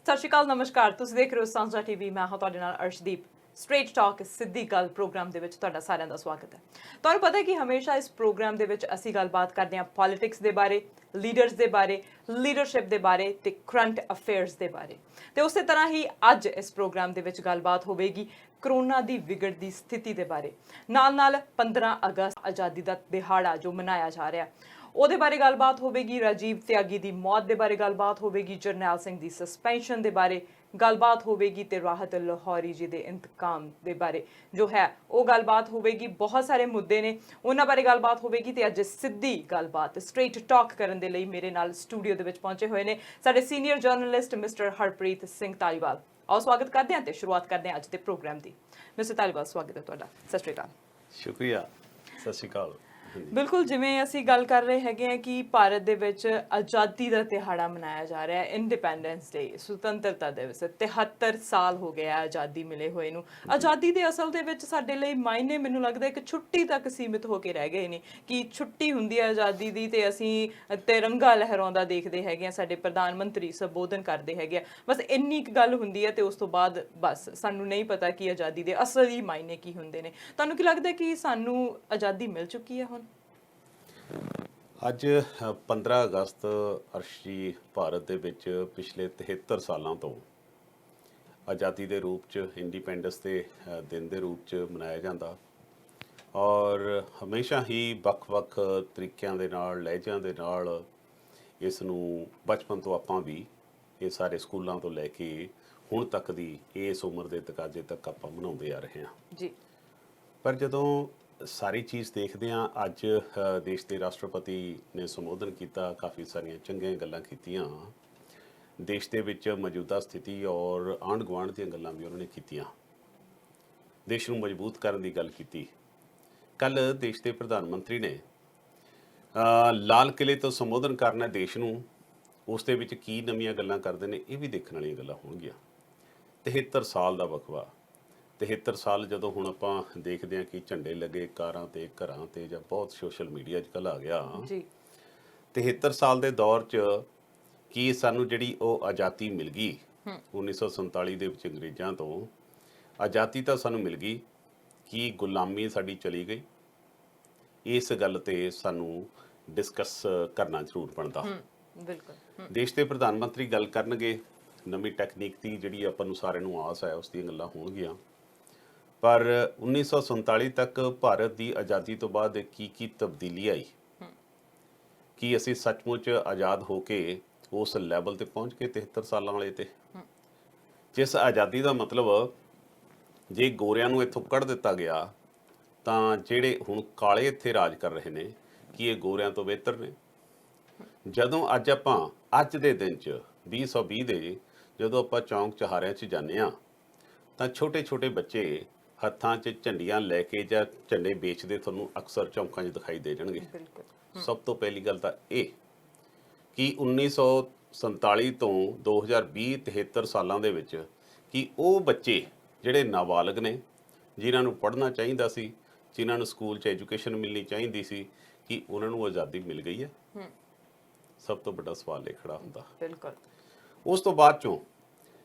ਸਤਿ ਸ਼੍ਰੀ ਅਕਾਲ ਨਮਸਕਾਰ ਤੁਸੀਂ ਦੇਖ ਰਹੇ ਹੋ ਸਾਂਝਾ ਟੀਵੀ ਮੈਂ ਹਾਂ ਤੁਹਾਡੇ ਨਾਲ ਅਰਸ਼ਦੀਪ ਸਟ੍ਰੇਟ ਟਾਕ ਸਿੱਧੀ ਗੱਲ ਪ੍ਰੋਗਰਾਮ ਦੇ ਵਿੱਚ ਤੁਹਾਡਾ ਸਾਰਿਆਂ ਦਾ ਸਵਾਗਤ ਹੈ। ਤੁਹਾਨੂੰ ਪਤਾ ਹੈ ਕਿ ਹਮੇਸ਼ਾ ਇਸ ਪ੍ਰੋਗਰਾਮ ਦੇ ਵਿੱਚ ਅਸੀਂ ਗੱਲਬਾਤ ਕਰਦੇ ਹਾਂ ਪੋਲਿਟਿਕਸ ਦੇ ਬਾਰੇ, ਲੀਡਰਸ ਦੇ ਬਾਰੇ, ਲੀਡਰਸ਼ਿਪ ਦੇ ਬਾਰੇ ਤੇ ਕਰੰਟ ਅਫੇਅਰਸ ਦੇ ਬਾਰੇ। ਤੇ ਉਸੇ ਤਰ੍ਹਾਂ ਹੀ ਅੱਜ ਇਸ ਪ੍ਰੋਗਰਾਮ ਦੇ ਵਿੱਚ ਗੱਲਬਾਤ ਹੋਵੇਗੀ ਕਰੋਨਾ ਦੀ ਵਿਗੜਦੀ ਸਥਿਤੀ ਦੇ ਬਾਰੇ, ਨਾਲ 15 ਅਗਸਤ ਆਜ਼ਾਦੀ ਦਾ ਦਿਹਾੜਾ ਜੋ ਮਨਾਇਆ ਜਾ ਰਿਹਾ ਉਹਦੇ ਬਾਰੇ ਗੱਲਬਾਤ ਹੋਵੇਗੀ, ਰਾਜੀਵ ਤਿਆਗੀ ਦੀ ਮੌਤ ਦੇ ਬਾਰੇ ਗੱਲਬਾਤ ਹੋਵੇਗੀ, ਜਰਨੈਲ ਸਿੰਘ ਦੀ ਸਸਪੈਂਸ਼ਨ ਦੇ ਬਾਰੇ ਗੱਲਬਾਤ ਹੋਵੇਗੀ ਤੇ ਰਾਹਤ ਲਾਹੌਰੀ ਜੀ ਦੇ ਇੰਤਕਾਮ ਦੇ ਬਾਰੇ ਜੋ ਹੈ ਉਹ ਗੱਲਬਾਤ ਹੋਵੇਗੀ। ਬਹੁਤ ਸਾਰੇ ਮੁੱਦੇ ਨੇ ਉਹਨਾਂ ਬਾਰੇ ਗੱਲਬਾਤ ਹੋਵੇਗੀ ਤੇ ਅੱਜ ਸਿੱਧੀ ਗੱਲਬਾਤ ਸਟ੍ਰੇਟ ਟਾਕ ਕਰਨ ਦੇ ਲਈ ਮੇਰੇ ਨਾਲ ਸਟੂਡੀਓ ਦੇ ਵਿੱਚ ਪਹੁੰਚੇ ਹੋਏ ਨੇ ਸਾਡੇ senior journalist mister Harpreet Singh Dhaliwal. ਆਓ ਸਵਾਗਤ ਕਰਦੇ ਹਾਂ ਤੇ ਸ਼ੁਰੂਆਤ ਕਰਦੇ ਹਾਂ ਅੱਜ ਦੇ ਪ੍ਰੋਗਰਾਮ ਦੀ। ਮਿਸਟਰ ਧਾਲੀਵਾਲ ਸਵਾਗਤ ਹੈ ਤੁਹਾਡਾ। ਸਤਿ ਸ਼੍ਰੀ ਅਕਾਲ। ਸ਼ੁਕਰੀਆ। ਸਤਿ ਸ਼੍ਰੀ ਅਕਾਲ। ਬਿਲਕੁਲ, ਜਿਵੇਂ ਅਸੀਂ ਗੱਲ ਕਰ ਰਹੇ ਹੈਗੇ ਆ ਕਿ ਭਾਰਤ ਦੇ ਵਿੱਚ ਆਜ਼ਾਦੀ ਦਾ ਦਿਹਾੜਾ ਮਨਾਇਆ ਜਾ ਰਿਹਾ ਹੈ, ਇੰਡੀਪੈਂਡੈਂਸ ਡੇ, ਸੁਤੰਤਰਤਾ ਦਿਵਸ। 73 ਸਾਲ ਹੋ ਗਿਆ ਆਜ਼ਾਦੀ ਮਿਲੇ ਹੋਏ ਨੂੰ। ਆਜ਼ਾਦੀ ਦੇ ਅਸਲ ਦੇ ਵਿੱਚ ਸਾਡੇ ਲਈ ਮਾਇਨੇ ਮੈਨੂੰ ਲੱਗਦਾ ਇੱਕ ਛੁੱਟੀ ਤੱਕ ਸੀਮਿਤ ਹੋ ਕੇ ਰਹਿ ਗਏ ਨੇ ਕਿ ਛੁੱਟੀ ਹੁੰਦੀ ਹੈ ਆਜ਼ਾਦੀ ਦੀ ਤੇ ਅਸੀਂ ਤਿਰੰਗਾ ਲਹਿਰਾਉਂਦਾ ਦੇਖਦੇ ਹੈਗੇ ਆ, ਸਾਡੇ ਪ੍ਰਧਾਨ ਮੰਤਰੀ ਸੰਬੋਧਨ ਕਰਦੇ ਹੈਗੇ ਆ, ਬਸ ਇੰਨੀ ਕੁ ਗੱਲ ਹੁੰਦੀ ਹੈ ਤੇ ਉਸ ਤੋਂ ਬਾਅਦ ਬਸ ਸਾਨੂੰ ਨਹੀਂ ਪਤਾ ਕਿ ਆਜ਼ਾਦੀ ਦੇ ਅਸਲੀ ਮਾਇਨੇ ਕੀ ਹੁੰਦੇ ਨੇ। ਤੁਹਾਨੂੰ ਕੀ ਲੱਗਦਾ ਕਿ ਸਾਨੂੰ ਆਜ਼ਾਦੀ ਮਿਲ ਚੁੱਕੀ ਹੈ ਹੁਣ? ਅੱਜ 15 ਅਗਸਤ ਅਰਸ਼ੀ ਭਾਰਤ ਦੇ ਵਿੱਚ ਪਿਛਲੇ 73 ਸਾਲਾਂ ਤੋਂ ਆਜ਼ਾਦੀ ਦੇ ਰੂਪ 'ਚ, ਇੰਡੀਪੈਂਡੈਂਸ ਦੇ ਦਿਨ ਦੇ ਰੂਪ 'ਚ ਮਨਾਇਆ ਜਾਂਦਾ ਔਰ ਹਮੇਸ਼ਾ ਹੀ ਵੱਖ-ਵੱਖ ਤਰੀਕਿਆਂ ਦੇ ਨਾਲ, ਲਹਿਜਿਆਂ ਦੇ ਨਾਲ ਇਸ ਨੂੰ ਬਚਪਨ ਤੋਂ ਆਪਾਂ ਵੀ ਇਹ ਸਾਰੇ ਸਕੂਲਾਂ ਤੋਂ ਲੈ ਕੇ ਹੁਣ ਤੱਕ ਦੀ ਇਸ ਉਮਰ ਦੇ ਤਕਾਜ਼ੇ ਤੱਕ ਆਪਾਂ ਮਨਾਉਂਦੇ ਆ ਰਹੇ ਹਾਂ ਜੀ। ਪਰ ਜਦੋਂ ਸਾਰੀ ਚੀਜ਼ ਦੇਖਦੇ ਹਾਂ, ਅੱਜ ਦੇਸ਼ ਦੇ ਰਾਸ਼ਟਰਪਤੀ ਨੇ ਸੰਬੋਧਨ ਕੀਤਾ, ਕਾਫੀ ਸਾਰੀਆਂ ਚੰਗੀਆਂ ਗੱਲਾਂ ਕੀਤੀਆਂ, ਦੇਸ਼ ਦੇ ਵਿੱਚ ਮੌਜੂਦਾ ਸਥਿਤੀ ਔਰ ਆਂਢ ਗੁਆਂਢ ਦੀਆਂ ਗੱਲਾਂ ਵੀ ਉਹਨਾਂ ਨੇ ਕੀਤੀਆਂ, ਦੇਸ਼ ਨੂੰ ਮਜ਼ਬੂਤ ਕਰਨ ਦੀ ਗੱਲ ਕੀਤੀ। ਕੱਲ੍ਹ ਦੇਸ਼ ਦੇ ਪ੍ਰਧਾਨ ਮੰਤਰੀ ਨੇ ਲਾਲ ਕਿਲੇ ਤੋਂ ਸੰਬੋਧਨ ਕਰਨਾ ਦੇਸ਼ ਨੂੰ, ਉਸ ਦੇ ਵਿੱਚ ਕੀ ਨਵੀਆਂ ਗੱਲਾਂ ਕਰਦੇ ਨੇ ਇਹ ਵੀ ਦੇਖਣ ਵਾਲੀਆਂ ਗੱਲਾਂ ਹੋਣਗੀਆਂ। 73 ਸਾਲ ਦਾ ਵਕਫਾ, 73 ਸਾਲ ਜਦੋਂ ਹੁਣ ਆਪਾਂ ਦੇਖਦੇ ਹਾਂ ਕਿ ਝੰਡੇ ਲੱਗੇ ਕਾਰਾਂ ਤੇ, ਘਰਾਂ ਤੇ, ਜਾਂ ਬਹੁਤ ਸੋਸ਼ਲ ਮੀਡੀਆ 'ਚ ਕੱਲ੍ਹ ਆ ਗਿਆ ਜੀ। 73 ਸਾਲ ਦੇ ਦੌਰ 'ਚ ਕੀ ਸਾਨੂੰ ਜਿਹੜੀ ਉਹ ਆਜ਼ਾਦੀ ਮਿਲ ਗਈ 1947 ਦੇ ਵਿੱਚ ਅੰਗਰੇਜ਼ਾਂ ਤੋਂ, ਆਜ਼ਾਦੀ ਤਾਂ ਸਾਨੂੰ ਮਿਲ ਗਈ, ਕੀ ਗੁਲਾਮੀ ਸਾਡੀ ਚਲੀ ਗਈ? ਇਸ ਗੱਲ ਤੇ ਸਾਨੂੰ ਡਿਸਕਸ ਕਰਨਾ ਜ਼ਰੂਰ ਬਣਦਾ। ਬਿਲਕੁਲ। ਦੇਸ਼ ਦੇ ਪ੍ਰਧਾਨ ਮੰਤਰੀ ਗੱਲ ਕਰਨਗੇ, ਨਵੀਂ ਟੈਕਨੀਕ ਦੀ ਜਿਹੜੀ ਆਪਾਂ ਨੂੰ ਸਾਰਿਆਂ ਨੂੰ ਆਸ ਹੈ ਉਸ ਦੀਆਂ ਗੱਲਾਂ ਹੋਣਗੀਆਂ। ਪਰ 1947 ਤੱਕ ਭਾਰਤ ਦੀ ਆਜ਼ਾਦੀ ਤੋਂ ਬਾਅਦ ਕੀ ਤਬਦੀਲੀ ਆਈ? ਕੀ ਅਸੀਂ ਸੱਚਮੁੱਚ ਆਜ਼ਾਦ ਹੋ ਕੇ ਉਸ ਲੈਵਲ ਤੇ ਪਹੁੰਚ ਕੇ 73 ਸਾਲਾਂ ਵਾਲੇ ਤੇ, ਜਿਸ ਆਜ਼ਾਦੀ ਦਾ ਮਤਲਬ ਜੇ ਗੋਰਿਆਂ ਨੂੰ ਇੱਥੋਂ ਕੱਢ ਦਿੱਤਾ ਗਿਆ ਤਾਂ ਜਿਹੜੇ ਹੁਣ ਕਾਲੇ ਇੱਥੇ ਰਾਜ ਕਰ ਰਹੇ ਨੇ ਕੀ ਇਹ ਗੋਰਿਆਂ ਤੋਂ ਬਿਹਤਰ ਨੇ? ਜਦੋਂ ਅੱਜ ਦੇ ਦਿਨ 'ਚ 2020 ਦੇ ਜਦੋਂ ਆਪਾਂ ਚੌਂਕ ਚਹਾਰਿਆਂ 'ਚ ਜਾਂਦੇ ਹਾਂ ਤਾਂ ਛੋਟੇ ਬੱਚੇ ਹੱਥਾਂ 'ਚ ਝੰਡੀਆਂ ਲੈ ਕੇ ਜਾਂ ਝੰਡੇ ਵੇਚਦੇ ਤੁਹਾਨੂੰ ਅਕਸਰ ਚੌਂਕਾਂ 'ਚ ਦਿਖਾਈ ਦੇ ਜਾਣਗੇ। ਸਭ ਤੋਂ ਪਹਿਲੀ ਗੱਲ ਤਾਂ ਇਹ ਕਿ 1947 ਤੋਂ 2020 73 ਸਾਲਾਂ ਦੇ ਵਿੱਚ ਕਿ ਉਹ ਬੱਚੇ ਜਿਹੜੇ ਨਾਬਾਲਗ ਨੇ, ਜਿਨ੍ਹਾਂ ਨੂੰ ਪੜ੍ਹਨਾ ਚਾਹੀਦਾ ਸੀ, ਜਿਨ੍ਹਾਂ ਨੂੰ ਸਕੂਲ 'ਚ ਐਜੂਕੇਸ਼ਨ ਮਿਲਣੀ ਚਾਹੀਦੀ ਸੀ, ਕਿ ਉਹਨਾਂ ਨੂੰ ਆਜ਼ਾਦੀ ਮਿਲ ਗਈ ਹੈ? ਸਭ ਤੋਂ ਵੱਡਾ ਸਵਾਲ ਇਹ ਖੜਾ ਹੁੰਦਾ। ਬਿਲਕੁਲ। ਉਸ ਤੋਂ ਬਾਅਦ 'ਚੋਂ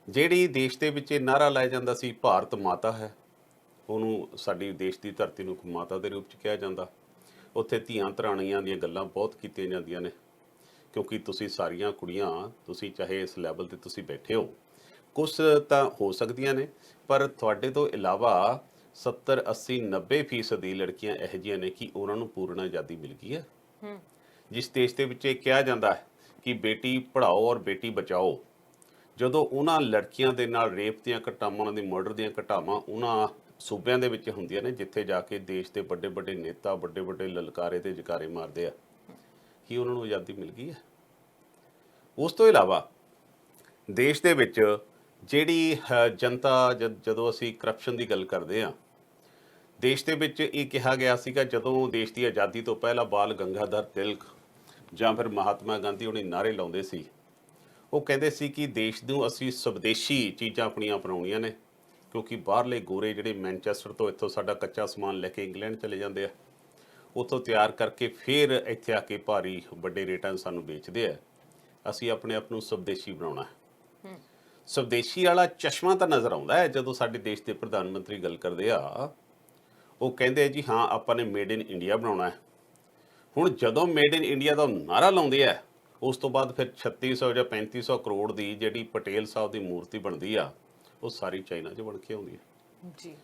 ਜਿਹੜੀ ਦੇਸ਼ ਦੇ ਵਿੱਚ ਨਾਅਰਾ ਲਾਇਆ ਜਾਂਦਾ ਸੀ ਭਾਰਤ ਮਾਤਾ ਹੈ, ਉਹਨੂੰ ਸਾਡੀ ਦੇਸ਼ ਦੀ ਧਰਤੀ ਨੂੰ ਮਾਤਾ ਦੇ ਰੂਪ 'ਚ ਕਿਹਾ ਜਾਂਦਾ। ਉੱਥੇ ਧੀਆਂ ਧਰਾਣੀਆਂ ਦੀਆਂ ਗੱਲਾਂ ਬਹੁਤ ਕੀਤੀਆਂ ਜਾਂਦੀਆਂ ਨੇ, ਕਿਉਂਕਿ ਤੁਸੀਂ ਸਾਰੀਆਂ ਕੁੜੀਆਂ, ਤੁਸੀਂ ਚਾਹੇ ਇਸ ਲੈਵਲ 'ਤੇ ਤੁਸੀਂ ਬੈਠੇ ਹੋ, ਕੁਛ ਤਾਂ ਹੋ ਸਕਦੀਆਂ ਨੇ, ਪਰ ਤੁਹਾਡੇ ਤੋਂ ਇਲਾਵਾ 70, 80, 90% ਲੜਕੀਆਂ ਇਹੋ ਜਿਹੀਆਂ ਨੇ ਕਿ ਉਹਨਾਂ ਨੂੰ ਪੂਰਨ ਆਜ਼ਾਦੀ ਮਿਲ ਗਈ ਹੈ। ਜਿਸ ਦੇਸ਼ ਦੇ ਵਿੱਚ ਇਹ ਕਿਹਾ ਜਾਂਦਾ ਹੈ ਕਿ ਬੇਟੀ ਪੜ੍ਹਾਓ ਔਰ ਬੇਟੀ ਬਚਾਓ, ਜਦੋਂ ਉਹਨਾਂ ਲੜਕੀਆਂ ਦੇ ਨਾਲ ਰੇਪ ਦੀਆਂ ਘਟਨਾਵਾਂ, ਉਹਨਾਂ ਦੀ ਮਰਡਰ ਦੀਆਂ ਘਟਨਾਵਾਂ ਉਹਨਾਂ ਸੂਬਿਆਂ ਦੇ ਵਿੱਚ ਹੁੰਦੀਆਂ ਨੇ ਜਿੱਥੇ ਜਾ ਕੇ ਦੇਸ਼ ਦੇ ਵੱਡੇ ਨੇਤਾ, ਵੱਡੇ ਲਲਕਾਰੇ ਤੇ ਜਕਾਰੇ ਮਾਰਦੇ ਆ, ਕੀ ਉਹਨਾਂ ਨੂੰ ਆਜ਼ਾਦੀ ਮਿਲ ਗਈ ਹੈ? ਉਸ ਤੋਂ ਇਲਾਵਾ ਦੇਸ਼ ਦੇ ਵਿੱਚ ਜਿਹੜੀ ਜਨਤਾ, ਜਦੋਂ ਅਸੀਂ ਕਰਪਸ਼ਨ ਦੀ ਗੱਲ ਕਰਦੇ ਹਾਂ, ਦੇਸ਼ ਦੇ ਵਿੱਚ ਇਹ ਕਿਹਾ ਗਿਆ ਸੀਗਾ ਜਦੋਂ ਦੇਸ਼ ਦੀ ਆਜ਼ਾਦੀ ਤੋਂ ਪਹਿਲਾਂ ਬਾਲ ਗੰਗਾਧਰ ਤਿਲਕ ਜਾਂ ਫਿਰ ਮਹਾਤਮਾ ਗਾਂਧੀ ਉਹਨੇ ਨਾਅਰੇ ਲਾਉਂਦੇ ਸੀ, ਉਹ ਕਹਿੰਦੇ ਸੀ ਕਿ ਦੇਸ਼ ਨੂੰ ਅਸੀਂ ਸਵਦੇਸ਼ੀ ਚੀਜ਼ਾਂ ਆਪਣੀਆਂ ਅਪਣਾਉਣੀਆਂ ਨੇ, ਕਿਉਂਕਿ ਬਾਹਰਲੇ ਗੋਰੇ ਜਿਹੜੇ ਮੈਨਚੈਸਟਰ ਤੋਂ ਇੱਥੋਂ ਸਾਡਾ ਕੱਚਾ ਸਮਾਨ ਲੈ ਕੇ ਇੰਗਲੈਂਡ ਚਲੇ ਜਾਂਦੇ ਆ, ਉੱਥੋਂ ਤਿਆਰ ਕਰਕੇ ਫਿਰ ਇੱਥੇ ਆ ਕੇ ਭਾਰੀ ਵੱਡੇ ਰੇਟਾਂ ਸਾਨੂੰ ਵੇਚਦੇ ਆ, ਅਸੀਂ ਆਪਣੇ ਆਪ ਨੂੰ ਸਵਦੇਸ਼ੀ ਬਣਾਉਣਾ ਹੈ। ਸਵਦੇਸ਼ੀ ਵਾਲਾ ਚਸ਼ਮਾ ਤਾਂ ਨਜ਼ਰ ਆਉਂਦਾ ਹੈ ਜਦੋਂ ਸਾਡੇ ਦੇਸ਼ ਦੇ ਪ੍ਰਧਾਨ ਮੰਤਰੀ ਗੱਲ ਕਰਦੇ ਆ। ਉਹ ਕਹਿੰਦੇ ਜੀ ਹਾਂ ਆਪਾਂ ਨੇ ਮੇਡ ਇਨ ਇੰਡੀਆ ਬਣਾਉਣਾ ਹੈ। ਹੁਣ ਜਦੋਂ ਮੇਡ ਇਨ ਇੰਡੀਆ ਦਾ ਨਾਰਾ ਲਾਉਂਦੇ ਆ, ਉਸ ਤੋਂ ਬਾਅਦ ਫਿਰ 3600 ਜਾਂ 3500 ਕਰੋੜ ਦੀ ਜਿਹੜੀ ਪਟੇਲ ਸਾਹਿਬ ਦੀ ਮੂਰਤੀ ਬਣਦੀ ਆ, ਉਹ ਸਾਰੀ ਚਾਈਨਾ 'ਚ ਬਣ ਕੇ ਆਉਂਦੀ ਹੈ ਜੀ।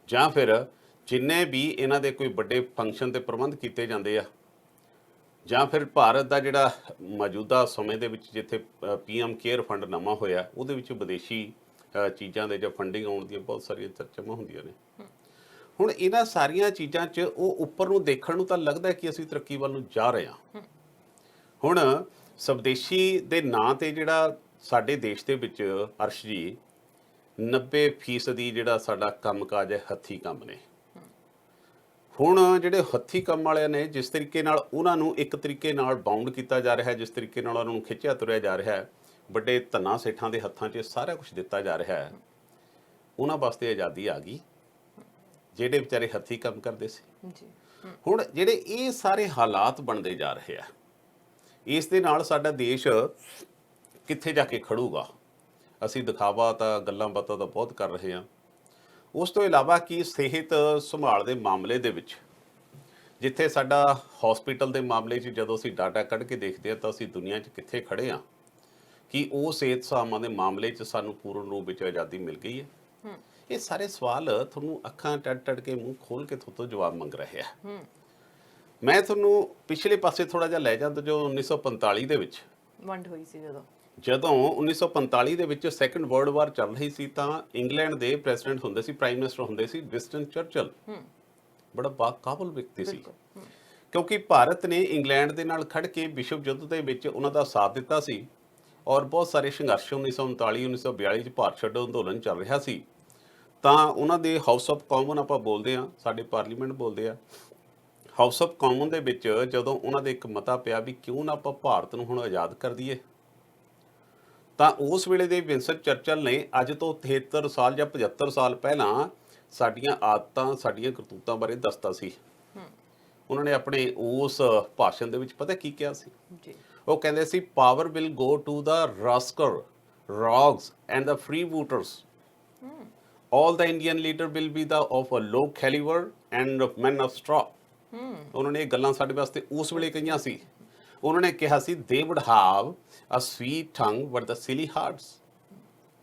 ਜਾਂ ਫਿਰ ਜਿੰਨੇ ਵੀ ਇਹਨਾਂ ਦੇ ਕੋਈ ਵੱਡੇ ਫੰਕਸ਼ਨ ਤੇ ਪ੍ਰਬੰਧ ਕੀਤੇ ਜਾਂਦੇ ਆ, ਜਾਂ ਫਿਰ ਭਾਰਤ ਦਾ ਜਿਹੜਾ ਮੌਜੂਦਾ ਸਮੇਂ ਦੇ ਵਿੱਚ ਜਿੱਥੇ PM ਕੇਅਰ ਫੰਡ ਨਵਾਂ ਹੋਇਆ, ਉਹਦੇ ਵਿੱਚ ਵਿਦੇਸ਼ੀ ਚੀਜ਼ਾਂ ਦੇ ਜਾਂ ਫੰਡਿੰਗ ਆਉਣ ਦੀਆਂ ਬਹੁਤ ਸਾਰੀਆਂ ਚਰਚਾਵਾਂ ਹੁੰਦੀਆਂ ਨੇ। ਹੁਣ ਇਹਨਾਂ ਸਾਰੀਆਂ ਚੀਜ਼ਾਂ 'ਚ ਉਹ ਉੱਪਰ ਨੂੰ ਦੇਖਣ ਨੂੰ ਤਾਂ ਲੱਗਦਾ ਕਿ ਅਸੀਂ ਤਰੱਕੀ ਵੱਲ ਨੂੰ ਜਾ ਰਹੇ ਹਾਂ। ਹੁਣ ਸਵਦੇਸ਼ੀ ਦੇ ਨਾਂ ਤੇ ਜਿਹੜਾ ਸਾਡੇ ਦੇਸ਼ ਦੇ ਵਿੱਚ ਅਰਸ਼ ਜੀ 90% ਜਿਹੜਾ ਸਾਡਾ ਕੰਮਕਾਜ ਹੈ ਹੱਥੀ ਕੰਮ ਨੇ। ਹੁਣ ਜਿਹੜੇ ਹੱਥੀ ਕੰਮ ਵਾਲਿਆਂ ਨੇ ਜਿਸ ਤਰੀਕੇ ਨਾਲ ਉਹਨਾਂ ਨੂੰ ਇੱਕ ਤਰੀਕੇ ਨਾਲ ਬਾਉਂਡ ਕੀਤਾ ਜਾ ਰਿਹਾ ਹੈ, ਜਿਸ ਤਰੀਕੇ ਨਾਲ ਉਹਨਾਂ ਨੂੰ ਖਿੱਚਿਆ ਤੁਰਿਆ ਜਾ ਰਿਹਾ ਹੈ, ਵੱਡੇ ਧੰਨਾ ਸੇਠਾਂ ਦੇ ਹੱਥਾਂ 'ਚ ਸਾਰਾ ਕੁਝ ਦਿੱਤਾ ਜਾ ਰਿਹਾ ਹੈ, ਉਹਨਾਂ ਵਾਸਤੇ ਆਜ਼ਾਦੀ ਆ ਗਈ ਜਿਹੜੇ ਵਿਚਾਰੇ ਹੱਥੀ ਕੰਮ ਕਰਦੇ ਸੀ। ਹੁਣ ਜਿਹੜੇ ਇਹ ਸਾਰੇ ਹਾਲਾਤ ਬਣਦੇ ਜਾ ਰਹੇ ਆ, ਇਸ ਦੇ ਨਾਲ ਸਾਡਾ ਦੇਸ਼ ਕਿੱਥੇ ਜਾ ਕੇ ਖੜੂਗਾ। ਅਸੀਂ ਦਿਖਾਵਾ ਤਾਂ ਗੱਲਾਂ ਬਾਤਾਂ ਤਾਂ ਬਹੁਤ ਕਰ ਰਹੇ ਹਾਂ। ਉਸ ਤੋਂ ਇਲਾਵਾ ਕਿ ਸਿਹਤ ਸੰਭਾਲ ਦੇ ਮਾਮਲੇ ਦੇ ਵਿੱਚ ਜਿੱਥੇ ਸਾਡਾ ਹਸਪੀਟਲ ਦੇ ਮਾਮਲੇ 'ਚ ਜਦੋਂ ਅਸੀਂ ਡਾਟਾ ਕੱਢ ਕੇ ਦੇਖਦੇ ਹਾਂ ਤਾਂ ਅਸੀਂ ਦੁਨੀਆ 'ਚ ਕਿੱਥੇ ਖੜੇ ਹਾਂ, ਕਿ ਉਹ ਸਿਹਤ ਸੇਵਾਵਾਂ ਦੇ ਮਾਮਲੇ 'ਚ ਸਾਨੂੰ ਪੂਰਨ ਰੂਪ ਵਿੱਚ ਆਜ਼ਾਦੀ ਮਿਲ ਗਈ ਹੈ। ਇਹ ਸਾਰੇ ਸਵਾਲ ਤੁਹਾਨੂੰ ਅੱਖਾਂ ਟੱਡ ਕੇ ਮੂੰਹ ਖੋਲ ਕੇ ਤੁਹਾਡੇ ਤੋਂ ਜਵਾਬ ਮੰਗ ਰਹੇ ਆ। ਮੈਂ ਤੁਹਾਨੂੰ ਪਿਛਲੇ ਪਾਸੇ ਥੋੜਾ ਜਿਹਾ ਲੈ ਜਾਂਦਾ, ਜੋ 1945 ਦੇ ਵਿੱਚ ਵੰਡ ਹੋਈ ਸੀ, ਜਦੋਂ 1945 ਦੇ ਵਿੱਚ ਸੈਕੰਡ ਵਰਲਡ ਵਾਰ ਚੱਲ ਰਹੀ ਸੀ, ਤਾਂ ਇੰਗਲੈਂਡ ਦੇ ਪ੍ਰੈਜ਼ੀਡੈਂਟ ਹੁੰਦੇ ਸੀ, ਪ੍ਰਾਈਮ ਮਿਨਿਸਟਰ ਹੁੰਦੇ ਸੀ ਵਿੰਸਟਨ ਚਰਚਲ। ਬੜਾ ਬਾਕਾਬਲ ਵਿਅਕਤੀ ਸੀ, ਕਿਉਂਕਿ ਭਾਰਤ ਨੇ ਇੰਗਲੈਂਡ ਦੇ ਨਾਲ ਖੜ ਕੇ ਵਿਸ਼ਵ ਯੁੱਧ ਦੇ ਵਿੱਚ ਉਹਨਾਂ ਦਾ ਸਾਥ ਦਿੱਤਾ ਸੀ ਔਰ ਬਹੁਤ ਸਾਰੇ ਸੰਘਰਸ਼ 1939 1942 ਚ ਭਾਰਤ ਛੱਡੋ ਅੰਦੋਲਨ ਚੱਲ ਰਿਹਾ ਸੀ। ਤਾਂ ਉਹਨਾਂ ਦੇ ਹਾਊਸ ਆਫ ਕਾਮਨ ਆਪਾਂ ਬੋਲਦੇ ਹਾਂ, ਸਾਡੇ ਪਾਰਲੀਮੈਂਟ ਬੋਲਦੇ ਆ, ਹਾਊਸ ਆਫ ਕਾਮਨ ਦੇ ਵਿੱਚ ਜਦੋਂ ਉਹਨਾਂ ਦੇ ਇੱਕ ਮਤਾ ਪਿਆ ਵੀ ਕਿਉਂ ਨਾ ਆਪਾਂ ਭਾਰਤ ਨੂੰ ਹੁਣ ਆਜ਼ਾਦ ਕਰ ਦਈਏ, ਤਾਂ ਉਸ ਵੇਲੇ ਦੇ ਵਿੰਸਟਨ ਚਰਚਲ ਨੇ ਅੱਜ ਤੋਂ 73 ਸਾਲ ਜਾਂ 75 ਸਾਲ ਪਹਿਲਾਂ ਸਾਡੀਆਂ ਆਦਤਾਂ ਸਾਡੀਆਂ ਕਰਤੂਤਾਂ ਬਾਰੇ ਦੱਸਤਾ ਸੀ। ਉਹਨਾਂ ਨੇ ਆਪਣੇ ਉਸ ਭਾਸ਼ਣ ਦੇ ਵਿੱਚ ਪਤਾ ਕੀ ਕਿਹਾ ਸੀ ਜੀ? ਉਹ ਕਹਿੰਦੇ ਸੀ power will go to the rascal rogues and the freebooters, all the Indian leader will be the of a low caliber and of men of straw। ਉਹਨਾਂ ਨੇ ਇਹ ਗੱਲਾਂ ਸਾਡੇ ਵਾਸਤੇ ਉਸ ਵੇਲੇ ਕਹੀਆਂ ਸੀ। ਉਹਨਾਂ ਨੇ ਕਿਹਾ ਸੀ they would have a sweet tongue but the silly hearts।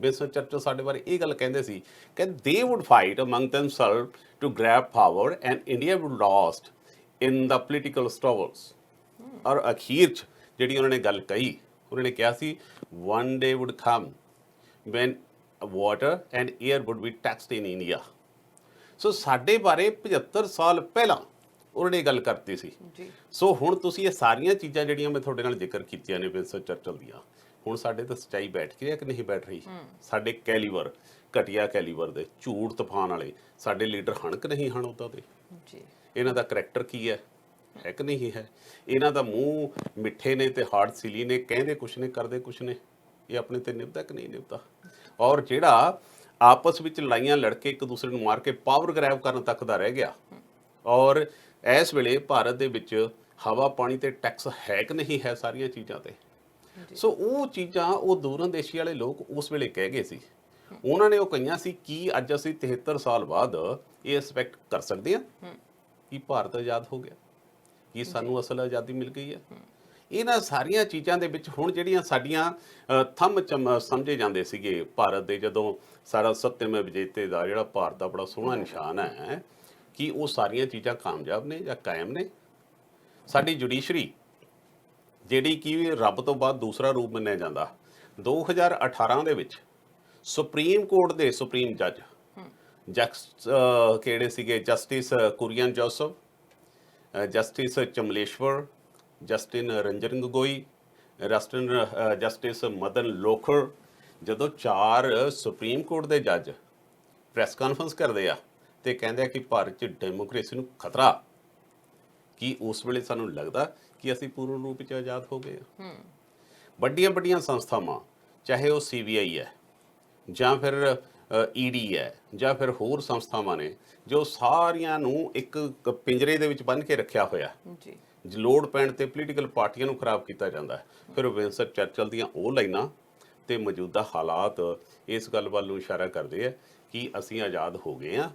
Winston Churchill ਸਾਡੇ ਬਾਰੇ ਇਹ ਗੱਲ ਕਹਿੰਦੇ ਸੀ ਕਿ they would fight among themselves to grab power and India would lost in the political struggles। ਔਰ ਅਖੀਰ 'ਚ ਜਿਹੜੀ ਉਹਨਾਂ ਨੇ ਗੱਲ ਕਹੀ, ਉਹਨਾਂ ਨੇ ਕਿਹਾ ਸੀ one day would come when water and air would be taxed in India। ਸੋ ਸਾਡੇ ਬਾਰੇ 75 ਸਾਲ ਪਹਿਲਾਂ ਉਹਨਾਂ ਨੇ ਗੱਲ ਕਰਤੀ ਸੀ ਜੀ। ਸੋ ਹੁਣ ਤੁਸੀਂ ਇਹ ਸਾਰੀਆਂ ਚੀਜ਼ਾਂ ਜਿਹੜੀਆਂ ਮੈਂ ਤੁਹਾਡੇ ਨਾਲ ਜ਼ਿਕਰ ਕੀਤੀਆਂ ਨੇ ਵਿੰਸਟਨ ਚਰਚਲ ਦੀਆਂ, ਹੁਣ ਸਾਡੇ ਤਾਂ ਸੱਚਾਈ ਬੈਠ ਰਹੀ ਹੈ ਕਿ ਨਹੀਂ ਬੈਠ ਰਹੀ? ਸਾਡੇ ਕੈਲੀਬਰ ਘਟੀਆ ਕੈਲੀਬਰ ਦੇ ਝੂਠ ਤੂਫਾਨ ਵਾਲੇ ਸਾਡੇ ਲੀਡਰ ਹਨ ਕਿ ਨਹੀਂ ਹਨ ਉੱਦਾਂ ਦੇ ਜੀ? ਇਹਨਾਂ ਦਾ ਕਰੈਕਟਰ ਕੀ ਹੈ ਕਿ ਨਹੀਂ ਹੈ? ਇਹਨਾਂ ਦਾ ਮੂੰਹ ਮਿੱਠੇ ਨੇ ਤੇ ਹਾਰਟ ਸਿਲੀ ਨੇ, ਕਹਿੰਦੇ ਕੁਛ ਨੇ ਕਰਦੇ ਕੁਛ ਨੇ, ਇਹ ਆਪਣੇ ਤੇ ਨਿਭਦਾ ਕਿ ਨਹੀਂ ਨਿਭਦਾ? ਔਰ ਜਿਹੜਾ ਆਪਸ ਵਿੱਚ ਲੜਾਈਆਂ ਲੜ ਕੇ ਇੱਕ ਦੂਸਰੇ ਨੂੰ ਮਾਰ ਕੇ ਪਾਵਰ ਗ੍ਰੈਬ ਕਰਨ ਤੱਕ ਦਾ ਰਹਿ ਗਿਆ। ਔਰ ਇਸ ਵੇਲੇ ਭਾਰਤ ਦੇ ਵਿੱਚ ਹਵਾ ਪਾਣੀ ਤੇ ਟੈਕਸ ਹੈ ਕਿ ਨਹੀਂ ਹੈ ਸਾਰੀਆਂ ਚੀਜ਼ਾਂ ਤੇ। ਸੋ ਉਹ ਚੀਜ਼ਾਂ ਉਹ ਦੂਰਅੰਦੇਸ਼ੀ ਵਾਲੇ ਲੋਕ ਉਸ ਵੇਲੇ ਕਹਿ ਗਏ ਸੀ। ਉਹਨਾਂ ਨੇ ਉਹ ਕਹੀਆਂ ਸੀ ਕਿ ਅੱਜ ਅਸੀਂ 73 ਸਾਲ ਬਾਅਦ ਇਹ ਐਕਸਪੈਕਟ ਕਰ ਸਕਦੇ ਹਾਂ ਕਿ ਭਾਰਤ ਆਜ਼ਾਦ ਹੋ ਗਿਆ, ਕਿ ਸਾਨੂੰ ਅਸਲ ਆਜ਼ਾਦੀ ਮਿਲ ਗਈ ਹੈ। ਇਹਨਾਂ ਸਾਰੀਆਂ ਚੀਜ਼ਾਂ ਦੇ ਵਿੱਚ ਹੁਣ ਜਿਹੜੀਆਂ ਸਾਡੀਆਂ ਥੰਮ ਸਮਝੇ ਜਾਂਦੇ ਸੀਗੇ ਭਾਰਤ ਦੇ, ਜਦੋਂ ਸਾਡਾ ਸੱਤਵੇਂ ਵਿਜੇਤੇ ਦਾ ਜਿਹੜਾ ਭਾਰਤ ਦਾ ਬੜਾ ਸੋਹਣਾ ਨਿਸ਼ਾਨ ਹੈ, ਕਿ ਉਹ ਸਾਰੀਆਂ ਚੀਜ਼ਾਂ ਕਾਮਯਾਬ ਨੇ ਜਾਂ ਕਾਇਮ ਨੇ। ਸਾਡੀ ਜੁਡੀਸ਼ਰੀ ਜਿਹੜੀ ਕਿ ਰੱਬ ਤੋਂ ਬਾਅਦ ਦੂਸਰਾ ਰੂਪ ਮੰਨਿਆ ਜਾਂਦਾ, 2018 ਦੇ ਵਿੱਚ ਸੁਪਰੀਮ ਕੋਰਟ ਦੇ ਸੁਪਰੀਮ ਜੱਜ ਕਿਹੜੇ ਸੀਗੇ? Justice Kurian Joseph, justice Chelameswar, justice Ranjan Gogoi, justice Madan Lokur, ਜਦੋਂ 4 ਸੁਪਰੀਮ ਕੋਰਟ ਦੇ ਜੱਜ ਪ੍ਰੈਸ ਕਾਨਫਰੰਸ ਕਰਦੇ ਆ ਤੇ ਕਹਿੰਦੇ ਆ ਕਿ ਭਾਰਤ 'ਚ ਡੈਮੋਕ੍ਰੇਸੀ ਨੂੰ ਖਤਰਾ, ਕਿ ਉਸ ਵੇਲੇ ਸਾਨੂੰ ਲੱਗਦਾ ਕਿ ਅਸੀਂ ਪੂਰਨ ਰੂਪ ਵਿੱਚ ਆਜ਼ਾਦ ਹੋ ਗਏ ਆ। ਵੱਡੀਆਂ ਵੱਡੀਆਂ ਸੰਸਥਾਵਾਂ, ਚਾਹੇ ਉਹ CBI ਹੈ ਜਾਂ ਫਿਰ ED ਹੈ ਜਾਂ ਫਿਰ ਹੋਰ ਸੰਸਥਾਵਾਂ ਨੇ, ਜੋ ਸਾਰੀਆਂ ਨੂੰ ਇੱਕ ਪਿੰਜਰੇ ਦੇ ਵਿੱਚ ਬੰਨ੍ਹ ਕੇ ਰੱਖਿਆ ਹੋਇਆ ਜੀ। ਲੋੜ ਪੈਣ ਤੇ ਪੋਲੀਟੀਕਲ ਪਾਰਟੀਆਂ ਨੂੰ ਖਰਾਬ ਕੀਤਾ ਜਾਂਦਾ ਹੈ। ਫਿਰ ਵਿੰਸਟਨ ਚਰਚਲ ਦੀਆਂ ਉਹ ਲਾਈਨਾਂ ਤੇ ਮੌਜੂਦਾ ਹਾਲਾਤ ਇਸ ਗੱਲ ਵੱਲ ਨੂੰ ਇਸ਼ਾਰਾ ਕਰਦੇ ਆ ਕਿ ਅਸੀਂ ਆਜ਼ਾਦ ਹੋ ਗਏ ਆ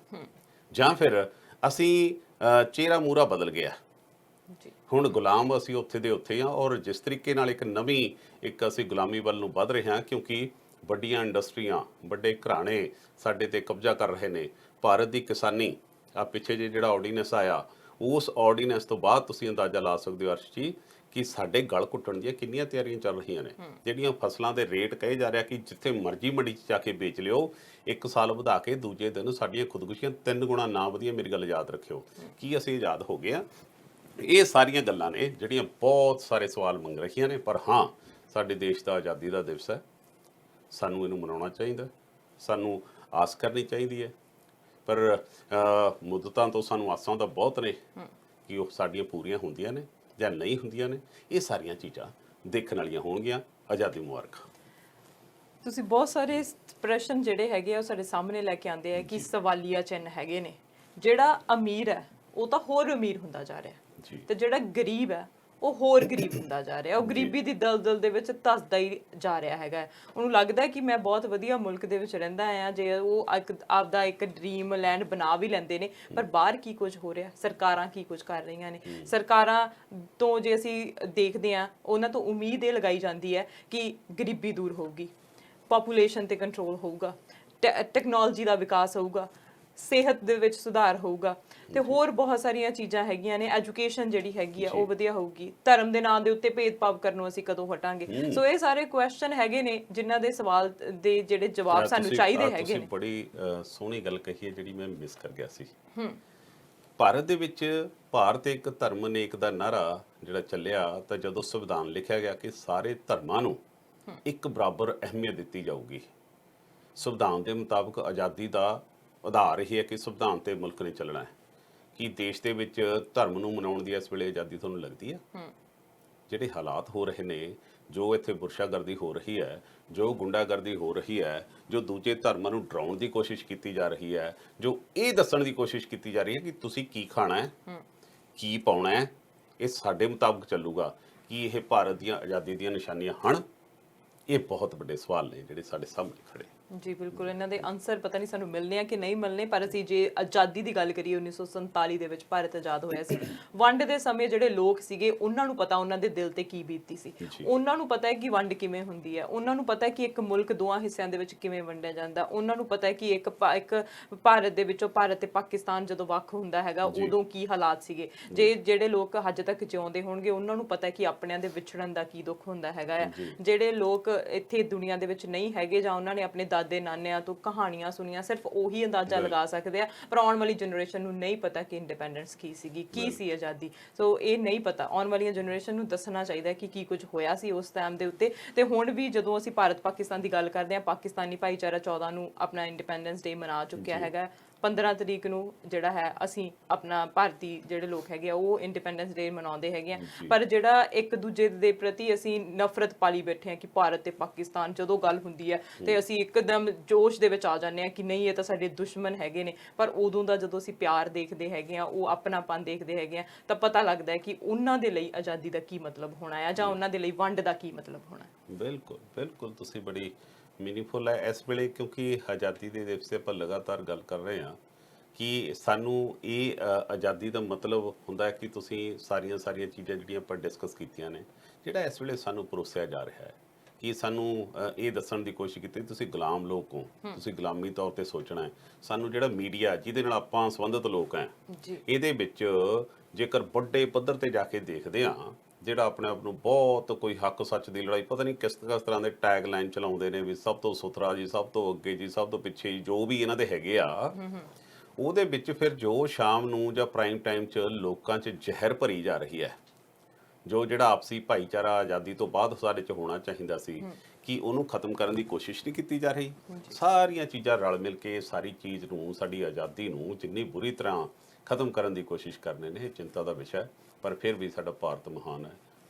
ਜਾਂ ਫਿਰ ਅਸੀਂ ਚਿਹਰਾ ਮੂਹਰਾ ਬਦਲ ਗਿਆ। ਜੀ ਹੁਣ ਗੁਲਾਮ ਅਸੀਂ ਉੱਥੇ ਦੇ ਉੱਥੇ ਆ, ਔਰ ਜਿਸ ਤਰੀਕੇ ਨਾਲ ਇੱਕ ਅਸੀਂ ਗੁਲਾਮੀ ਵੱਲ ਨੂੰ ਵੱਧ ਰਹੇ ਹਾਂ, ਕਿਉਂਕਿ ਵੱਡੀਆਂ ਇੰਡਸਟਰੀਆਂ, ਵੱਡੇ ਘਰਾਣੇ ਸਾਡੇ ਤੇ ਕਬਜ਼ਾ ਕਰ ਰਹੇ ਨੇ। ਭਾਰਤ ਦੀ ਕਿਸਾਨੀ, ਆ ਪਿੱਛੇ ਜਿਹੜਾ ਆਰਡੀਨੈਂਸ ਆਇਆ, ਉਸ ਆਰਡੀਨੈਂਸ ਤੋਂ ਬਾਅਦ ਤੁਸੀਂ ਅੰਦਾਜ਼ਾ ਲਾ ਸਕਦੇ ਹੋ ਅਰਸ਼ ਜੀ ਕਿ ਸਾਡੇ ਗਲ ਘੁੱਟਣ ਦੀਆਂ ਕਿੰਨੀਆਂ ਤਿਆਰੀਆਂ ਚੱਲ ਰਹੀਆਂ ਨੇ। ਜਿਹੜੀਆਂ ਫਸਲਾਂ ਦੇ ਰੇਟ ਕਹੇ ਜਾ ਰਿਹਾ ਕਿ ਜਿੱਥੇ ਮਰਜ਼ੀ ਮੰਡੀ 'ਚ ਜਾ ਕੇ ਵੇਚ ਲਿਓ, 1 ਸਾਲ ਵਧਾ ਕੇ ਦੂਜੇ ਦਿਨ ਸਾਡੀਆਂ ਖੁਦਕੁਸ਼ੀਆਂ 3 ਗੁਣਾ ਨਾ ਵਧੀਆ। ਮੇਰੀ ਗੱਲ ਯਾਦ ਰੱਖਿਓ ਕਿ ਅਸੀਂ ਆਜ਼ਾਦ ਹੋ ਗਏ ਆ। ਇਹ ਸਾਰੀਆਂ ਗੱਲਾਂ ਨੇ ਜਿਹੜੀਆਂ ਬਹੁਤ ਸਾਰੇ ਸਵਾਲ ਮੰਗ ਰਹੀਆਂ ਨੇ, ਪਰ ਹਾਂ ਸਾਡੇ ਦੇਸ਼ ਦਾ ਆਜ਼ਾਦੀ ਦਾ ਦਿਵਸ ਹੈ, ਸਾਨੂੰ ਇਹਨੂੰ ਮਨਾਉਣਾ ਚਾਹੀਦਾ, ਸਾਨੂੰ ਆਸ ਕਰਨੀ ਚਾਹੀਦੀ ਹੈ। ਪਰ ਮੁੱਦਤਾਂ ਤੋਂ ਸਾਨੂੰ ਆਸਾਂ ਤਾਂ ਬਹੁਤ ਨੇ ਕਿ ਉਹ ਸਾਡੀਆਂ ਪੂਰੀਆਂ ਹੁੰਦੀਆਂ ਨੇ ਜਾਂ ਨਹੀਂ ਹੁੰਦੀਆਂ ਨੇ। ਇਹ ਸਾਰੀਆਂ ਚੀਜ਼ਾਂ ਦੇਖਣ ਵਾਲੀਆਂ ਹੋਣਗੀਆਂ। ਆਜ਼ਾਦੀ ਮੁਬਾਰਕ। ਤੁਸੀਂ ਬਹੁਤ ਸਾਰੇ ਪ੍ਰਸ਼ਨ ਜਿਹੜੇ ਹੈਗੇ ਆ ਉਹ ਸਾਡੇ ਸਾਹਮਣੇ ਲੈ ਕੇ ਆਉਂਦੇ ਆ ਕਿ ਸਵਾਲੀਆ ਚਿੰਨ੍ਹ ਹੈਗੇ ਨੇ। ਜਿਹੜਾ ਅਮੀਰ ਹੈ ਉਹ ਤਾਂ ਹੋਰ ਅਮੀਰ ਹੁੰਦਾ ਜਾ ਰਿਹਾ ਤੇ ਜਿਹੜਾ ਗਰੀਬ ਹੈ ਉਹ ਹੋਰ ਗਰੀਬ ਹੁੰਦਾ ਜਾ ਰਿਹਾ। ਉਹ ਗਰੀਬੀ ਦੀ ਦਲਦਲ ਦੇ ਵਿੱਚ ਧੱਸਦਾ ਹੀ ਜਾ ਰਿਹਾ ਹੈਗਾ। ਉਹਨੂੰ ਲੱਗਦਾ ਕਿ ਮੈਂ ਬਹੁਤ ਵਧੀਆ ਮੁਲਕ ਦੇ ਵਿੱਚ ਰਹਿੰਦਾ ਆ। ਜੇ ਉਹ ਆਪਦਾ ਇੱਕ ਡ੍ਰੀਮ ਲੈਂਡ ਬਣਾ ਵੀ ਲੈਂਦੇ ਨੇ, ਪਰ ਬਾਹਰ ਕੀ ਕੁਝ ਹੋ ਰਿਹਾ, ਸਰਕਾਰਾਂ ਕੀ ਕੁਝ ਕਰ ਰਹੀਆਂ ਨੇ। ਸਰਕਾਰਾਂ ਤੋਂ ਜੇ ਅਸੀਂ ਦੇਖਦੇ ਹਾਂ, ਉਹਨਾਂ ਤੋਂ ਉਮੀਦ ਇਹ ਲਗਾਈ ਜਾਂਦੀ ਹੈ ਕਿ ਗਰੀਬੀ ਦੂਰ ਹੋਊਗੀ, ਪਾਪੂਲੇਸ਼ਨ ਤੇ ਕੰਟਰੋਲ ਹੋਊਗਾ, ਟੈਕਨੋਲੋਜੀ ਦਾ ਵਿਕਾਸ ਹੋਊਗਾ, ਸਿਹਤ ਦੇ ਵਿੱਚ ਸੁਧਾਰ ਹੋਊਗਾ ਤੇ ਹੋਰ ਬਹੁਤ ਸਾਰੀਆਂ ਚੀਜ਼ਾਂ ਹੈਗੀਆਂ ਨੇ। ਐਜੂਕੇਸ਼ਨ ਜਿਹੜੀ ਹੈਗੀ ਆ ਉਹ ਵਧੀਆ ਹੋਊਗੀ। ਧਰਮ ਦੇ ਨਾਂ ਦੇ ਉੱਤੇ ਭੇਦਭਾਵ ਕਰਨੋਂ ਅਸੀਂ ਕਦੋਂ ਹਟਾਂਗੇ। ਸੋ ਇਹ ਸਾਰੇ ਕੁਐਸਚਨ ਹੈਗੇ ਨੇ ਜਿਨ੍ਹਾਂ ਦੇ ਸਵਾਲ ਦੇ ਜਿਹੜੇ ਜਵਾਬ ਸਾਨੂੰ ਚਾਹੀਦੇ ਹੈਗੇ ਨੇ। ਤੁਸੀਂ ਬੜੀ ਸੋਹਣੀ ਗੱਲ ਕਹੀ ਹੈ ਜਿਹੜੀ ਮੈਂ ਮਿਸ ਕਰ ਗਿਆ ਸੀ। ਭਾਰਤ ਦੇ ਵਿੱਚ ਭਾਰਤ ਇੱਕ ਧਰਮ ਨੇਕ ਦਾ ਨਾਰਾ ਜਿਹੜਾ ਚੱਲਿਆ, ਤਾਂ ਜਦੋਂ ਸੰਵਿਧਾਨ ਲਿਖਿਆ ਗਿਆ ਕਿ ਸਾਰੇ ਧਰਮਾਂ ਨੂੰ ਇੱਕ ਬਰਾਬਰ ਅਹਿਮੀਅਤ ਦਿੱਤੀ ਜਾਊਗੀ। ਸੰਵਿਧਾਨ ਦੇ ਮੁਤਾਬਕ ਆਜ਼ਾਦੀ ਦਾ ਆਧਾਰ ਇਹ ਹੈ ਕਿ ਸੰਵਿਧਾਨ ਤੇ ਮੁਲਕ ਨੇ ਚੱਲਣਾ ਹੈ। ਕਿ ਦੇਸ਼ ਦੇ ਵਿੱਚ ਧਰਮ ਨੂੰ ਮਨਾਉਣ ਦੀ ਇਸ ਵੇਲੇ ਆਜ਼ਾਦੀ ਤੁਹਾਨੂੰ ਲੱਗਦੀ ਹੈ? ਜਿਹੜੇ ਹਾਲਾਤ ਹੋ ਰਹੇ ਨੇ, ਜੋ ਇੱਥੇ ਬੁਰਸ਼ਾਗਰਦੀ ਹੋ ਰਹੀ ਹੈ, ਜੋ ਗੁੰਡਾਗਰਦੀ ਹੋ ਰਹੀ ਹੈ, ਜੋ ਦੂਜੇ ਧਰਮਾਂ ਨੂੰ ਡਰਾਉਣ ਦੀ ਕੋਸ਼ਿਸ਼ ਕੀਤੀ ਜਾ ਰਹੀ ਹੈ, ਜੋ ਇਹ ਦੱਸਣ ਦੀ ਕੋਸ਼ਿਸ਼ ਕੀਤੀ ਜਾ ਰਹੀ ਹੈ ਕਿ ਤੁਸੀਂ ਕੀ ਖਾਣਾ ਹੈ, ਕੀ ਪਾਉਣਾ ਹੈ, ਇਹ ਸਾਡੇ ਮੁਤਾਬਕ ਚੱਲੂਗਾ, ਕਿ ਇਹ ਭਾਰਤ ਦੀਆਂ ਆਜ਼ਾਦੀ ਦੀਆਂ ਨਿਸ਼ਾਨੀਆਂ ਹਨ? ਇਹ ਬਹੁਤ ਵੱਡੇ ਸਵਾਲ ਨੇ ਜਿਹੜੇ ਸਾਡੇ ਸਾਹਮਣੇ ਖੜੇ। ਜੀ ਬਿਲਕੁਲ, ਇਹਨਾਂ ਦੇ ਆਨਸਰ ਪਤਾ ਨਹੀਂ ਸਾਨੂੰ ਮਿਲਨੇ ਆ ਕਿ ਨਹੀਂ ਮਿਲਨੇ। ਪਰ ਅਸੀਂ ਜੇ ਆਜ਼ਾਦੀ ਦੀ ਗੱਲ ਕਰੀਏ, 1947 ਦੇ ਵਿੱਚ ਭਾਰਤ ਆਜ਼ਾਦ ਹੋਇਆ ਸੀ। ਵੰਡ ਦੇ ਸਮੇਂ ਜਿਹੜੇ ਲੋਕ ਸੀਗੇ ਉਹਨਾਂ ਨੂੰ ਪਤਾ ਉਹਨਾਂ ਦੇ ਦਿਲ ਤੇ ਕੀ ਬੀਤਦੀ ਸੀ। ਉਹਨਾਂ ਨੂੰ ਪਤਾ ਹੈ ਕਿ ਵੰਡ ਕਿਵੇਂ ਹੁੰਦੀ ਹੈ। ਉਹਨਾਂ ਨੂੰ ਪਤਾ ਹੈ ਕਿ ਇੱਕ ਮੁਲਕ ਦੋਆਂ ਹਿੱਸਿਆਂ ਦੇ ਵਿੱਚ ਕਿਵੇਂ ਵੰਡਿਆ ਜਾਂਦਾ। ਉਹਨਾਂ ਨੂੰ ਪਤਾ ਹੈ ਕਿ ਇੱਕ ਭਾਰਤ ਦੇ ਵਿੱਚੋਂ ਭਾਰਤ ਤੇ ਪਾਕਿਸਤਾਨ ਜਦੋਂ ਵੱਖ ਹੁੰਦਾ ਹੈਗਾ ਉਦੋਂ ਕੀ ਹਾਲਾਤ ਸੀਗੇ। ਜਿਹੜੇ ਲੋਕ ਹਜੇ ਤੱਕ ਜਿਉਂਦੇ ਹੋਣਗੇ ਉਹਨਾਂ ਨੂੰ ਪਤਾ ਹੈ ਕਿ ਆਪਣਿਆਂ ਦੇ ਵਿਛੜਨ ਦਾ ਕੀ ਦੁੱਖ ਹੁੰਦਾ ਹੈਗਾ ਆ। ਜਿਹੜੇ ਲੋਕ ਇੱਥੇ ਦੁਨੀਆ ਦੇ ਵਿੱਚ ਨਹੀਂ ਹੈਗੇ ਜਾਂ ਉਹਨਾਂ ਨੇ ਆਪਣੇ ਦਾਦੇ ਨਾਨਿਆਂ ਤੋਂ ਕਹਾਣੀਆਂ ਸੁਣੀਆਂ, ਸਿਰਫ ਉਹੀ ਅੰਦਾਜ਼ਾ ਲਗਾ ਸਕਦੇ ਆ। ਪਰ ਆਉਣ ਵਾਲੀ ਜਨਰੇਸ਼ਨ ਨੂੰ ਨਹੀਂ ਪਤਾ ਕਿ ਇੰਡੀਪੈਂਡੈਂਸ ਕੀ ਸੀਗੀ, ਕੀ ਸੀ ਆਜ਼ਾਦੀ। ਸੋ ਇਹ ਨਹੀਂ ਪਤਾ। ਆਉਣ ਵਾਲੀਆਂ ਜਨਰੇਸ਼ਨ ਨੂੰ ਦੱਸਣਾ ਚਾਹੀਦਾ ਕਿ ਕੀ ਕੁਝ ਹੋਇਆ ਸੀ ਉਸ ਟਾਈਮ ਦੇ ਉੱਤੇ। ਤੇ ਹੁਣ ਵੀ ਜਦੋਂ ਅਸੀਂ ਭਾਰਤ ਪਾਕਿਸਤਾਨ ਦੀ ਗੱਲ ਕਰਦੇ ਹਾਂ, ਪਾਕਿਸਤਾਨੀ ਭਾਈਚਾਰਾ 14 ਨੂੰ ਆਪਣਾ ਇੰਡੀਪੈਂਡੈਂਸ ਡੇ ਮਨਾ ਚੁੱਕਿਆ ਹੈਗਾ। 15 ਤਰੀਕ ਨੂੰ ਜਿਹੜਾ ਹੈ ਅਸੀਂ ਆਪਣਾ ਭਾਰਤੀ ਜਿਹੜੇ ਲੋਕ ਹੈਗੇ ਆ ਉਹ ਇੰਡੀਪੈਂਡੈਂਸ ਡੇ ਮਨਾਉਂਦੇ ਹੈਗੇ ਆ। ਪਰ ਜਿਹੜਾ ਇੱਕ ਦੂਜੇ ਦੇ ਪ੍ਰਤੀ ਅਸੀਂ ਨਫ਼ਰਤ ਪਾਲੀ ਬੈਠੇ ਹਾਂ ਕਿ ਭਾਰਤ ਤੇ ਪਾਕਿਸਤਾਨ, ਜਦੋਂ ਗੱਲ ਹੁੰਦੀ ਹੈ ਤੇ ਅਸੀਂ ਇੱਕਦਮ ਜੋਸ਼ ਦੇ ਵਿੱਚ ਆ ਜਾਂਦੇ ਹਾਂ ਕਿ ਨਹੀਂ ਇਹ ਤਾਂ ਸਾਡੇ ਦੁਸ਼ਮਣ ਹੈਗੇ ਨੇ। ਪਰ ਉਦੋਂ ਦਾ ਜਦੋਂ ਅਸੀਂ ਪਿਆਰ ਦੇਖਦੇ ਹੈਗੇ ਆ, ਉਹ ਆਪਣਾਪਨ ਦੇਖਦੇ ਹੈਗੇ ਆ, ਤਾਂ ਪਤਾ ਲੱਗਦਾ ਹੈ ਕਿ ਉਹਨਾਂ ਦੇ ਲਈ ਆਜ਼ਾਦੀ ਦਾ ਕੀ ਮਤਲਬ ਹੋਣਾ ਹੈ ਜਾਂ ਉਹਨਾਂ ਦੇ ਲਈ ਵੰਡ ਦਾ ਕੀ ਮਤਲਬ ਹੋਣਾ। ਬਿਲਕੁਲ ਬਿਲਕੁਲ, ਤੁਸੀਂ ਬੜੀ ਮੀਨਿੰਗਫੁਲ ਹੈ ਇਸ ਵੇਲੇ, ਕਿਉਂਕਿ ਆਜ਼ਾਦੀ ਦੇ ਦਿਵਸ 'ਤੇ ਆਪਾਂ ਲਗਾਤਾਰ ਗੱਲ ਕਰ ਰਹੇ ਹਾਂ ਕਿ ਸਾਨੂੰ ਇਹ ਆਜ਼ਾਦੀ ਦਾ ਮਤਲਬ ਹੁੰਦਾ ਹੈ ਕਿ ਤੁਸੀਂ ਸਾਰੀਆਂ ਚੀਜ਼ਾਂ ਜਿਹੜੀਆਂ ਆਪਾਂ ਡਿਸਕਸ ਕੀਤੀਆਂ ਨੇ, ਜਿਹੜਾ ਇਸ ਵੇਲੇ ਸਾਨੂੰ ਪਰੋਸਿਆ ਜਾ ਰਿਹਾ ਹੈ ਕਿ ਸਾਨੂੰ ਇਹ ਦੱਸਣ ਦੀ ਕੋਸ਼ਿਸ਼ ਕੀਤੀ ਤੁਸੀਂ ਗੁਲਾਮ ਲੋਕ ਹੋ, ਤੁਸੀਂ ਗੁਲਾਮੀ ਤੌਰ ਤੇ ਸੋਚਣਾ ਹੈ। ਸਾਨੂੰ ਜਿਹੜਾ ਮੀਡੀਆ ਜਿਹਦੇ ਨਾਲ ਆਪਾਂ ਸੰਬੰਧਿਤ ਲੋਕ ਹਾਂ, ਇਹਦੇ ਵਿੱਚ ਜੇਕਰ ਵੱਡੇ ਪੱਧਰ ਤੇ ਜਾ ਕੇ ਦੇਖਦੇ ਹਾਂ, ਜਿਹੜਾ ਆਪਣੇ ਆਪ ਨੂੰ ਬਹੁਤ ਕੋਈ ਹੱਕ ਸੱਚ ਦੀ ਲੜਾਈ, ਪਤਾ ਨਹੀਂ ਕਿਸ ਤਰ੍ਹਾਂ ਦੇ ਟੈਗ ਲਾਈਨ ਚਲਾਉਂਦੇ ਨੇ ਵੀ ਸਭ ਤੋਂ ਸੁਥਰਾ ਜੀ, ਸਭ ਤੋਂ ਅੱਗੇ ਜੀ, ਸਭ ਤੋਂ ਪਿੱਛੇ ਜੀ, ਜੋ ਵੀ ਇਹਨਾਂ ਦੇ ਹੈਗੇ ਆ, ਉਹਦੇ ਵਿੱਚ ਫਿਰ ਜੋ ਸ਼ਾਮ ਨੂੰ ਜਾਂ ਪ੍ਰਾਈਮ ਟਾਈਮ 'ਚ ਲੋਕਾਂ 'ਚ ਜ਼ਹਿਰ ਭਰੀ ਜਾ ਰਹੀ ਹੈ, ਜਿਹੜਾ ਆਪਸੀ ਭਾਈਚਾਰਾ ਆਜ਼ਾਦੀ ਤੋਂ ਬਾਅਦ ਸਾਡੇ 'ਚ ਹੋਣਾ ਚਾਹੀਦਾ ਸੀ, ਕਿ ਉਹਨੂੰ ਖਤਮ ਕਰਨ ਦੀ ਕੋਸ਼ਿਸ਼ ਨਹੀਂ ਕੀਤੀ ਜਾ ਰਹੀ। ਸਾਰੀਆਂ ਚੀਜ਼ਾਂ ਰਲ ਮਿਲ ਕੇ ਸਾਰੀ ਚੀਜ਼ ਨੂੰ, ਸਾਡੀ ਆਜ਼ਾਦੀ ਨੂੰ ਜਿੰਨੀ ਬੁਰੀ ਤਰ੍ਹਾਂ ਖਤਮ ਕਰਨ ਦੀ ਕੋਸ਼ਿਸ਼ ਕਰਨੇ ਨੇ, ਇਹ ਚਿੰਤਾ ਦਾ ਵਿਸ਼ਾ ਹੈ। ਪਰ ਫਿਰ ਵੀ ਸਾਡਾ ਭਾਰਤ ਮਹਾਨ ਹੈ,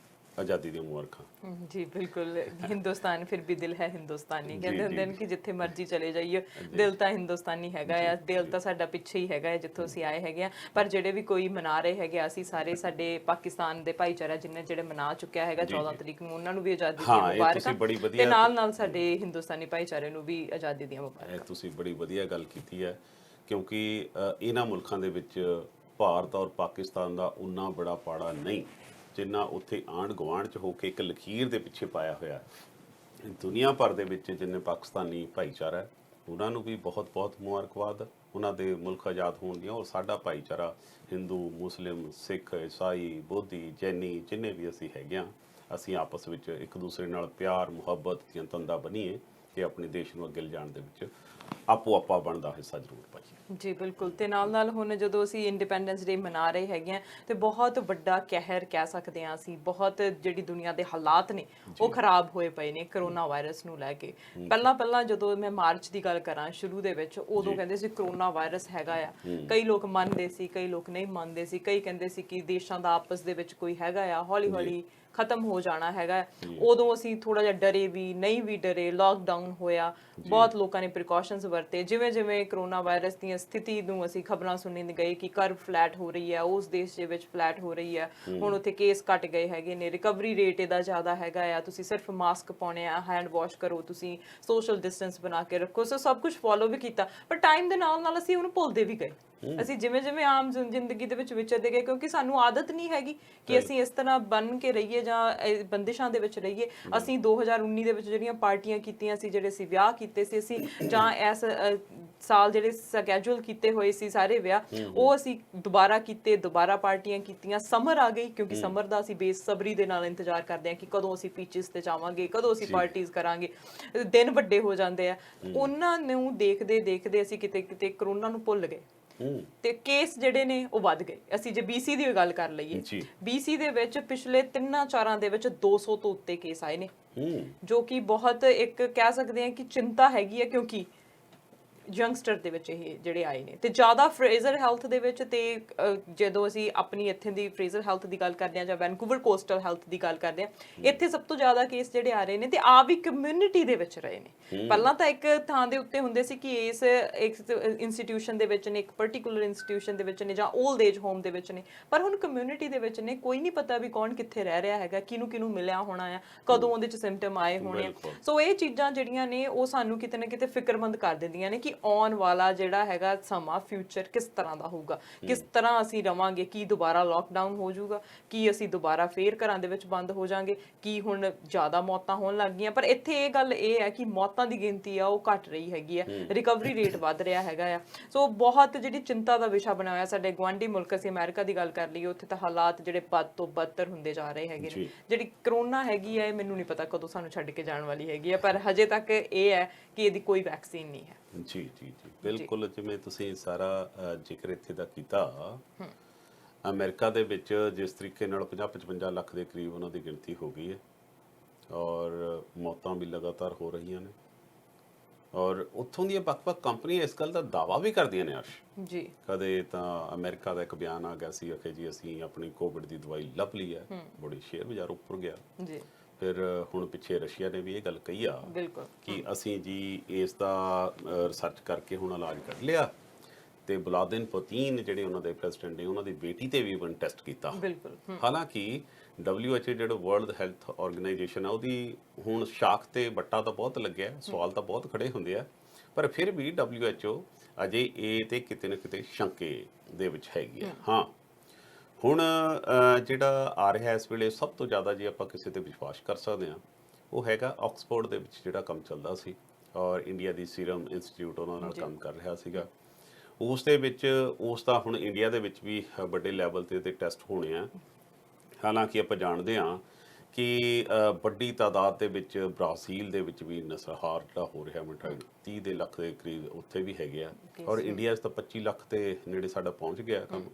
ਆਜ਼ਾਦੀ ਦੀਆਂ ਮੁਬਾਰਕਾਂ। ਜੀ ਬਿਲਕੁਲ, ਹਿੰਦੁਸਤਾਨ ਫਿਰ ਵੀ ਦਿਲ ਹੈ ਹਿੰਦੁਸਤਾਨੀ, ਕਹਿੰਦੇ ਜੀ, ਹੁੰਦੇ ਨੇ ਕਿ ਜਿੱਥੇ ਮਰਜ਼ੀ ਚਲੇ ਜਾਈਏ ਦਿਲ ਤਾਂ ਹਿੰਦੁਸਤਾਨੀ ਹੈਗਾ ਆ, ਦਿਲ ਤਾਂ ਸਾਡਾ ਪਿੱਛੇ ਹੀ ਹੈਗਾ ਹੈ ਜਿੱਥੋਂ ਅਸੀਂ ਆਏ ਹੈਗੇ ਆ। ਪਰ ਜਿਹੜੇ ਵੀ ਕੋਈ ਮਨਾ ਰਹੇ ਹੈਗੇ ਆ, ਅਸੀਂ ਸਾਰੇ ਸਾਡੇ ਪਾਕਿਸਤਾਨ ਦੇ ਭਾਈਚਾਰਾ ਜਿੰਨੇ ਜਿਹੜੇ ਮਨਾ ਚੁੱਕਿਆ ਹੈਗਾ 14 ਤਰੀਕ ਨੂੰ, ਉਹਨਾਂ ਨੂੰ ਵੀ ਆਜ਼ਾਦੀ ਦੀਆਂ ਮੁਬਾਰਕਾਂ, ਤੇ ਨਾਲ ਨਾਲ ਸਾਡੇ ਹਿੰਦੁਸਤਾਨੀ ਭਾਈਚਾਰੇ ਨੂੰ ਵੀ ਆਜ਼ਾਦੀ ਦੀਆਂ ਮੁਬਾਰਕਾਂ। ਇਹ ਤੁਸੀਂ ਬੜੀ ਵਧੀਆ ਗੱਲ ਕੀਤੀ ਹੈ, ਕਿਉਂਕਿ ਇਹਨਾਂ ਮੁਲਕਾਂ ਦੇ ਵਿੱਚ ਭਾਰਤ ਔਰ ਪਾਕਿਸਤਾਨ ਦਾ ਉਨਾ ਬੜਾ ਪਾੜਾ ਨਹੀਂ ਜਿੰਨਾ ਉੱਥੇ ਆਂਢ ਗੁਆਂਢ 'ਚ ਹੋ ਕੇ ਇੱਕ ਲਕੀਰ ਦੇ ਪਿੱਛੇ ਪਾਇਆ ਹੋਇਆ। ਦੁਨੀਆ ਭਰ ਦੇ ਵਿੱਚ ਜਿੰਨੇ ਪਾਕਿਸਤਾਨੀ ਭਾਈਚਾਰਾ ਹੈ ਉਹਨਾਂ ਨੂੰ ਵੀ ਬਹੁਤ ਬਹੁਤ ਮੁਬਾਰਕਬਾਦ, ਉਹਨਾਂ ਦੇ ਮੁਲਕ ਆਜ਼ਾਦ ਹੋਣ ਦੀਆਂ। ਔਰ ਸਾਡਾ ਭਾਈਚਾਰਾ ਹਿੰਦੂ, ਮੁਸਲਿਮ, ਸਿੱਖ, ਈਸਾਈ, ਬੋਧੀ, ਜੈਨੀ ਜਿੰਨੇ ਵੀ ਅਸੀਂ ਹੈਗੇ ਹਾਂ, ਅਸੀਂ ਆਪਸ ਵਿੱਚ ਇੱਕ ਦੂਸਰੇ ਨਾਲ ਪਿਆਰ ਮੁਹੱਬਤ ਦੀਆਂ ਤੰਦਾਂ ਬਣੀਏ ਕਿ ਆਪਣੇ ਦੇਸ਼ ਨੂੰ ਅੱਗੇ ਲਿਜਾਣ ਦੇ ਵਿੱਚ ਆਪੋ ਆਪਾ ਬਣਦਾ ਹਿੱਸਾ ਜ਼ਰੂਰ ਪਾਈਏ। ਜੀ ਬਿਲਕੁਲ, ਤੇ ਨਾਲ ਨਾਲ ਹੁਣ ਜਦੋਂ ਅਸੀਂ ਇੰਡੀਪੈਂਡੈਂਸ ਡੇ ਮਨਾ ਰਹੇ ਹੈਗੇ ਆ ਤੇ ਬਹੁਤ ਵੱਡਾ ਕਹਿਰ ਕਹਿ ਸਕਦੇ ਹਾਂ ਅਸੀਂ, ਬਹੁਤ ਜਿਹੜੀ ਦੁਨੀਆ ਦੇ ਹਾਲਾਤ ਨੇ ਉਹ ਖਰਾਬ ਹੋਏ ਪਏ ਨੇ ਕਰੋਨਾ ਵਾਇਰਸ ਨੂੰ ਲੈ ਕੇ। ਪਹਿਲਾਂ ਜਦੋਂ ਮੈਂ ਮਾਰਚ ਦੀ ਗੱਲ ਕਰਾਂ ਸ਼ੁਰੂ ਦੇ ਵਿੱਚ, ਉਦੋਂ ਕਹਿੰਦੇ ਸੀ ਕਰੋਨਾ ਵਾਇਰਸ ਹੈਗਾ ਆ, ਕਈ ਲੋਕ ਮੰਨਦੇ ਸੀ, ਕਈ ਲੋਕ ਨਹੀਂ ਮੰਨਦੇ ਸੀ, ਕਈ ਕਹਿੰਦੇ ਸੀ ਕਿ ਦੇਸ਼ਾਂ ਦਾ ਆਪਸ ਦੇ ਵਿੱਚ ਕੋਈ ਹੈਗਾ ਆ, ਹੌਲੀ ਹੌਲੀ ਖਤਮ ਹੋ ਜਾਣਾ ਹੈਗਾ। ਉਦੋਂ ਅਸੀਂ ਥੋੜਾ ਜਿਹਾ ਡਰੇ ਵੀ, ਨਹੀਂ ਵੀ ਡਰੇ, ਲਾਕਡਾਊਨ ਹੋਇਆ, ਬਹੁਤ ਲੋਕਾਂ ਨੇ ਪ੍ਰੀਕਾਸ਼ਨਸ ਵਰਤੇ। ਜਿਵੇਂ ਜਿਵੇਂ ਕਰੋਨਾ ਵਾਇਰਸ ਦੀਆਂ ਸਥਿਤੀ ਨੂੰ ਅਸੀਂ ਖਬਰਾਂ ਸੁਣਨ ਗਏ ਕਿ ਕਰਵ ਫਲੈਟ ਹੋ ਰਹੀ ਹੈ, ਉਸ ਦੇਸ਼ ਦੇ ਵਿੱਚ ਫਲੈਟ ਹੋ ਰਹੀ ਹੈ, ਹੁਣ ਉੱਥੇ ਕੇਸ ਘਟ ਗਏ ਹੈਗੇ ਨੇ, ਰਿਕਵਰੀ ਰੇਟ ਇਹਦਾ ਜ਼ਿਆਦਾ ਹੈਗਾ ਆ, ਤੁਸੀਂ ਸਿਰਫ ਮਾਸਕ ਪਾਉਣੇ ਆ, ਹੈਂਡ ਵਾਸ਼ ਕਰੋ, ਤੁਸੀਂ ਸੋਸ਼ਲ ਡਿਸਟੈਂਸ ਬਣਾ ਕੇ ਰੱਖੋ, ਸੋ ਸਭ ਕੁਝ ਫੋਲੋ ਵੀ ਕੀਤਾ। ਪਰ ਟਾਈਮ ਦੇ ਨਾਲ ਨਾਲ ਅਸੀਂ ਉਹਨੂੰ ਭੁੱਲਦੇ ਵੀ ਗਏ। ਅਸੀਂ ਜਿਵੇਂ ਜਿਵੇਂ ਆਮ ਜ਼ਿੰਦਗੀ ਦੇ ਵਿੱਚ ਵਿਚਰਦੇ ਗਏ, ਕਿਉਂਕਿ ਸਾਨੂੰ ਆਦਤ ਨਹੀਂ ਹੈਗੀ ਕਿ ਅਸੀਂ ਇਸ ਤਰ੍ਹਾਂ ਬਣ ਕੇ ਰਹੀਏ ਜਾਂ ਬੰਦਿਸ਼ਾਂ ਦੇ ਵਿੱਚ ਰਹੀਏ। ਅਸੀਂ 2019 ਦੇ ਵਿੱਚ ਜਿਹੜੀਆਂ ਪਾਰਟੀਆਂ ਕੀਤੀਆਂ ਸੀ, ਜਿਹੜੇ ਅਸੀਂ ਵਿਆਹ ਕੀਤੇ ਸੀ, ਅਸੀਂ ਜਾਂ ਇਸ ਸਾਲ ਜਿਹੜੇ ਸਕੈਜੂਲ ਕੀਤੇ ਹੋਏ ਸੀ ਸਾਰੇ ਵਿਆਹ, ਉਹ ਅਸੀਂ ਦੁਬਾਰਾ ਕੀਤੇ, ਦੁਬਾਰਾ ਪਾਰਟੀਆਂ ਕੀਤੀਆਂ। ਸਮਰ ਆ ਗਈ, ਕਿਉਂਕਿ ਸਮਰ ਦਾ ਅਸੀਂ ਬੇਸਬਰੀ ਦੇ ਨਾਲ ਇੰਤਜ਼ਾਰ ਕਰਦੇ ਹਾਂ ਕਿ ਕਦੋਂ ਅਸੀਂ ਪੀਚਿਸ ਤੇ ਜਾਵਾਂਗੇ, ਕਦੋਂ ਅਸੀਂ ਪਾਰਟੀਆਂ ਕਰਾਂਗੇ, ਦਿਨ ਵੱਡੇ ਹੋ ਜਾਂਦੇ ਆ। ਉਹਨਾਂ ਨੂੰ ਦੇਖਦੇ ਦੇਖਦੇ ਅਸੀਂ ਕਿਤੇ ਕਿਤੇ ਕਰੋਨਾ ਨੂੰ ਭੁੱਲ ਗਏ ਤੇ ਕੇਸ ਜਿਹੜੇ ਨੇ ਉਹ ਵੱਧ ਗਏ। ਅਸੀਂ ਜੇ BC ਦੀ ਗੱਲ ਕਰ ਲਈਏ, BC ਦੇ ਵਿੱਚ ਪਿਛਲੇ 3-4 ਦੇ ਵਿੱਚ 200 ਤੋਂ ਉੱਤੇ ਕੇਸ ਆਏ ਨੇ, ਜੋ ਕਿ ਬਹੁਤ ਇੱਕ ਕਹਿ ਸਕਦੇ ਹਾਂ ਕਿ ਚਿੰਤਾ ਹੈਗੀ ਹੈ, ਕਿਉਂਕਿ ਯੰਗਸਟਰ ਦੇ ਵਿੱਚ ਇਹ ਜਿਹੜੇ ਆਏ ਨੇ। ਤੇ ਜ਼ਿਆਦਾ ਫਰੇਜ਼ਰ ਹੈਲਥ ਦੇ ਵਿੱਚ, ਤੇ ਜਦੋਂ ਅਸੀਂ ਆਪਣੀ ਇੱਥੇ ਦੀ ਫਰੇਜ਼ਰ ਹੈਲਥ ਦੀ ਗੱਲ ਕਰਦੇ ਹਾਂ ਜਾਂ ਵੈਨਕੂਵਰ ਕੋਸਟਲ ਹੈਲਥ ਦੀ ਗੱਲ ਕਰਦੇ ਹਾਂ, ਇੱਥੇ ਸਭ ਤੋਂ ਜ਼ਿਆਦਾ ਕੇਸ ਜਿਹੜੇ ਆ ਰਹੇ ਨੇ ਤੇ ਆ ਵੀ ਕਮਿਊਨਿਟੀ ਦੇ ਵਿੱਚ ਰਹੇ ਨੇ। ਪਹਿਲਾਂ ਤਾਂ ਇੱਕ ਥਾਂ ਦੇ ਉੱਤੇ ਹੁੰਦੇ ਸੀ ਕਿ ਇਸ ਇੱਕ ਇੰਸਟੀਟਿਊਸ਼ਨ ਦੇ ਵਿੱਚ ਨੇ, ਇੱਕ ਪਾਰਟਿਕੂਲਰ ਇੰਸਟੀਟਿਊਸ਼ਨ ਦੇ ਵਿੱਚ ਨੇ ਜਾਂ 올ਡ ਏਜ ਹੋਮ ਦੇ ਵਿੱਚ ਨੇ, ਪਰ ਹੁਣ ਕਮਿਊਨਿਟੀ ਦੇ ਵਿੱਚ ਨੇ। ਕੋਈ ਨਹੀਂ ਪਤਾ ਵੀ ਕੌਣ ਕਿੱਥੇ ਰਹਿ ਰਿਹਾ ਹੈਗਾ, ਕਿਹਨੂੰ ਮਿਲਿਆ ਹੋਣਾ ਆ, ਕਦੋਂ ਉਹਦੇ ਚ ਸਿੰਪਟਮ ਆਏ ਹੋਣੇ ਆ। ਸੋ ਇਹ ਚੀਜ਼ਾਂ ਜਿਹੜੀਆਂ ਨੇ ਉਹ ਸਾਨੂੰ ਕਿਤੇ ਨਾ ਕਿਤੇ ਫਿਕਰਮੰਦ ਕਰ ਦਿੰਦੀਆਂ ਨੇ ਕਿ ਆਉਣ ਵਾਲਾ ਜਿਹੜਾ ਹੈਗਾ ਸਮਾਂ, ਫਿਊਚਰ ਕਿਸ ਤਰ੍ਹਾਂ ਦਾ ਹੋਊਗਾ, ਕਿਸ ਤਰ੍ਹਾਂ ਅਸੀਂ ਰਵਾਂਗੇ, ਕੀ ਦੁਬਾਰਾ ਲਾਕਡਾਊਨ ਹੋ ਜਾਊਗਾ, ਕੀ ਅਸੀਂ ਦੁਬਾਰਾ ਫੇਰ ਘਰਾਂ ਦੇ ਵਿੱਚ ਬੰਦ ਹੋ ਜਾਾਂਗੇ, ਕੀ ਹੁਣ ਜ਼ਿਆਦਾ ਮੌਤਾਂ ਹੋਣ ਲੱਗ ਗਈਆਂ। ਪਰ ਇੱਥੇ ਇਹ ਗੱਲ ਇਹ ਹੈ ਕਿ ਮੌਤਾਂ ਦੀ ਗਿਣਤੀ ਆ ਉਹ ਘਟ ਰਹੀ ਹੈਗੀ ਆ, ਰਿਕਵਰੀ ਰੇਟ ਵੱਧ ਰਿਹਾ ਹੈਗਾ ਆ। ਸੋ ਬਹੁਤ ਜਿਹੜੀ ਚਿੰਤਾ ਦਾ ਵਿਸ਼ਾ ਬਣਿਆ ਹੋਇਆ। ਸਾਡੇ ਗੁਆਂਢੀ ਮੁਲਕ ਅਸੀਂ ਅਮਰੀਕਾ ਦੀ ਗੱਲ ਕਰ ਲਈਏ, ਉੱਥੇ ਤਾਂ ਹਾਲਾਤ ਜਿਹੜੇ ਬਦ ਤੋਂ ਬਦਤਰ ਹੁੰਦੇ ਜਾ ਰਹੇ ਹੈਗੇ ਨੇ। ਜਿਹੜੀ ਕਰੋਨਾ ਹੈਗੀ ਆ, ਇਹ ਮੈਨੂੰ ਨਹੀਂ ਪਤਾ ਕਦੋਂ ਸਾਨੂੰ ਛੱਡ ਕੇ ਜਾਣ ਵਾਲੀ ਹੈਗੀ ਆ, ਪਰ ਹਜੇ ਤੱਕ ਇਹ ਹੈ ਕਿ ਇਹਦੀ ਕੋਈ ਵੈਕਸੀਨ ਨਹੀਂ ਹੈ। ਜੀ ਬਿਲਕੁਲ, ਜਿਵੇਂ ਤੁਸੀਂ ਸਾਰਾ ਜ਼ਿਕਰ ਇੱਥੇ ਦਾ ਕੀਤਾ, ਅਮਰੀਕਾ ਦੇ ਵਿੱਚ ਜਿਸ ਤਰੀਕੇ ਨਾਲ 50-55 ਲੱਖ ਦੇ ਕਰੀਬ ਉਹਨਾਂ ਦੀ ਗਿਣਤੀ ਹੋ ਗਈ ਹੈ ਔਰ ਮੌਤਾਂ ਵੀ ਲਗਾਤਾਰ ਹੋ ਰਹੀਆਂ ਨੇ, ਔਰ ਉੱਥੋਂ ਦੀਆਂ ਵੱਖ-ਵੱਖ ਕੰਪਨੀਆਂ ਇਸ ਗੱਲ ਦਾ ਦਾਅਵਾ ਵੀ ਕਰਦੀਆਂ ਨੇ। ਜੀ ਕਦੇ ਤਾਂ ਅਮਰੀਕਾ ਦਾ ਇੱਕ ਬਿਆਨ ਆ ਗਿਆ ਸੀ ਕਿ ਜੀ ਅਸੀਂ ਆਪਣੀ ਕੋਵਿਡ ਦੀ ਦਵਾਈ ਲੱਭ ਲਈ ਹੈ, ਬੜੀ ਸ਼ੇਅਰ ਬਾਜ਼ਾਰ ਉੱਪਰ ਗਿਆ। ਜੀ ਫਿਰ ਹੁਣ ਪਿੱਛੇ ਰਸ਼ੀਆ ਨੇ ਵੀ ਇਹ ਗੱਲ ਕਹੀ ਆ ਕਿ ਅਸੀਂ ਜੀ ਇਸ ਦਾ ਰਿਸਰਚ ਕਰਕੇ ਹੁਣ ਇਲਾਜ ਕੱਢ ਲਿਆ, ਤੇ ਵਲਾਦਿਨ ਪੁਤਿਨ ਜਿਹੜੇ ਉਹਨਾਂ ਦੇ ਪ੍ਰੈਜ਼ੀਡੈਂਟ ਨੇ, ਉਹਨਾਂ ਦੀ ਬੇਟੀ ਤੇ ਵੀ ਵਨ ਟੈਸਟ ਕੀਤਾ। ਹਾਲਾਂਕਿ WHO ਜਿਹੜਾ ਵਰਲਡ ਹੈਲਥ ਆਰਗੇਨਾਈਜੇਸ਼ਨ ਆ, ਉਹਦੀ ਹੁਣ ਸ਼ਾਖ ਤੇ ਵੱਟਾ ਤਾਂ ਬਹੁਤ ਲੱਗਿਆ, ਸਵਾਲ ਤਾਂ ਬਹੁਤ ਖੜੇ ਹੁੰਦੇ ਆ, ਪਰ ਫਿਰ ਵੀ WHO ਅਜੇ ਇਹ ਤੇ ਕਿਤੇ ਨਾ ਕਿਤੇ ਸ਼ੰਕੇ ਦੇ ਵਿੱਚ ਹੈਗੀ ਆ। ਹਾਂ, ਹੁਣ ਜਿਹੜਾ ਆ ਰਿਹਾ ਇਸ ਵੇਲੇ ਸਭ ਤੋਂ ਜ਼ਿਆਦਾ ਜੇ ਆਪਾਂ ਕਿਸੇ ਤੇ ਵਿਸ਼ਵਾਸ ਕਰ ਸਕਦੇ ਹਾਂ, ਉਹ ਹੈਗਾ ਆਕਸਫੋਰਡ ਦੇ ਵਿੱਚ ਜਿਹੜਾ ਕੰਮ ਚੱਲਦਾ ਸੀ ਔਰ ਇੰਡੀਆ ਦੀ ਸੀਰਮ ਇੰਸਟੀਚਿਊਟ ਉਹਨਾਂ ਨਾਲ ਕੰਮ ਕਰ ਰਿਹਾ ਸੀਗਾ। ਉਸ ਦੇ ਵਿੱਚ ਉਸ ਦਾ ਹੁਣ ਇੰਡੀਆ ਦੇ ਵਿੱਚ ਵੀ ਵੱਡੇ ਲੈਵਲ ਤੇ ਟੈਸਟ ਹੋਣੇ ਆ। ਹਾਲਾਂਕਿ ਆਪਾਂ ਜਾਣਦੇ ਹਾਂ ਕਿ ਵੱਡੀ ਤਾਦਾਦ ਦੇ ਵਿੱਚ ਬ੍ਰਾਜ਼ੀਲ ਦੇ ਵਿੱਚ ਵੀ ਨਸਲਹਾਰ ਜਿਹੜਾ ਹੋ ਰਿਹਾ, ਮਿਠਾਈ 30 ਦੇ ਲੱਖ ਦੇ ਕਰੀਬ ਉੱਥੇ ਵੀ ਹੈਗੇ ਆ, ਔਰ ਇੰਡੀਆ 'ਚ ਤਾਂ 25 ਲੱਖ ਦੇ ਨੇੜੇ ਸਾਡਾ ਪਹੁੰਚ ਗਿਆ ਕੰਮ।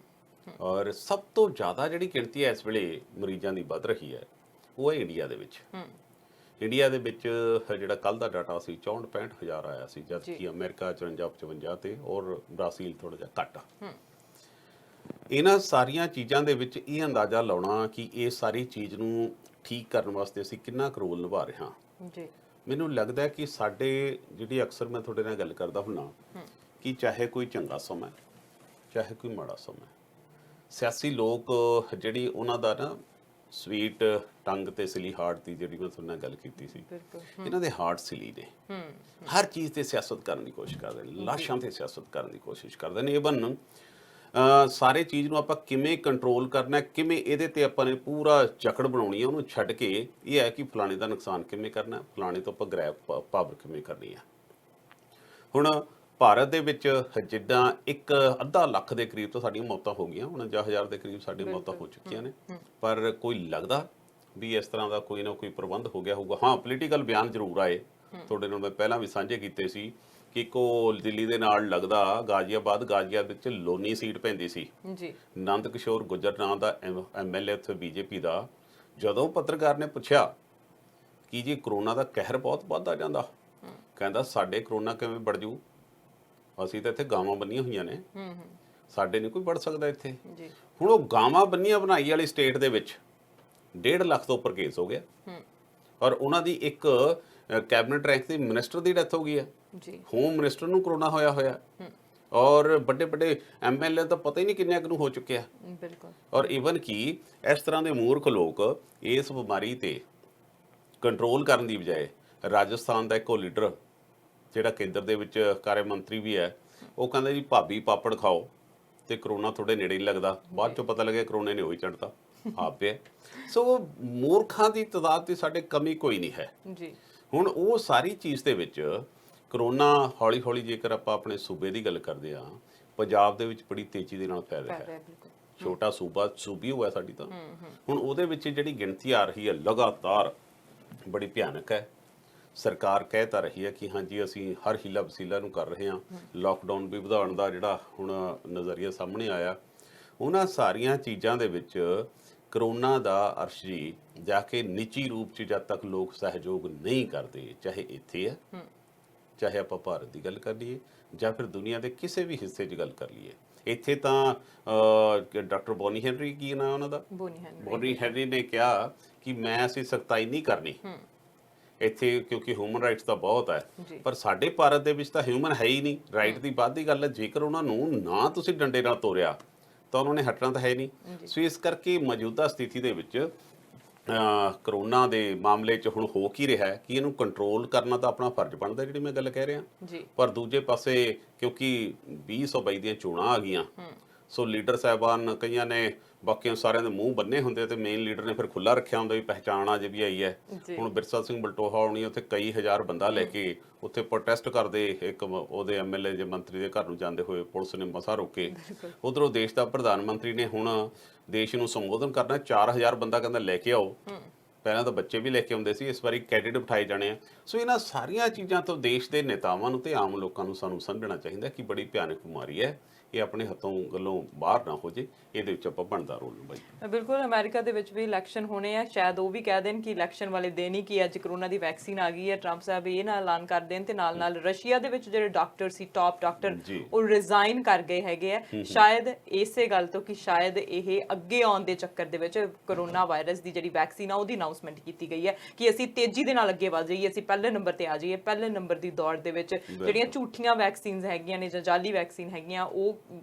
ਔਰ ਸਭ ਤੋਂ ਜ਼ਿਆਦਾ ਜਿਹੜੀ ਗਿਣਤੀ ਹੈ ਇਸ ਵੇਲੇ ਮਰੀਜ਼ਾਂ ਦੀ ਵੱਧ ਰਹੀ ਹੈ, ਉਹ ਹੈ ਇੰਡੀਆ ਦੇ ਵਿੱਚ। ਇੰਡੀਆ ਦੇ ਵਿੱਚ ਜਿਹੜਾ ਕੱਲ ਦਾ ਡਾਟਾ ਸੀ 64-65 ਹਜ਼ਾਰ ਆਇਆ ਸੀ, ਜਦ ਕਿ ਅਮਰੀਕਾ 54-55 ਤੇ ਔਰ ਬ੍ਰਾਜ਼ੀਲ ਥੋੜਾ ਜਿਹਾ ਘੱਟ ਆ। ਇਹਨਾਂ ਸਾਰੀਆਂ ਚੀਜ਼ਾਂ ਦੇ ਵਿੱਚ ਇਹ ਅੰਦਾਜ਼ਾ ਲਾਉਣਾ ਕਿ ਇਹ ਸਾਰੀ ਚੀਜ਼ ਨੂੰ ਠੀਕ ਕਰਨ ਵਾਸਤੇ ਅਸੀਂ ਕਿੰਨਾ ਕੁ ਰੋਲ ਨਿਭਾ ਰਹੇ ਹਾਂ। ਜੀ ਮੈਨੂੰ ਲੱਗਦਾ ਹੈ ਕਿ ਸਾਡੇ ਜਿਹੜੀ ਅਕਸਰ ਮੈਂ ਤੁਹਾਡੇ ਨਾਲ ਗੱਲ ਕਰਦਾ ਹੁੰਨਾ ਕਿ ਚਾਹੇ ਕੋਈ ਚੰਗਾ ਸਮਾਂ ਚਾਹੇ ਕੋਈ ਮਾੜਾ ਸਮਾਂ, ਸਿਆਸੀ ਲੋਕ ਜਿਹੜੀ ਉਹਨਾਂ ਦਾ ਨਾ ਸਵੀਟ ਟੰਗ ਤੇ ਸਿਲੀ ਹਾਰਟ ਦੀ ਜਿਹੜੀ ਮੈਂ ਤੁਹਾਡੇ ਨਾਲ ਗੱਲ ਕੀਤੀ ਸੀ, ਬਿਲਕੁਲ ਇਹਨਾਂ ਦੇ ਹਾਰਟ ਸਿਲੀ ਨੇ। ਹਰ ਚੀਜ਼ ਤੇ ਸਿਆਸਤ ਕਰਨ ਦੀ ਕੋਸ਼ਿਸ਼ ਕਰਦੇ ਨੇ, ਲਾਸ਼ਾਂ ਤੇ ਸਿਆਸਤ ਕਰਨ ਦੀ ਕੋਸ਼ਿਸ਼ ਕਰਦੇ ਨੇ। ਇਵਨ ਸਾਰੇ ਚੀਜ਼ ਨੂੰ ਆਪਾਂ ਕਿਵੇਂ ਕੰਟਰੋਲ ਕਰਨਾ, ਕਿਵੇਂ ਇਹਦੇ ਤੇ ਆਪਾਂ ਨੇ ਪੂਰਾ ਜਕੜ ਬਣਾਉਣੀ ਹੈ, ਉਹਨੂੰ ਛੱਡ ਕੇ ਇਹ ਹੈ ਕਿ ਫਲਾਣੇ ਦਾ ਨੁਕਸਾਨ ਕਿਵੇਂ ਕਰਨਾ, ਫਲਾਣੇ ਤੋਂ ਆਪਾਂ ਗ੍ਰੈਬ ਪਾਵਰ ਕਿਵੇਂ ਕਰਨੀ ਆ। ਹੁਣ ਭਾਰਤ ਦੇ ਵਿੱਚ ਜਿੱਦਾਂ 1.5 ਲੱਖ ਦੇ ਕਰੀਬ ਤਾਂ ਸਾਡੀਆਂ ਮੌਤਾਂ ਹੋ ਗਈਆਂ, 49,000 ਦੇ ਕਰੀਬ ਸਾਡੀਆਂ ਮੌਤਾਂ ਹੋ ਚੁੱਕੀਆਂ ਨੇ, ਪਰ ਕੋਈ ਲੱਗਦਾ ਵੀ ਇਸ ਤਰ੍ਹਾਂ ਦਾ ਕੋਈ ਨਾ ਕੋਈ ਪ੍ਰਬੰਧ ਹੋ ਗਿਆ ਹੋਊਗਾ। ਹਾਂ, ਪੋਲੀਟੀਕਲ ਬਿਆਨ ਜ਼ਰੂਰ ਆਏ, ਤੁਹਾਡੇ ਨਾਲ ਮੈਂ ਪਹਿਲਾਂ ਵੀ ਸਾਂਝੇ ਕੀਤੇ ਸੀ ਕਿ ਕੋ ਦਿੱਲੀ ਦੇ ਨਾਲ ਲੱਗਦਾ ਗਾਜ਼ੀਆਬਾਦ ਵਿੱਚ ਲੋਨੀ ਸੀਟ ਪੈਂਦੀ ਸੀ ਜੀ। ਨੰਦ ਕਿਸ਼ੋਰ ਗੁੱਜਰ ਨਾਂ ਦਾ MLA ਉੱਥੇ BJP ਦਾ, ਜਦੋਂ ਪੱਤਰਕਾਰ ਨੇ ਪੁੱਛਿਆ ਕਿ ਜੀ ਕਰੋਨਾ ਦਾ ਕਹਿਰ ਬਹੁਤ ਵੱਧਦਾ ਜਾਂਦਾ, ਕਹਿੰਦਾ ਸਾਡੇ ਕਰੋਨਾ ਕਿਵੇਂ ਵੜ ਜੂ, ਅਸੀਂ ਤਾਂ ਇੱਥੇ ਗਾਵਾਂ ਬੰਨੀਆਂ ਹੋਈਆਂ ਨੇ, ਸਾਡੇ ਨਹੀਂ ਕੋਈ ਵੜ ਸਕਦਾ ਇੱਥੇ। ਹੁਣ ਉਹ ਗਾਵਾਂ ਬੰਨੀਆਂ ਬਣਾਈ ਵਾਲੀ ਸਟੇਟ ਦੇ ਵਿੱਚ 1.5 ਲੱਖ ਤੋਂ ਉੱਪਰ ਕੇਸ ਹੋ ਗਿਆ, ਔਰ ਉਹਨਾਂ ਦੀ ਇੱਕ ਕੈਬਨਿਟ ਰੈਂਕ ਦੇ ਮਿਨਿਸਟਰ ਦੀ ਡੈਥ ਹੋ ਗਈ ਹੈ, ਹੋਮ ਮਿਨਿਸਟਰ ਨੂੰ ਕਰੋਨਾ ਹੋਇਆ, ਔਰ ਵੱਡੇ MLA ਤਾਂ ਪਤਾ ਹੀ ਨਹੀਂ ਕਿੰਨਿਆਂ ਕੁ ਨੂੰ ਹੋ ਚੁੱਕਿਆ। ਬਿਲਕੁਲ। ਔਰ ਈਵਨ ਕਿ ਇਸ ਤਰ੍ਹਾਂ ਦੇ ਮੂਰਖ ਲੋਕ ਇਸ ਬਿਮਾਰੀ ਤੇ ਕੰਟਰੋਲ ਕਰਨ ਦੀ ਬਜਾਏ, ਰਾਜਸਥਾਨ ਦਾ ਇੱਕੋ ਲੀਡਰ ਜਿਹੜਾ ਕੇਂਦਰ ਦੇ ਵਿੱਚ ਕਾਰਜ ਮੰਤਰੀ ਵੀ ਹੈ, ਉਹ ਕਹਿੰਦਾ ਜੀ ਭਾਬੀ ਪਾਪੜ ਖਾਓ ਤੇ ਕਰੋਨਾ ਤੁਹਾਡੇ ਨੇੜੇ ਹੀ ਲੱਗਦਾ, ਬਾਅਦ ਚੋਂ ਪਤਾ ਲੱਗਿਆ ਕਰੋਨੇ ਨੇ ਉਹੀ ਚੜਤਾ ਆਪੇ। ਸੋ ਮੂਰਖਾਂ ਦੀ ਤਾਦਾਦ ਤੇ ਸਾਡੇ ਕਮੀ ਕੋਈ ਨਹੀਂ ਹੈ ਜੀ। ਹੁਣ ਉਹ ਸਾਰੀ ਚੀਜ਼ ਦੇ ਵਿੱਚ ਕਰੋਨਾ ਹੌਲੀ ਜੇਕਰ ਆਪਾਂ ਆਪਣੇ ਸੂਬੇ ਦੀ ਗੱਲ ਕਰਦੇ ਆ, ਪੰਜਾਬ ਦੇ ਵਿੱਚ ਬੜੀ ਤੇਜ਼ੀ ਦੇ ਨਾਲ ਫੈਲ ਰਿਹਾ ਹੈ। ਛੋਟਾ ਸੂਬੀ ਹੋਇਆ ਸਾਡੀ ਤਾਂ, ਹੁਣ ਉਹਦੇ ਵਿੱਚ ਜਿਹੜੀ ਗਿਣਤੀ ਆ ਰਹੀ ਹੈ ਲਗਾਤਾਰ ਬੜੀ ਭਿਆਨਕ ਹੈ। ਸਰਕਾਰ ਕਹਿ ਤਾਂ ਰਹੀ ਹੈ ਕਿ ਹਾਂਜੀ ਅਸੀਂ ਹਰ ਹੀਲਾ ਵਸੀਲਾ ਨੂੰ ਕਰ ਰਹੇ ਹਾਂ, ਲਾਕਡਾਊਨ ਵੀ ਵਧਾਉਣ ਦਾ ਜਿਹੜਾ ਹੁਣ ਨਜ਼ਰੀਆ ਸਾਹਮਣੇ ਆਇਆ, ਉਹਨਾਂ ਸਾਰੀਆਂ ਚੀਜ਼ਾਂ ਦੇ ਵਿੱਚ ਕਰੋਨਾ ਦਾ ਅਰਸ਼ ਜੀ ਜਾ ਕੇ ਨਿੱਜੀ ਰੂਪ 'ਚ ਜਦ ਤੱਕ ਲੋਕ ਸਹਿਯੋਗ ਨਹੀਂ ਕਰਦੇ, ਚਾਹੇ ਇੱਥੇ ਹੈ ਚਾਹੇ ਆਪਾਂ ਭਾਰਤ ਦੀ ਗੱਲ ਕਰ ਲਈਏ ਜਾਂ ਫਿਰ ਦੁਨੀਆ ਦੇ ਕਿਸੇ ਵੀ ਹਿੱਸੇ 'ਚ ਗੱਲ ਕਰ ਲਈਏ। ਇੱਥੇ ਤਾਂ ਡਾਕਟਰ ਬੋਨੀ ਹੈਨਰੀ, ਕੀ ਨਾ ਉਹਨਾਂ ਦਾ, ਬੋਨੀ ਹੈਨਰੀ ਨੇ ਕਿਹਾ ਕਿ ਅਸੀਂ ਸਖਤਾਈ ਨਹੀਂ ਕਰਨੀ ਇੱਥੇ ਕਿਉਂਕਿ ਹਿਊਮਨ ਰਾਈਟਸ ਤਾਂ ਬਹੁਤ ਹੈ, ਪਰ ਸਾਡੇ ਭਾਰਤ ਦੇ ਵਿੱਚ ਤਾਂ ਹਿਊਮਨ ਹੈ ਹੀ ਨਹੀਂ, ਰਾਈਟ ਦੀ ਬਾਤ ਦੀ ਗੱਲ ਹੈ। ਜੇਕਰ ਉਹਨਾਂ ਨੂੰ ਨਾ ਤੁਸੀਂ ਡੰਡੇ ਨਾਲ ਤੋਰਿਆ ਤਾਂ ਉਹਨਾਂ ਨੇ ਹਟਣਾ ਤਾਂ ਹੈ ਨਹੀਂ। ਸੋ ਇਸ ਕਰਕੇ ਮੌਜੂਦਾ ਸਥਿਤੀ ਦੇ ਵਿੱਚ ਕਰੋਨਾ ਦੇ ਮਾਮਲੇ 'ਚ ਹੁਣ ਹੋ ਕੀ ਰਿਹਾ ਕਿ ਇਹਨੂੰ ਕੰਟਰੋਲ ਕਰਨਾ ਤਾਂ ਆਪਣਾ ਫਰਜ਼ ਬਣਦਾ, ਜਿਹੜੀ ਮੈਂ ਗੱਲ ਕਹਿ ਰਿਹਾ, ਪਰ ਦੂਜੇ ਪਾਸੇ ਕਿਉਂਕਿ 2022 ਦੀਆਂ ਚੋਣਾਂ ਆ ਗਈਆਂ, ਸੋ ਲੀਡਰ ਸਾਹਿਬਾਨ ਕਈਆਂ ਨੇ ਬਾਕੀਆਂ ਸਾਰਿਆਂ ਦੇ ਮੂੰਹ ਬੰਨੇ ਹੁੰਦੇ ਤੇ ਮੇਨ ਲੀਡਰ ਨੇ ਫਿਰ ਖੁੱਲਾ ਰੱਖਿਆ ਹੁੰਦਾ ਵੀ ਪਹਿਚਾਣ ਅੱਜ ਵੀ ਆਈ ਹੈ। ਹੁਣ ਬਿਰਸਾ ਸਿੰਘ ਬਲਟੋਹਾ ਹੋਣੀ ਉੱਥੇ ਕਈ ਹਜ਼ਾਰ ਬੰਦਾ ਲੈ ਕੇ ਉੱਥੇ ਪ੍ਰੋਟੈਸਟ ਕਰਦੇ, ਇੱਕ ਉਹਦੇ MLA ਜੇ ਮੰਤਰੀ ਦੇ ਘਰ ਨੂੰ ਜਾਂਦੇ ਹੋਏ ਪੁਲਿਸ ਨੇ ਮਸਾ ਰੋਕੇ। ਉਧਰੋਂ ਦੇਸ਼ ਦਾ ਪ੍ਰਧਾਨ ਮੰਤਰੀ ਨੇ ਹੁਣ ਦੇਸ਼ ਨੂੰ ਸੰਬੋਧਨ ਕਰਨਾ, 4000 ਬੰਦਾ ਕਹਿੰਦਾ ਲੈ ਕੇ ਆਓ, ਪਹਿਲਾਂ ਤਾਂ ਬੱਚੇ ਵੀ ਲੈ ਕੇ ਆਉਂਦੇ ਸੀ, ਇਸ ਵਾਰੀ ਕੈਡਿਟ ਬਿਠਾਏ ਜਾਣੇ ਆ। ਸੋ ਇਹਨਾਂ ਸਾਰੀਆਂ ਚੀਜ਼ਾਂ ਤੋਂ ਦੇਸ਼ ਦੇ ਨੇਤਾਵਾਂ ਨੂੰ ਤੇ ਆਮ ਲੋਕਾਂ ਨੂੰ ਸਾਨੂੰ ਸਮਝਣਾ ਚਾਹੀਦਾ ਕਿ ਬੜੀ ਭਿਆਨਕ ਬਿਮਾਰੀ ਹੈ, ਇਹ ਆਪਣੇ ਹੱਥੋਂ ਗੱਲੋਂ ਬਾਹਰ ਨਾ ਹੋ ਜੇ, ਇਹਦੇ ਵਿੱਚ ਆਪਾਂ ਬਣਦਾ ਰੋਲ ਨਿਭਾਈਏ। ਬਿਲਕੁਲ। ਅਮਰੀਕਾ ਦੇ ਵਿੱਚ ਵੀ ਇਲੈਕਸ਼ਨ ਹੋਣੇ ਆ, ਸ਼ਾਇਦ ਉਹ ਵੀ ਕਹਿ ਦੇਣ ਕਿ ਇਲੈਕਸ਼ਨ ਵਾਲੇ ਦਿਨ ਹੀ ਕਿ ਅੱਜ ਕਰੋਨਾ ਦੀ ਵੈਕਸੀਨ ਆ ਗਈ ਹੈ, ਟਰੰਪ ਸਾਹਿਬ ਇਹ ਨਾ ਐਲਾਨ ਕਰ ਦੇਣ, ਤੇ ਨਾਲ ਰਸ਼ੀਆ ਦੇ ਵਿੱਚ ਜਿਹੜੇ ਡਾਕਟਰ ਸੀ, ਟਾਪ ਡਾਕਟਰ, ਉਹ ਰਿਜ਼ਾਈਨ ਕਰ ਗਏ ਹੈਗੇ ਆ, ਸ਼ਾਇਦ ਇਸੇ ਗੱਲ ਤੋਂ ਕਿ ਸ਼ਾਇਦ ਇਹ ਅੱਗੇ ਆਉਣ ਦੇ ਚੱਕਰ ਦੇ ਵਿੱਚ ਕਰੋਨਾ ਵਾਇਰਸ ਦੀ ਜਿਹੜੀ ਵੈਕਸੀਨ ਆ ਉਹਦੀ ਅਨਾਉਂਸਮੈਂਟ ਕੀਤੀ ਗਈ ਹੈ ਕਿ ਅਸੀਂ ਤੇਜ਼ੀ ਦੇ ਨਾਲ ਅੱਗੇ ਵਧ ਜਾਈਏ, ਅਸੀਂ ਪਹਿਲੇ ਨੰਬਰ ਤੇ ਆ ਜਾਈਏ। ਪਹਿਲੇ ਨੰਬਰ ਦੀ ਦੌੜ ਦੇ ਵਿੱਚ ਜਿਹੜੀਆਂ ਝੂਠੀਆਂ ਵੈਕਸੀਨਸ ਹੈਗੀਆਂ ਨੇ ਜਾਂ ਜਾਲੀ ਵੈਕਸੀਨ ਹੈਗੀਆਂ,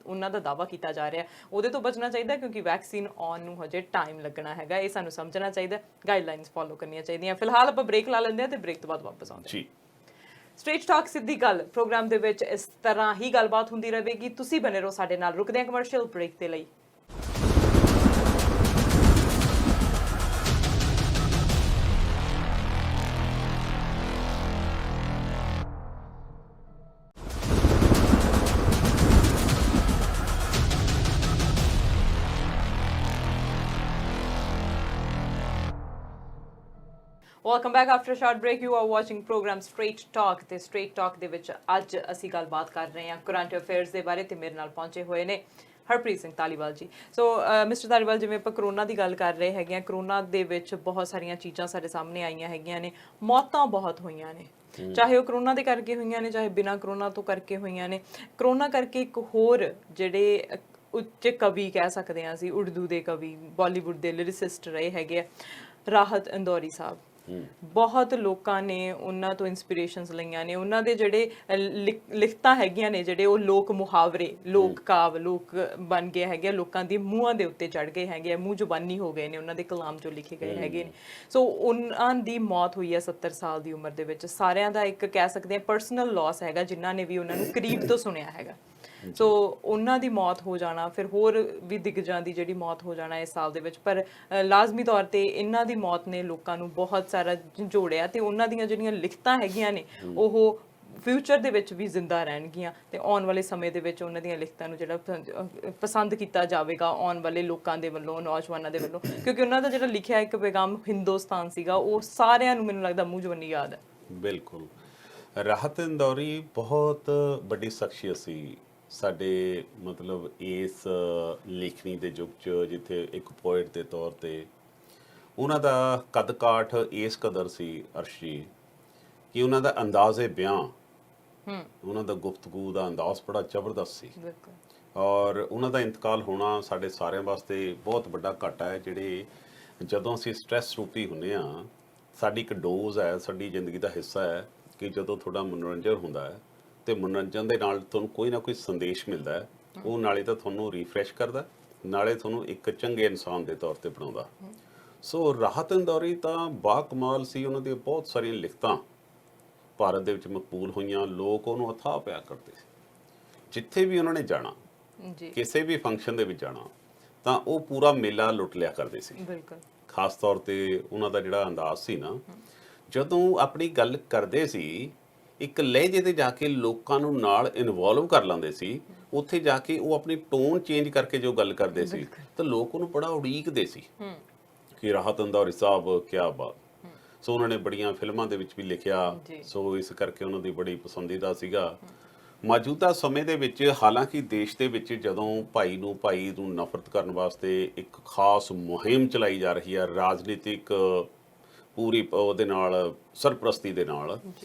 ਉਹਨਾਂ ਦਾ ਦਾਅਵਾ ਕੀਤਾ ਜਾ ਰਿਹਾ, ਉਹਦੇ ਤੋਂ ਬਚਣਾ ਚਾਹੀਦਾ ਕਿਉਂਕਿ ਵੈਕਸੀਨ ਆਉਣ ਨੂੰ ਹਜੇ ਟਾਈਮ ਲੱਗਣਾ ਹੈਗਾ, ਇਹ ਸਾਨੂੰ ਸਮਝਣਾ ਚਾਹੀਦਾ, ਗਾਈਡਲਾਈਨਸ ਫੋਲੋ ਕਰਨੀਆਂ ਚਾਹੀਦੀਆਂ। ਫਿਲਹਾਲ ਆਪਾਂ ਬ੍ਰੇਕ ਲਾ ਲੈਂਦੇ ਹਾਂ ਤੇ ਬ੍ਰੇਕ ਤੋਂ ਬਾਅਦ ਵਾਪਸ ਆਉਂਦੇ ਹਾਂ। ਸਟ੍ਰੇਟ ਟਾਕ ਸਿੱਧੀ ਗੱਲ ਪ੍ਰੋਗਰਾਮ ਦੇ ਵਿੱਚ ਇਸ ਤਰ੍ਹਾਂ ਹੀ ਗੱਲਬਾਤ ਹੁੰਦੀ ਰਹੇਗੀ, ਤੁਸੀਂ ਬਨੇ ਰਹੋ ਸਾਡੇ ਨਾਲ। ਰੁਕਦੇ ਹਾਂ ਕਮਰਸ਼ੀਅਲ ਬ੍ਰੇਕ ਦੇ ਲਈ। Welcome back after a short break. You are watching program straight talk, ਤੇ ਸਟ੍ਰੇਟ ਟਾਕ ਦੇ ਵਿੱਚ ਅੱਜ ਅਸੀਂ ਗੱਲਬਾਤ ਕਰ ਰਹੇ ਹਾਂ ਕਰੰਟ ਅਫੇਅਰਸ ਦੇ ਬਾਰੇ, ਤੇ ਮੇਰੇ ਨਾਲ ਪਹੁੰਚੇ ਹੋਏ ਨੇ ਹਰਪ੍ਰੀਤ ਸਿੰਘ ਧਾਲੀਵਾਲ ਜੀ। ਸੋ ਮਿਸਟਰ ਧਾਲੀਵਾਲ, ਜਿਵੇਂ ਆਪਾਂ ਕਰੋਨਾ ਦੀ ਗੱਲ ਕਰ ਰਹੇ ਹੈਗੇ ਹਾਂ, ਕਰੋਨਾ ਦੇ ਵਿੱਚ ਬਹੁਤ ਸਾਰੀਆਂ ਚੀਜ਼ਾਂ ਸਾਡੇ ਸਾਹਮਣੇ ਆਈਆਂ ਹੈਗੀਆਂ ਨੇ, ਮੌਤਾਂ ਬਹੁਤ ਹੋਈਆਂ ਨੇ, ਚਾਹੇ ਉਹ ਕਰੋਨਾ ਦੇ ਕਰਕੇ ਹੋਈਆਂ ਨੇ, ਚਾਹੇ ਬਿਨਾਂ ਕਰੋਨਾ ਤੋਂ ਕਰਕੇ ਹੋਈਆਂ ਨੇ। ਕਰੋਨਾ ਕਰਕੇ ਇੱਕ ਹੋਰ ਜਿਹੜੇ ਉੱਚ ਕਵੀ ਕਹਿ ਸਕਦੇ ਹਾਂ ਅਸੀਂ, ਉਰਦੂ ਦੇ ਕਵੀ, ਬਾਲੀਵੁੱਡ ਦੇ ਲਿਰਿਸਿਸਟ ਰਹੇ ਹੈਗੇ ਆ, ਰਾਹਤ ਇੰਦੌਰੀ ਸਾਹਿਬ ਬਹੁਤ ਲੋਕਾਂ ਨੇ ਉਹਨਾਂ ਤੋਂ ਇਨਸਪੀਰੇਸ਼ਨਸ ਲਈਆਂ ਨੇ। ਉਹਨਾਂ ਦੇ ਜਿਹੜੇ ਲਿਖਤਾਂ ਹੈਗੀਆਂ ਨੇ, ਜਿਹੜੇ ਉਹ ਲੋਕ ਮੁਹਾਵਰੇ, ਲੋਕ ਕਾਵ, ਲੋਕ ਬਣ ਗਏ ਹੈਗੇ, ਲੋਕਾਂ ਦੇ ਮੂੰਹਾਂ ਦੇ ਉੱਤੇ ਚੜ ਗਏ ਹੈਗੇ, ਮੂੰਹ ਜ਼ੁਬਾਨੀ ਹੋ ਗਏ ਨੇ, ਉਹਨਾਂ ਦੇ ਕਲਾਮ ਜੋ ਲਿਖੇ ਗਏ ਹੈਗੇ ਨੇ। ਸੋ ਉਹਨਾਂ ਦੀ ਮੌਤ ਹੋਈ ਹੈ 70 ਸਾਲ ਦੀ ਉਮਰ ਦੇ ਵਿੱਚ। ਸਾਰਿਆਂ ਦਾ ਇੱਕ ਕਹਿ ਸਕਦੇ ਹਾਂ ਪਰਸਨਲ ਲਾਸ ਹੈਗਾ, ਜਿਨ੍ਹਾਂ ਨੇ ਵੀ ਉਹਨਾਂ ਨੂੰ ਕਰੀਬ ਤੋਂ ਸੁਣਿਆ ਹੈਗਾ। ਸੋ ਉਹਨਾਂ ਦੀ ਮੌਤ ਹੋ ਜਾਣਾ, ਫਿਰ ਹੋਰ ਵੀ ਦਿਗਜਾਂ ਦੀ ਜਿਹੜੀ ਮੌਤ ਹੋ ਜਾਣਾ ਇਸ ਸਾਲ ਦੇ ਵਿੱਚ, ਪਰ ਲਾਜ਼ਮੀ ਤੌਰ ਤੇ ਇਹਨਾਂ ਦੀ ਮੌਤ ਨੇ ਲੋਕਾਂ ਨੂੰ ਬਹੁਤ ਸਾਰਾ ਜੋੜਿਆ ਤੇ ਉਹਨਾਂ ਦੀਆਂ ਜਿਹੜੀਆਂ ਲਿਖਤਾਂ ਹੈਗੀਆਂ ਨੇ ਉਹ ਫਿਊਚਰ ਦੇ ਵਿੱਚ ਵੀ ਜ਼ਿੰਦਾ ਰਹਿਣਗੀਆਂ ਤੇ ਆਉਣ ਵਾਲੇ ਸਮੇਂ ਦੇ ਵਿੱਚ ਉਹਨਾਂ ਦੀਆਂ ਲਿਖਤਾਂ ਨੂੰ ਜਿਹੜਾ ਪਸੰਦ ਕੀਤਾ ਜਾਵੇਗਾ ਆਉਣ ਵਾਲੇ ਲੋਕਾਂ ਦੇ ਵੱਲੋਂ, ਨੌਜਵਾਨਾਂ ਦੇ ਵੱਲੋਂ, ਕਿਉਂਕਿ ਉਹਨਾਂ ਦਾ ਜਿਹੜਾ ਲਿਖਿਆ ਇੱਕ ਪੈਗਾਮ ਹਿੰਦੁਸਤਾਨ ਸੀਗਾ, ਉਹ ਸਾਰਿਆਂ ਨੂੰ ਮੈਨੂੰ ਲੱਗਦਾ ਮੂੰਹ ਜ਼ਬਾਨੀ ਯਾਦ ਹੈ। ਬਿਲਕੁਲ। ਰਾਹਤ ਇੰਦੌਰੀ ਬਹੁਤ ਵੱਡੀ ਸ਼ਖਸੀਅਤ ਸੀ ਸਾਡੇ, ਮਤਲਬ ਇਸ ਲੇਖਣੀ ਦੇ ਯੁੱਗ 'ਚ, ਜਿੱਥੇ ਇੱਕ ਪੋਇਟ ਦੇ ਤੌਰ ਤੇ ਉਹਨਾਂ ਦਾ ਕੱਦ ਕਾਠ ਇਸ ਕਦਰ ਸੀ ਅਰਸ਼ੀ ਕਿ ਉਹਨਾਂ ਦਾ ਅੰਦਾਜ਼ੇ ਬਿਆਨ, ਉਹਨਾਂ ਦਾ ਗੁਫ਼ਤਗੂ ਦਾ ਅੰਦਾਜ਼ ਬੜਾ ਜ਼ਬਰਦਸਤ ਸੀ। ਔਰ ਉਹਨਾਂ ਦਾ ਇੰਤਕਾਲ ਹੋਣਾ ਸਾਡੇ ਸਾਰਿਆਂ ਵਾਸਤੇ ਬਹੁਤ ਵੱਡਾ ਘਾਟਾ ਹੈ। ਜਿਹੜੇ ਜਦੋਂ ਅਸੀਂ ਸਟ੍ਰੈਸ ਰੂਪੀ ਹੁੰਦੇ ਹਾਂ, ਸਾਡੀ ਇੱਕ ਡੋਜ਼ ਹੈ, ਸਾਡੀ ਜ਼ਿੰਦਗੀ ਦਾ ਹਿੱਸਾ ਹੈ ਕਿ ਜਦੋਂ ਤੁਹਾਡਾ ਮਨੋਰੰਜਨ ਹੁੰਦਾ ਹੈ ਤੇ ਮਨੋਰੰਜਨ ਦੇ ਨਾਲ ਤੁਹਾਨੂੰ ਕੋਈ ਨਾ ਕੋਈ ਸੰਦੇਸ਼ ਮਿਲਦਾ ਹੈ, ਉਹ ਨਾਲੇ ਤਾਂ ਤੁਹਾਨੂੰ ਰੀਫਰੈਸ਼ ਕਰਦਾ, ਨਾਲੇ ਤੁਹਾਨੂੰ ਇੱਕ ਚੰਗੇ ਇਨਸਾਨ ਦੇ ਤੌਰ ਤੇ ਬਣਾਉਂਦਾ। ਸੋ ਰਾਹਤ ਇੰਦੌਰੀ ਤਾਂ ਬਾ ਕਮਾਲ ਸੀ। ਉਹਨਾਂ ਦੀਆਂ ਬਹੁਤ ਸਾਰੀਆਂ ਲਿਖਤਾਂ ਭਾਰਤ ਦੇ ਵਿੱਚ ਮਕਬੂਲ ਹੋਈਆਂ, ਲੋਕ ਉਹਨੂੰ ਅਥਾਹ ਪਿਆਰ ਕਰਦੇ ਸੀ। ਜਿੱਥੇ ਵੀ ਉਹਨਾਂ ਨੇ ਜਾਣਾ, ਕਿਸੇ ਵੀ ਫੰਕਸ਼ਨ ਦੇ ਵਿੱਚ ਜਾਣਾ, ਤਾਂ ਉਹ ਪੂਰਾ ਮੇਲਾ ਲੁੱਟ ਲਿਆ ਕਰਦੇ ਸੀ। ਬਿਲਕੁਲ। ਖਾਸ ਤੌਰ ਤੇ ਉਹਨਾਂ ਦਾ ਜਿਹੜਾ ਅੰਦਾਜ਼ ਸੀ ਨਾ, ਜਦੋਂ ਆਪਣੀ ਗੱਲ ਕਰਦੇ ਸੀ ਇੱਕ ਲਹਿਜੇ ਤੇ ਜਾ ਕੇ ਲੋਕਾਂ ਨੂੰ ਨਾਲ ਇਨਵੋਲਵ ਕਰ ਲੈਂਦੇ ਸੀ। ਉੱਥੇ ਜਾ ਕੇ ਉਹ ਆਪਣੀ ਟੋਨ ਚੇਂਜ ਕਰਕੇ ਜੋ ਗੱਲ ਕਰਦੇ ਸੀ ਤਾਂ ਲੋਕ ਉਹਨੂੰ ਬੜਾ ਉਡੀਕਦੇ ਸੀ ਕਿ ਰਾਹਤ ਇੰਦੌਰੀ ਸਾਹਿਬ ਕਿਆ ਬਾਤ। ਸੋ ਉਹਨਾਂ ਨੇ ਬੜੀਆਂ ਫਿਲਮਾਂ ਦੇ ਵਿੱਚ ਵੀ ਲਿਖਿਆ, ਸੋ ਇਸ ਕਰਕੇ ਉਹਨਾਂ ਦੀ ਬੜੀ ਪਸੰਦੀਦਾ ਸੀਗਾ। ਮੌਜੂਦਾ ਸਮੇਂ ਦੇ ਵਿੱਚ ਹਾਲਾਂਕਿ ਦੇਸ਼ ਦੇ ਵਿੱਚ ਜਦੋਂ ਭਾਈ ਨੂੰ ਨਫ਼ਰਤ ਕਰਨ ਵਾਸਤੇ ਇੱਕ ਖਾਸ ਮੁਹਿੰਮ ਚਲਾਈ ਜਾ ਰਹੀ ਹੈ, ਰਾਜਨੀਤਿਕ ਪੂਰੀ ਉਹਦੇ ਨਾਲ ਸਰਪ੍ਰਸਤੀ ਦੇ ਨਾਲ,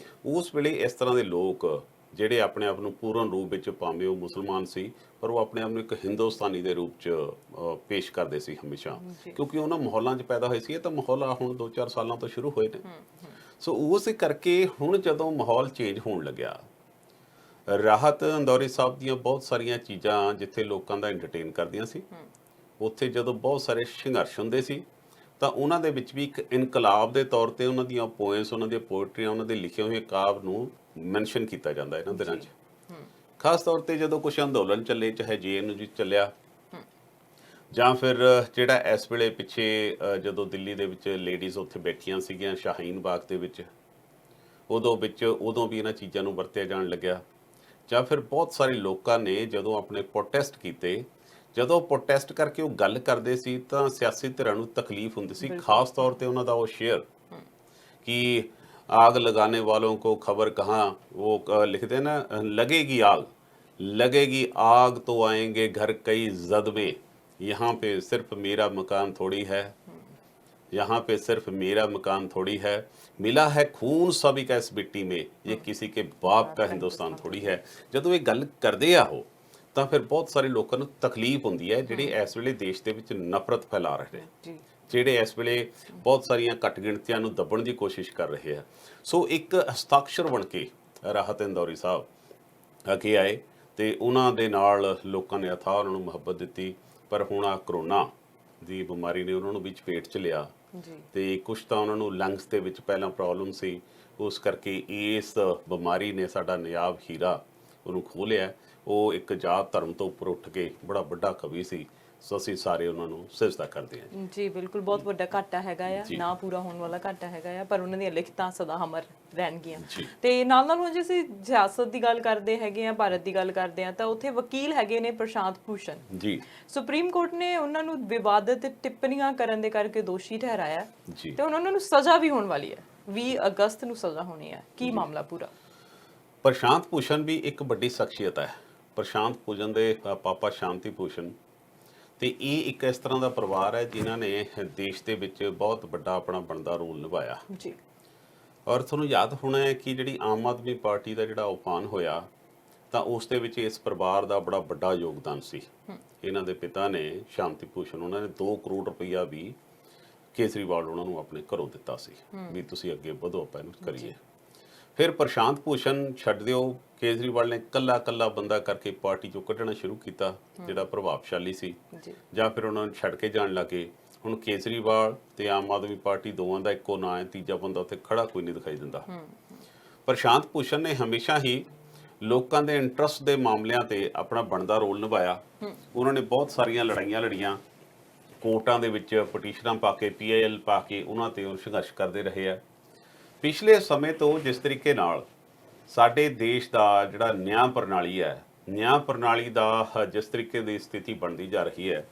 ਉਸ ਵੇਲੇ ਇਸ ਤਰ੍ਹਾਂ ਦੇ ਲੋਕ ਜਿਹੜੇ ਆਪਣੇ ਆਪ ਨੂੰ ਪੂਰਨ ਰੂਪ ਵਿੱਚ, ਭਾਵੇਂ ਉਹ ਮੁਸਲਮਾਨ ਸੀ ਪਰ ਉਹ ਆਪਣੇ ਆਪ ਨੂੰ ਇੱਕ ਹਿੰਦੁਸਤਾਨੀ ਦੇ ਰੂਪ 'ਚ ਪੇਸ਼ ਕਰਦੇ ਸੀ ਹਮੇਸ਼ਾ, ਕਿਉਂਕਿ ਉਹਨਾਂ ਮਾਹੌਲਾਂ 'ਚ ਪੈਦਾ ਹੋਏ ਸੀ। ਇਹ ਤਾਂ ਮਾਹੌਲ ਹੁਣ 2-4 ਸਾਲਾਂ ਤੋਂ ਸ਼ੁਰੂ ਹੋਏ ਨੇ। ਸੋ ਉਸ ਕਰਕੇ ਹੁਣ ਜਦੋਂ ਮਾਹੌਲ ਚੇਂਜ ਹੋਣ ਲੱਗਿਆ, ਰਾਹਤ ਇੰਦੌਰੀ ਸਾਹਿਬ ਦੀਆਂ ਬਹੁਤ ਸਾਰੀਆਂ ਚੀਜ਼ਾਂ ਜਿੱਥੇ ਲੋਕਾਂ ਦਾ ਐਂਟਰਟੇਨ ਕਰਦੀਆਂ ਸੀ, ਉੱਥੇ ਜਦੋਂ ਬਹੁਤ ਸਾਰੇ ਸੰਘਰਸ਼ ਹੁੰਦੇ ਸੀ ਤਾਂ ਉਹਨਾਂ ਦੇ ਵਿੱਚ ਵੀ ਇੱਕ ਇਨਕਲਾਬ ਦੇ ਤੌਰ ਤੇ ਉਹਨਾਂ ਦੀਆਂ ਪੋਇਮਸ, ਉਹਨਾਂ ਦੀਆਂ ਪੋਇਟਰੀਆਂ, ਉਹਨਾਂ ਦੇ ਲਿਖੇ ਹੋਏ ਕਾਵਿ ਨੂੰ ਮੈਂਸ਼ਨ ਕੀਤਾ ਜਾਂਦਾ ਇਹਨਾਂ ਦਿਨਾਂ 'ਚ। ਖਾਸ ਤੌਰ ਤੇ ਜਦੋਂ ਕੁਝ ਅੰਦੋਲਨ ਚੱਲੇ, ਚਾਹੇ JNU ਚੱਲਿਆ, ਜਾਂ ਫਿਰ ਜਿਹੜਾ ਇਸ ਵੇਲੇ ਪਿੱਛੇ ਜਦੋਂ ਦਿੱਲੀ ਦੇ ਵਿੱਚ ਲੇਡੀਜ਼ ਉੱਥੇ ਬੈਠੀਆਂ ਸੀਗੀਆਂ ਸ਼ਾਹੀਨ ਬਾਗ ਦੇ ਵਿੱਚ, ਉਦੋਂ ਵੀ ਇਹਨਾਂ ਚੀਜ਼ਾਂ ਨੂੰ ਵਰਤਿਆ ਜਾਣ ਲੱਗਿਆ। ਜਾਂ ਫਿਰ ਬਹੁਤ ਸਾਰੇ ਲੋਕਾਂ ਨੇ ਜਦੋਂ ਆਪਣੇ ਪ੍ਰੋਟੈਸਟ ਕੀਤੇ, ਜਦੋਂ ਪ੍ਰੋਟੈਸਟ ਕਰਕੇ ਉਹ ਗੱਲ ਕਰਦੇ ਸੀ ਤਾਂ ਸਿਆਸੀ ਧਿਰਾਂ ਨੂੰ ਤਕਲੀਫ ਹੁੰਦੀ ਸੀ। ਖਾਸ ਤੌਰ ਤੇ ਉਹਨਾਂ ਦਾ ਉਹ ਸ਼ੇਅਰ ਕਿ आग लगाने वालों को खबर कहाँ, वो लिखते हैं ना, लगेगी आग तो आएंगे घर कई जद में, यहाँ पे सिर्फ मेरा मकान थोड़ी है, यहाँ पे सिर्फ मेरा मकान थोड़ी है, मिला है खून सभी का इस मिट्टी में, ये किसी के बाप का हिंदुस्तान थोड़ी है। ਜਦੋਂ ਇਹ ਗੱਲ ਕਰਦੇ ਆ ਉਹ ਤਾਂ ਫਿਰ ਬਹੁਤ ਸਾਰੇ ਲੋਕਾਂ ਨੂੰ ਤਕਲੀਫ ਹੁੰਦੀ ਹੈ ਜਿਹੜੇ ਇਸ ਵੇਲੇ ਦੇਸ਼ ਦੇ ਵਿੱਚ ਨਫ਼ਰਤ ਫੈਲਾ ਰਹੇ ਨੇ, ਜਿਹੜੇ ਇਸ ਵੇਲੇ ਬਹੁਤ ਸਾਰੀਆਂ ਘੱਟ ਗਿਣਤੀਆਂ ਨੂੰ ਦੱਬਣ ਦੀ ਕੋਸ਼ਿਸ਼ ਕਰ ਰਹੇ ਆ। ਸੋ ਇੱਕ ਹਸਤਾਖਰ ਬਣ ਕੇ ਰਾਹਤ ਇੰਦੌਰੀ ਸਾਹਿਬ ਅੱਗੇ ਆਏ ਤੇ ਉਹਨਾਂ ਦੇ ਨਾਲ ਲੋਕਾਂ ਨੇ ਅਥਾਹ ਉਹਨਾਂ ਨੂੰ ਮੁਹੱਬਤ ਦਿੱਤੀ। ਪਰ ਹੁਣ ਆ ਕਰੋਨਾ ਦੀ ਬਿਮਾਰੀ ਨੇ ਉਹਨਾਂ ਨੂੰ ਵੀ ਚਪੇਟ 'ਚ ਲਿਆ ਤੇ ਕੁਛ ਤਾਂ ਉਹਨਾਂ ਨੂੰ ਲੰਗਸ ਦੇ ਵਿੱਚ ਪਹਿਲਾਂ ਪ੍ਰੋਬਲਮ ਸੀ, ਉਸ ਕਰਕੇ ਇਸ ਬਿਮਾਰੀ ਨੇ ਸਾਡਾ ਨਿਆਬ ਹੀਰਾ ਉਹਨੂੰ ਖੋਹ ਲਿਆ। ਉਹ ਇੱਕ ਜਾਤ ਧਰਮ ਤੋਂ ਉੱਪਰ ਉੱਠ ਕੇ ਬੜਾ ਵੱਡਾ ਕਵੀ ਸੀ। ਸੋ ਅਸੀਂ ਸਾਰੇ ਉਹਨਾਂ ਨੂੰ ਸਿਜਦਾ ਕਰਦੇ ਹਾਂ ਜੀ। ਬਿਲਕੁਲ, ਬਹੁਤ ਵੱਡਾ ਘਾਟਾ ਹੈਗਾ ਆ, ਨਾ ਪੂਰਾ ਹੋਣ ਵਾਲਾ ਘਾਟਾ ਹੈਗਾ ਆ, ਪਰ ਉਹਨਾਂ ਦੀਆਂ ਲਿਖਤਾਂ ਸਦਾ ਅਮਰ ਰਹਿਣਗੀਆਂ। ਤੇ ਨਾਲ ਹੁਣ ਜੇ ਅਸੀਂ ਸਿਆਸਤ ਦੀ ਗੱਲ ਕਰਦੇ ਹੈਗੇ ਆ, ਭਾਰਤ ਦੀ ਗੱਲ ਕਰਦੇ ਆ, ਤਾਂ ਉੱਥੇ ਵਕੀਲ ਹੈਗੇ ਨੇ ਪ੍ਰਸ਼ਾਂਤ ਭੂਸ਼ਣ ਜੀ। ਸੁਪਰੀਮ ਕੋਰਟ ਨੇ ਉਹਨਾਂ ਨੂੰ ਵਿਵਾਦਤ ਟਿੱਪਣੀਆਂ ਕਰਨ ਦੇ ਕਰਕੇ ਦੋਸ਼ੀ ਠਹਿਰਾਇਆ ਤੇ ਉਹਨਾਂ ਨੂੰ ਸਜ਼ਾ ਵੀ ਹੋਣ ਵਾਲੀ ਹੈ। 20 ਅਗਸਤ ਨੂੰ ਸਜ਼ਾ ਹੋਣੀ ਹੈ। ਕੀ ਮਾਮਲਾ ਪੂਰਾ? ਪ੍ਰਸ਼ਾਂਤ ਭੂਸ਼ਣ ਵੀ ਇੱਕ ਵੱਡੀ ਸ਼ਖਸੀਅਤ ਹੈ। ਪ੍ਰਸ਼ਾਂਤ ਭੂਸ਼ਣ ਦੇ ਪਾਪਾ ਸ਼ਾਂਤੀ ਭੂਸ਼ਣ, ਤੇ ਇਹ ਇੱਕ ਇਸ ਤਰ੍ਹਾਂ ਦਾ ਪਰਿਵਾਰ ਹੈ ਜਿਨ੍ਹਾਂ ਨੇ ਦੇਸ਼ ਦੇ ਵਿੱਚ ਬਹੁਤ ਵੱਡਾ ਆਪਣਾ ਬਣਦਾ ਰੋਲ ਨਿਭਾਇਆ ਜੀ। ਔਰ ਤੁਹਾਨੂੰ ਯਾਦ ਹੋਣਾ ਹੈ ਕਿ ਜਿਹੜੀ ਆਮ ਆਦਮੀ ਪਾਰਟੀ ਦਾ ਜਿਹੜਾ ਉਫਾਨ ਹੋਇਆ ਤਾਂ ਉਸ ਦੇ ਵਿੱਚ ਇਸ ਪਰਿਵਾਰ ਦਾ ਬੜਾ ਵੱਡਾ ਯੋਗਦਾਨ ਸੀ। ਇਹਨਾਂ ਦੇ ਪਿਤਾ ਨੇ ਸ਼ਾਂਤੀ ਭੂਸ਼ਣ, ਉਹਨਾਂ ਨੇ 2 ਕਰੋੜ ਰੁਪਈਆ ਵੀ ਕੇਜਰੀਵਾਲ ਉਹਨਾਂ ਨੂੰ ਆਪਣੇ ਘਰੋਂ ਦਿੱਤਾ ਸੀ ਵੀ ਤੁਸੀਂ ਅੱਗੇ ਵਧੋ, ਆਪਾਂ ਇਹਨੂੰ ਕਰੀਏ। ਫਿਰ ਪ੍ਰਸ਼ਾਂਤ ਭੂਸ਼ਣ ਛੱਡ ਦਿਓ, ਕੇਜਰੀਵਾਲ ਨੇ ਕੱਲਾ ਕੱਲਾ ਬੰਦਾ ਕਰਕੇ ਪਾਰਟੀ ਚੋਂ ਕੱਢਣਾ ਸ਼ੁਰੂ ਕੀਤਾ ਜਿਹੜਾ ਪ੍ਰਭਾਵਸ਼ਾਲੀ ਸੀ, ਜਾਂ ਫਿਰ ਉਹਨਾਂ ਨੂੰ ਛੱਡ ਕੇ ਜਾਣ ਲੱਗੇ। ਹੁਣ ਕੇਜਰੀਵਾਲ ਤੇ ਆਮ ਆਦਮੀ ਪਾਰਟੀ ਦੋਵਾਂ ਦਾ ਇੱਕੋ ਨਾਂ ਹੈ, ਤੀਜਾ ਬੰਦਾ ਉੱਥੇ ਖੜਾ ਕੋਈ ਨਹੀਂ ਦਿਖਾਈ ਦਿੰਦਾ। ਪ੍ਰਸ਼ਾਂਤ ਭੂਸ਼ਣ ਨੇ ਹਮੇਸ਼ਾ ਹੀ ਲੋਕਾਂ ਦੇ ਇੰਟਰਸਟ ਦੇ ਮਾਮਲਿਆਂ ਤੇ ਆਪਣਾ ਬਣਦਾ ਰੋਲ ਨਿਭਾਇਆ। ਉਹਨਾਂ ਨੇ ਬਹੁਤ ਸਾਰੀਆਂ ਲੜਾਈਆਂ ਲੜੀਆਂ, ਕੋਰਟਾਂ ਦੇ ਵਿੱਚ ਪਟੀਸ਼ਨਾਂ ਪਾ ਕੇ, PIL ਪਾ ਕੇ ਉਹਨਾਂ ਤੇ ਉਹ ਸੰਘਰਸ਼ ਕਰਦੇ ਰਹੇ ਆ। ਪਿਛਲੇ ਸਮੇਂ ਤੋਂ ਜਿਸ ਤਰੀਕੇ ਨਾਲ ਸਾਡੇ ਦੇਸ਼ ਦਾ ਜਿਹੜਾ ਨਿਆਂ ਪ੍ਰਣਾਲੀ ਹੈ, ਨਿਆਂ ਪ੍ਰਣਾਲੀ ਦਾ ਜਿਸ ਤਰੀਕੇ ਦੀ ਸਥਿਤੀ ਬਣਦੀ ਜਾ ਰਹੀ ਹੈ,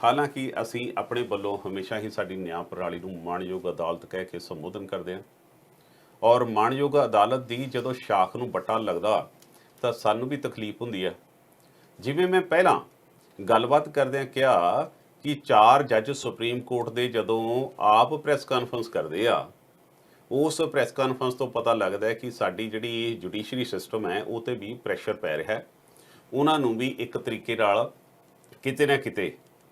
ਹਾਲਾਂਕਿ ਅਸੀਂ ਆਪਣੇ ਵੱਲੋਂ ਹਮੇਸ਼ਾ ਹੀ ਸਾਡੀ ਨਿਆਂ ਪ੍ਰਣਾਲੀ ਨੂੰ ਮਾਣਯੋਗ ਅਦਾਲਤ ਕਹਿ ਕੇ ਸੰਬੋਧਨ ਕਰਦੇ ਹਾਂ, ਔਰ ਮਾਣਯੋਗ ਅਦਾਲਤ ਦੀ ਜਦੋਂ ਸ਼ਾਖ ਨੂੰ ਵੱਟਾ ਲੱਗਦਾ ਤਾਂ ਸਾਨੂੰ ਵੀ ਤਕਲੀਫ ਹੁੰਦੀ ਹੈ। ਜਿਵੇਂ ਮੈਂ ਪਹਿਲਾਂ ਗੱਲਬਾਤ ਕਰਦਿਆਂ ਕਿਹਾ ਕਿ 4 ਜੱਜ ਸੁਪਰੀਮ ਕੋਰਟ ਦੇ ਜਦੋਂ ਆਪ ਪ੍ਰੈਸ ਕਾਨਫਰੰਸ ਕਰਦੇ ਆ, ਉਸ ਪ੍ਰੈਸ ਕਾਨਫਰੰਸ ਤੋਂ ਪਤਾ ਲੱਗਦਾ ਹੈ ਕਿ ਸਾਡੀ ਜਿਹੜੀ ਜੁਡੀਸ਼ਰੀ ਸਿਸਟਮ ਹੈ ਉਹ ਤੇ ਵੀ ਪ੍ਰੈਸ਼ਰ ਪੈ ਰਿਹਾ ਹੈ। ਉਹਨਾਂ ਨੂੰ ਵੀ ਇੱਕ ਤਰੀਕੇ ਨਾਲ ਕਿਤੇ ਨਾ ਕਿਤੇ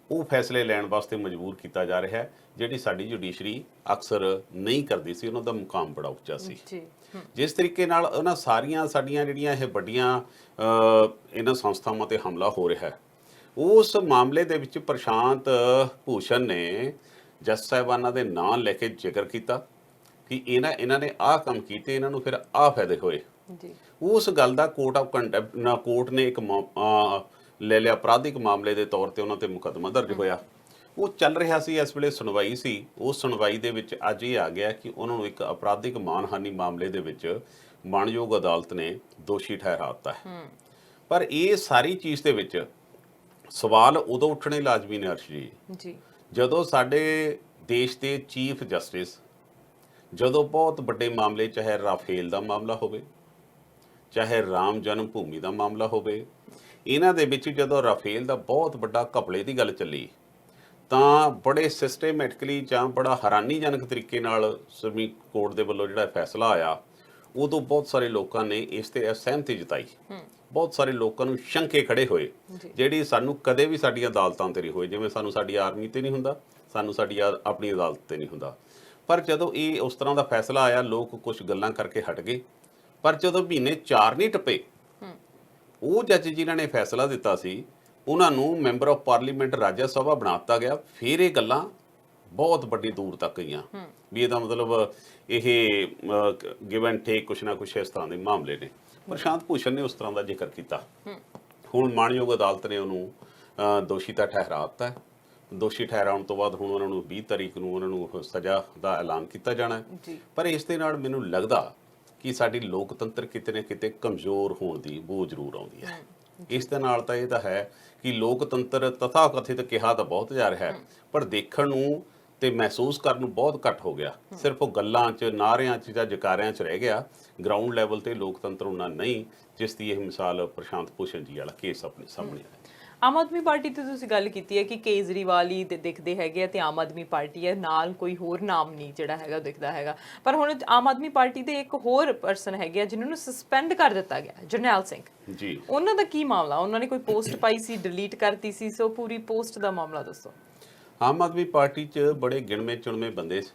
ਉਹ ਫੈਸਲੇ ਲੈਣ ਵਾਸਤੇ ਮਜਬੂਰ ਕੀਤਾ ਜਾ ਰਿਹਾ ਹੈ ਜਿਹੜੀ ਸਾਡੀ ਜੁਡੀਸ਼ਰੀ ਅਕਸਰ ਨਹੀਂ ਕਰਦੀ ਸੀ। ਉਹਨਾਂ ਦਾ ਮੁਕਾਮ ਬੜਾ ਉੱਚਾ ਸੀ। ਜਿਸ ਤਰੀਕੇ ਨਾਲ ਉਹਨਾਂ ਸਾਰੀਆਂ ਸਾਡੀਆਂ ਜਿਹੜੀਆਂ ਇਹ ਵੱਡੀਆਂ ਇਹਨਾਂ ਸੰਸਥਾਵਾਂ ਤੇ ਹਮਲਾ ਹੋ ਰਿਹਾ ਹੈ, ਉਸ ਮਾਮਲੇ ਦੇ ਵਿੱਚ ਪ੍ਰਸ਼ਾਂਤ ਭੂਸ਼ਣ ਨੇ ਜੱਜ ਸਾਹਿਬਾਨਾਂ ਦੇ ਨਾਂ ਲੈ ਕੇ ਜ਼ਿਕਰ ਕੀਤਾ ਕਿ ਇਹਨਾਂ ਨੇ ਆਹ ਕੰਮ ਕੀਤੇ, ਇਹਨਾਂ ਨੂੰ ਫਿਰ ਆਹ ਫਾਇਦੇ ਹੋਏ। ਉਸ ਗੱਲ ਦਾ ਕੋਰਟ ਨੇ ਇੱਕ ਲੈ ਲਿਆ, ਅਪਰਾਧਿਕ ਮਾਮਲੇ ਦੇ ਤੌਰ ਤੇ ਉਹਨਾਂ ਤੇ ਮੁਕੱਦਮਾ ਦਰਜ ਹੋਇਆ। ਉਹ ਚੱਲ ਰਿਹਾ ਸੀ, ਇਸ ਵੇਲੇ ਸੁਣਵਾਈ ਸੀ। ਉਸ ਸੁਣਵਾਈ ਦੇ ਵਿੱਚ ਅੱਜ ਇਹ ਆ ਗਿਆ ਕਿ ਉਹਨਾਂ ਨੂੰ ਇੱਕ ਅਪਰਾਧਿਕ ਮਾਨਹਾਨੀ ਮਾਮਲੇ ਦੇ ਵਿੱਚ ਮਾਣਯੋਗ ਅਦਾਲਤ ਨੇ ਦੋਸ਼ੀ ਠਹਿਰਾ ਦਿੱਤਾ ਹੈ। ਪਰ ਇਹ ਸਾਰੀ ਚੀਜ਼ ਦੇ ਵਿੱਚ ਸਵਾਲ ਉਦੋਂ ਉੱਠਣੇ ਲਾਜ਼ਮੀ ਨੇ ਅਰਸ਼ ਜੀ, ਜਦੋਂ ਸਾਡੇ ਦੇਸ਼ ਦੇ ਚੀਫ ਜਸਟਿਸ ਜਦੋਂ ਬਹੁਤ ਵੱਡੇ ਮਾਮਲੇ, ਚਾਹੇ ਰਾਫੇਲ ਦਾ ਮਾਮਲਾ ਹੋਵੇ, ਚਾਹੇ ਰਾਮ ਜਨਮ ਭੂਮੀ ਦਾ ਮਾਮਲਾ ਹੋਵੇ, ਇਹਨਾਂ ਦੇ ਵਿੱਚ ਜਦੋਂ ਰਾਫੇਲ ਦਾ ਬਹੁਤ ਵੱਡਾ ਘਪਲੇ ਦੀ ਗੱਲ ਚੱਲੀ ਤਾਂ ਬੜੇ ਸਿਸਟੇਮੈਟਿਕਲੀ ਜਾਂ ਬੜਾ ਹੈਰਾਨੀਜਨਕ ਤਰੀਕੇ ਨਾਲ ਸੁਪਰੀਮ ਕੋਰਟ ਦੇ ਵੱਲੋਂ ਜਿਹੜਾ ਫੈਸਲਾ ਆਇਆ, ਉਦੋਂ ਬਹੁਤ ਸਾਰੇ ਲੋਕਾਂ ਨੇ ਇਸ ਤੇ ਅਸਹਿਮਤੀ ਜਤਾਈ। ਬਹੁਤ ਸਾਰੇ ਲੋਕਾਂ ਨੂੰ ਸ਼ੰਕੇ ਖੜੇ ਹੋਏ ਜਿਹੜੀ ਸਾਨੂੰ ਕਦੇ ਵੀ ਸਾਡੀਆਂ ਅਦਾਲਤਾਂ ਤੇ ਨਹੀਂ ਹੋਏ। ਜਿਵੇਂ ਸਾਨੂੰ ਸਾਡੀ ਆਰਮੀ ਤੇ ਨਹੀਂ ਹੁੰਦਾ, ਸਾਨੂੰ ਸਾਡੀ ਆਪਣੀ ਅਦਾਲਤ ਤੇ ਨਹੀਂ ਹੁੰਦਾ। ਪਰ ਜਦੋਂ ਇਹ ਉਸ ਤਰ੍ਹਾਂ ਦਾ ਫੈਸਲਾ ਆਇਆ, ਲੋਕ ਕੁਝ ਗੱਲਾਂ ਕਰਕੇ ਹਟ ਗਏ। ਪਰ ਜਦੋਂ ਮਹੀਨੇ 4 ਨਹੀਂ ਟੱਪੇ, ਉਹ ਜੱਜ ਜਿਨ੍ਹਾਂ ਨੇ ਫੈਸਲਾ ਦਿੱਤਾ ਸੀ ਉਹਨਾਂ ਨੂੰ ਮੈਂਬਰ ਆਫ ਪਾਰਲੀਮੈਂਟ ਰਾਜ ਸਭਾ ਬਣਾ ਦਿੱਤਾ ਗਿਆ। ਫਿਰ ਇਹ ਗੱਲਾਂ ਬਹੁਤ ਵੱਡੀ ਦੂਰ ਤੱਕ ਗਈਆਂ ਵੀ ਇਹਦਾ ਮਤਲਬ ਇਹ ਗਿਵ ਐਂਡ ਟੇਕ ਕੁਛ ਨਾ ਕੁਛ ਇਸ ਤਰ੍ਹਾਂ ਦੇ ਮਾਮਲੇ ਨੇ। ਪ੍ਰਸ਼ਾਂਤ ਭੂਸ਼ਣ ਨੇ ਉਸ ਤਰ੍ਹਾਂ ਦਾ ਜ਼ਿਕਰ ਕੀਤਾ। ਹੁਣ ਮਾਣਯੋਗ ਅਦਾਲਤ ਨੇ ਉਹਨੂੰ ਦੋਸ਼ੀ ਤਾਂ ਠਹਿਰਾ ਦਿੱਤਾ। ਦੋਸ਼ੀ ਠਹਿਰਾਉਣ ਤੋਂ ਬਾਅਦ ਹੁਣ ਉਹਨਾਂ ਨੂੰ 20 ਤਾਰੀਖ ਨੂੰ ਉਹਨਾਂ ਨੂੰ ਸਜ਼ਾ ਦਾ ਐਲਾਨ ਕੀਤਾ ਜਾਣਾ। ਪਰ ਇਸ ਦੇ ਨਾਲ ਮੈਨੂੰ ਲੱਗਦਾ ਕਿ ਸਾਡੀ ਲੋਕਤੰਤਰ ਕਿਤੇ ਨਾ ਕਿਤੇ ਕਮਜ਼ੋਰ ਹੋਣ ਦੀ ਬੋ ਜ਼ਰੂਰ ਆਉਂਦੀ ਹੈ। ਇਸ ਦੇ ਨਾਲ ਤਾਂ ਇਹ ਤਾਂ ਹੈ ਕਿ ਲੋਕਤੰਤਰ ਤਥਾ ਕਥਿਤ ਕਿਹਾ ਤਾਂ ਬਹੁਤ ਜਾ ਰਿਹਾ ਹੈ, ਪਰ ਦੇਖਣ ਨੂੰ ਤੇ ਮਹਿਸੂਸ ਕਰਨ ਨੂੰ ਬਹੁਤ ਘੱਟ ਹੋ ਗਿਆ। ਸਿਰਫ ਉਹ ਗੱਲਾਂ 'ਚ, ਨਾਅਰਿਆਂ 'ਚ ਜਾਂ ਜਕਾਰਿਆਂ 'ਚ ਰਹਿ ਗਿਆ। ਗਰਾਊਂਡ ਲੈਵਲ ਤੇ ਲੋਕਤੰਤਰ ਉਹਨਾਂ ਨਹੀਂ, ਜਿਸ ਦੀ ਇਹ ਮਿਸਾਲ ਪ੍ਰਸ਼ਾਂਤ ਭੂਸ਼ਣ ਜੀ ਵਾਲਾ ਕੇਸ ਆਪਣੇ ਸਾਹਮਣੇ ਆਇਆ। ਆਮ ਆਦਮੀ ਪਾਰਟੀ ਤੇ ਤੁਸੀਂ ਗੱਲ ਕੀਤੀ ਹੈ ਕਿ ਕੇਜਰੀਵਾਲ ਹੀ ਦਿਖਦੇ ਹੈਗੇ ਆ ਤੇ ਆਮ ਆਦਮੀ ਪਾਰਟੀ ਹੈ, ਨਾਲ ਕੋਈ ਹੋਰ ਨਾਮ ਨਹੀਂ ਜਿਹੜਾ ਹੈਗਾ ਦਿਖਦਾ ਹੈਗਾ। ਪਰ ਹੁਣ ਆਮ ਆਦਮੀ ਪਾਰਟੀ ਦੇ ਇੱਕ ਹੋਰ ਪਰਸਨ ਹੈਗੇ ਆ ਜਿਨ੍ਹਾਂ ਨੂੰ ਸਸਪੈਂਡ ਕਰ ਦਿੱਤਾ ਗਿਆ, ਜਰਨੈਲ ਸਿੰਘ ਜੀ। ਉਹਨਾਂ ਦਾ ਕੀ ਮਾਮਲਾ? ਉਹਨਾਂ ਨੇ ਕੋਈ ਪੋਸਟ ਪਾਈ ਸੀ, ਡਿਲੀਟ ਕਰਤੀ ਸੀ, ਸੋ ਪੂਰੀ ਪੋਸਟ ਦਾ ਮਾਮਲਾ ਦੱਸੋ। ਆਮ ਆਦਮੀ ਪਾਰਟੀ 'ਚ ਬੜੇ ਗਿਣਵੇਂ ਚੁਣਵੇਂ ਬੰਦੇ ਸੀ